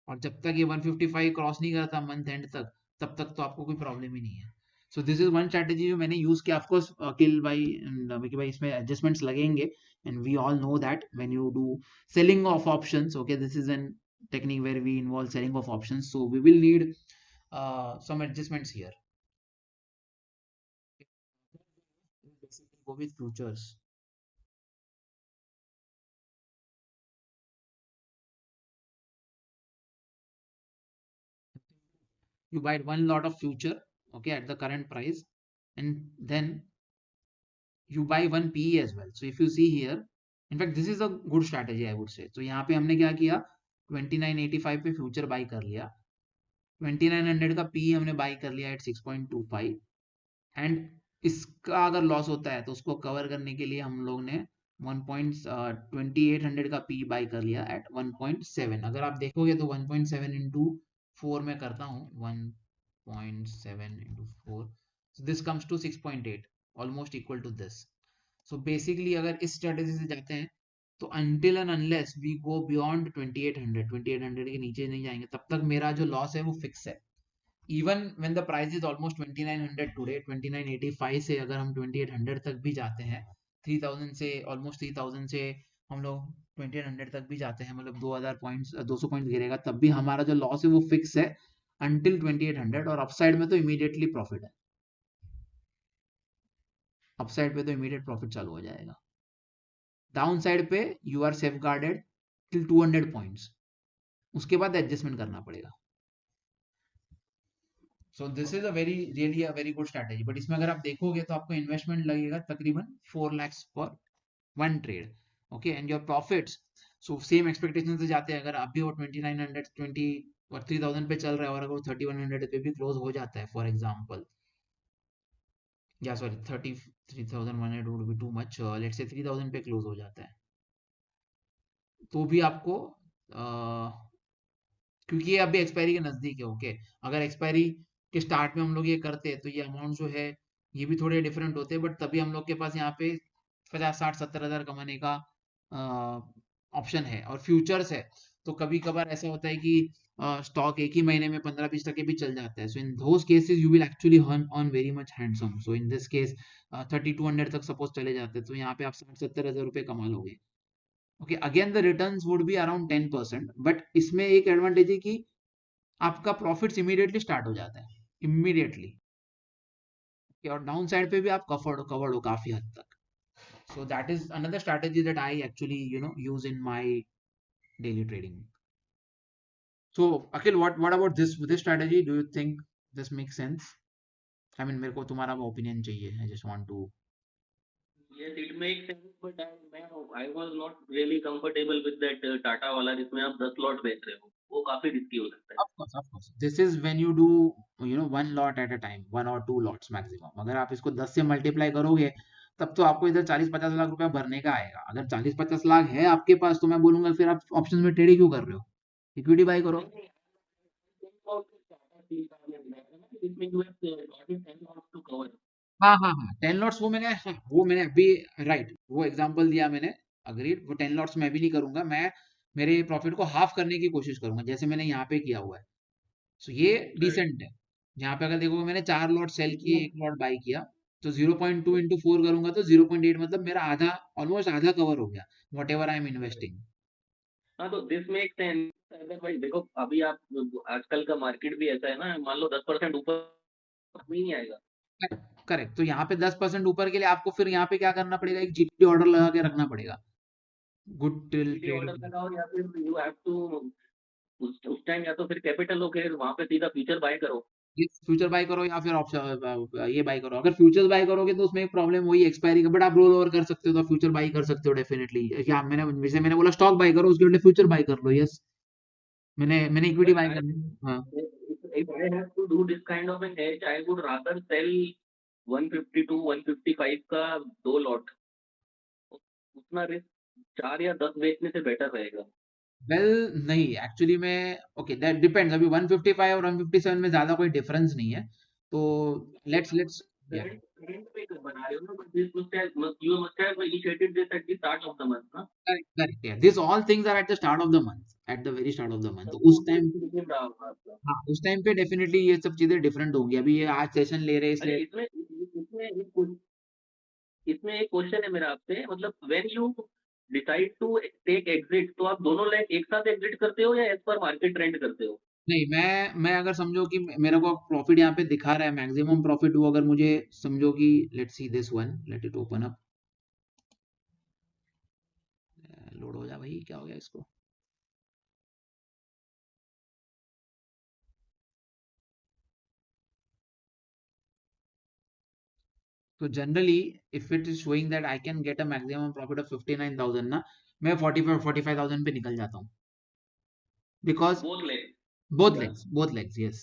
और जब तक ये 155 क्रॉस नहीं करता मंथ एंड तक, तब तक तो आपको कोई प्रॉब्लम ही नहीं है। सो दिस इज वन स्ट्रेटेजी जो मैंने यूज किया। ऑफकोर्स अकिल भाई विकी भाई इसमें एडजस्टमेंट्स लगेंगे, and we all know that when you do selling of options, okay, this is an technique where we involve selling of options, so we will need some adjustments here. Basically go with futures. You buy one lot of future, okay, at the current price, and then you buy one PE as well. So if you see here, in fact this is a good strategy I would say. तो यहाँ पे हमने क्या किया, 2985 पे future by कर लिया, 2900 का PE हमने बाई कर लिया एट 6.25, एंड इसका अगर लॉस होता है तो उसको कवर करने के लिए हम लोग ने 1.2800 का पी बाई कर लिया एट 1.7। अगर आप देखोगे तो 1.7 इंटू 4 में करता हूँ, 1.7 into 4, so this comes to 6.8, almost equal to this. So basically अगर इस स्ट्रेटेजी से जाते हैं तो until and unless we go beyond 2800 के नीचे नहीं जाएंगे, तब तक मेरा जो लॉस है वो फिक्स है। even when the price is almost 2900 today, 2985 से अगर हम 2800 तक भी जाते हैं, 3000 से ऑलमोस्ट 3000 से हम लोग 2800 तक भी जाते हैं, मतलब 2000 पॉइंट्स 200 पॉइंट्स गिरेगा, तब भी हमारा जो लॉस है वो फिक्स है अंटिल 2800, और अपसाइड में तो इमीडिएटली प्रॉफिट है, अपसाइड पे तो इमीडिएट प्रॉफिट चालू हो जाएगा। डाउन साइड पे you are safe guarded till 200 points, उसके बाद एडजस्टमेंट करना पड़ेगा। So this is a really a very good strategy, but इसमें अगर आप देखोगे तो आपको इन्वेस्टमेंट लगेगा तकरीबन 4 lakhs for one trade, okay, and your profits so same expectation से जाते हैं। अगर आप भी वो 2920 और 3000 पे चल रहा है और अगर वो 3100 पे भी क्लोज हो जाता है फॉर एग्जांपल, या sorry 33,100 would be too much, let's say 3000 पे क्लोज हो जाता है, तो भी आपको क्योंकि ये अभी एक्सपायरी के नजदीक है, ओके, अगर एक्सपायरी के स्टार्ट में हम लोग ये करते हैं तो ये अमाउंट जो है ये भी थोड़े डिफरेंट होते हैं, बट तभी हम लोग के पास यहाँ पे 50 60 70 हज़ार कमाने का ऑप्शन है। और फ्यूचर्स है तो कभी कभार ऐसा होता है कि स्टॉक एक ही महीने में 15-20% भी चल जाता है, so in those cases you will actually earn very much handsome. So in this case 3200 तक सपोज चले जाते हैं तो यहाँ पे आप 60-70 हज़ार रुपए कमा लोगे, okay. Again the returns would be around 10%, but इसमें एक एडवांटेज है कि आपका प्रॉफिट्स इमीडिएटली स्टार्ट हो जाता है, इमीडिएटली, और डाउन साइड पे भी आप कवर्ड हो काफी हद तक। So that is another strategy that I actually use in my daily trading. So Akhil, what about this strategy, do you think this make sense? I mean मेरे को तुम्हारा ओपिनियन चाहिए, I just want to. Yes, it makes sense, but I was not really comfortable with that Tata वाला जिसमें आप 10 lot बेच रहे हो, वो काफी रिस्की हो सकता है। Of course, this is when you do one lot at a time, 1 or 2 lots maximum। अगर आप इसको 10 से मल्टीप्लाई करोगे तब तो आपको इधर 40-50 लाख रुपया भरने का आएगा। अगर 40-50 लाख है आपके पास तो मैं बोलूंगा फिर आप ऑप्शन में ट्रेड ही क्यों कर रहे हो, इक्विटी बाय करो। इसमें you have gotten 10 lots to cover. हाँ हाँ हाँ, 10 लॉट्स वो मैंने अभी राइट वो एग्जांपल दिया मैंने, अग्रीड। वो 10 लॉट्स मैं भी नहीं करूंगा, मैं मेरे प्रॉफिट को हाफ करने की कोशिश करूंगा जैसे मैंने यहाँ पे किया हुआ है। सो ये डिसेंट है। यहाँ पे अगर देखोगे मैंने 4 लॉट सेल किए, 1 लॉट बाई किया, तो 0.2 इंटू 4 करूंगा तो 0.8, मतलब मेरा आधा, ऑलमोस्ट आधा कवर हो गया what ever I am investing. हाँ, तो दिस मेक सेंस। अगर भाई देखो अभी आप आजकल का मार्केट भी ऐसा है ना, मान लो 10% ऊपर भी नहीं आएगा। करेक्ट। तो यहाँ पे 10% ऊपर के लिए आपको फिर यहाँ पे क्या करना पड़ेगा, एक जीपीटी ऑर्डर लगा के रखना पड़ेगा, गुड टिल जीपीटी ऑर्डर लगाओ या फिर यू हैव टू उस टाइम या तो फिर कैपिटल लो, फिर वहां पे सीधा फ्यूचर बाय करो। फ्यूचर बाय करो या फिर ऑप्शन ये बाय करो। अगर फ्यूचर्स बाय करोगे तो उसमें एक प्रॉब्लम वही एक्सपायरी का, बट आप रोल ओवर कर सकते हो तो फ्यूचर बाय कर सकते हो डेफिनेटली। क्या मैंने बोला स्टॉक बाय करो, उसके बदले फ्यूचर बाय कर लो। यस, मैंने इक्विटी बट बाय आई करनी। हाँ if I have to do this kind of an hedge, I would rather sell 152 155 का 2 लॉट। उतना रिस्क 4 या 10 बेचने से बेटर रहेगा। वेल नहीं, एक्चुअली में ओके दैट डिपेंड्स। अभी 155 और 157 में ज्यादा कोई डिफरेंस नहीं है, तो लेट्स या करंट पे बना रहे हो ना, but this must have initiated this at the start of the month ना। करेक्ट है। This all things are at the start of the month, at the very start of the month, तो तो उस टाइम, दिख रहा होगा आपका। हाँ उस टाइम पे डेफिनेटली ये सब चीजें डिफरेंट होंगी। अभी ये आज सेशन ले रहे हैं अरे इसलिए। इसमें एक क्वेश्चन है मेरा आपसे, मतलब when you decide to take exit, तो आप दोनों लाइक एक साथ एग्जिट करते हो या एज पर मार्केट ट्रेंड करते हो? नहीं, मैं अगर समझो कि मेरे को प्रॉफिट यहाँ पे दिखा रहा है, मैक्सिमम प्रॉफिट वो अगर मुझे समझो कि let's see this one, let it open up, load हो जा भाई, क्या हो गया इसको। तो generally if it is showing that I can get a maximum profit of 59,000 ना, मैं 45,000 पे निकल जाता हूँ, because both leg. Both legs yes,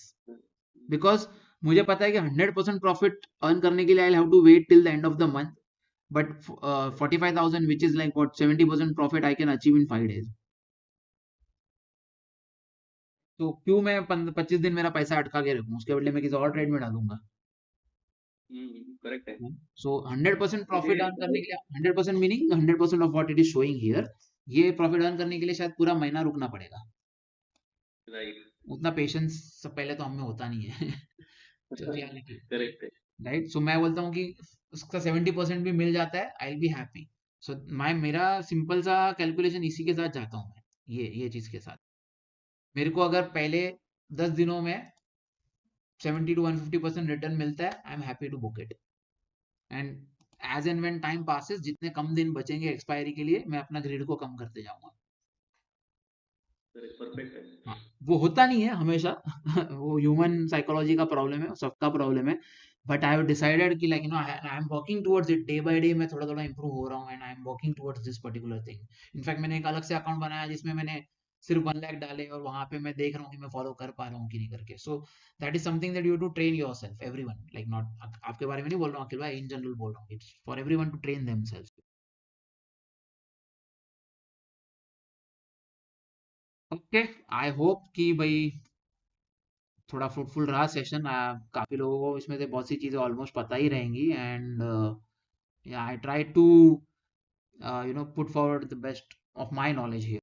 because मुझे पता है कि 100% प्रॉफिट अर्न करने के लिए I have to wait till the end of the month, but 45,000 which is like what 70% profit I can achieve in 5 days। तो क्यों मैं 25 दिन मेरा पैसा अटका के रखूं, उसके बदले मैं किसी और ट्रेड में डालूंगा। करेक्ट है। सो 100% प्रॉफिट अर्न करने ये के लिए, 100% meaning 100% of what it is showing here, ये प्रॉफिट अर्न करने के लिए शायद पूरा महीना रुकना पड़ेगा। राइट। उतना पेशेंस पहले तो हमें होता नहीं है। तो रियलिटी, करेक्ट है। राइट। सो मैं बोलता हूँ कि उसका 70% भी मिल जाता है, आई विल बी हैप्पी। सो मेरा सिंपल सा कैलकुलेशन इसी के साथ जाता हूँ मैं, ये चीज के साथ। मेरे को अगर पहले 10 दिनों में 70 to 150% रिटर्न मिलता है, I am happy to book it. And as and when time passes, जितने कम दिन बचेंगे एक्सपायरी के लिए, मैं अपना ग्रिड को कम करते जाऊंगा। परफेक्ट है। हाँ, वो होता नहीं है हमेशा। वो ह्यूमन साइकोलॉजी का प्रॉब्लम है, सबका प्रॉब्लम है। बट आई हैव डिसाइडेड कि like you know I am working towards it, day by day मैं थोड़ा थोड़ा इंप्रूव हो रहा हूँ, and I am working towards this particular thing. In fact मैंने एक अलग से अकाउंट बनाया जिसमें मैंने सिर्फ 1 लाख डाले, और वहां पे मैं देख रहा हूँ कि मैं फॉलो कर पा रहा हूँ कि नहीं करके। So that is something that you to train yourself, everyone, like not आपके बारे में नहीं बोल रहा हूँ अखिल भाई, इन जनरल बोल रहा हूँ, it's for everyone to train themselves. Okay, I hope कि भाई थोड़ा फ्रूटफुल रहा सेशन। काफी लोगों को इसमें से बहुत सी चीजें ऑलमोस्ट पता ही रहेंगी, and I try to put forward the best of my knowledge here.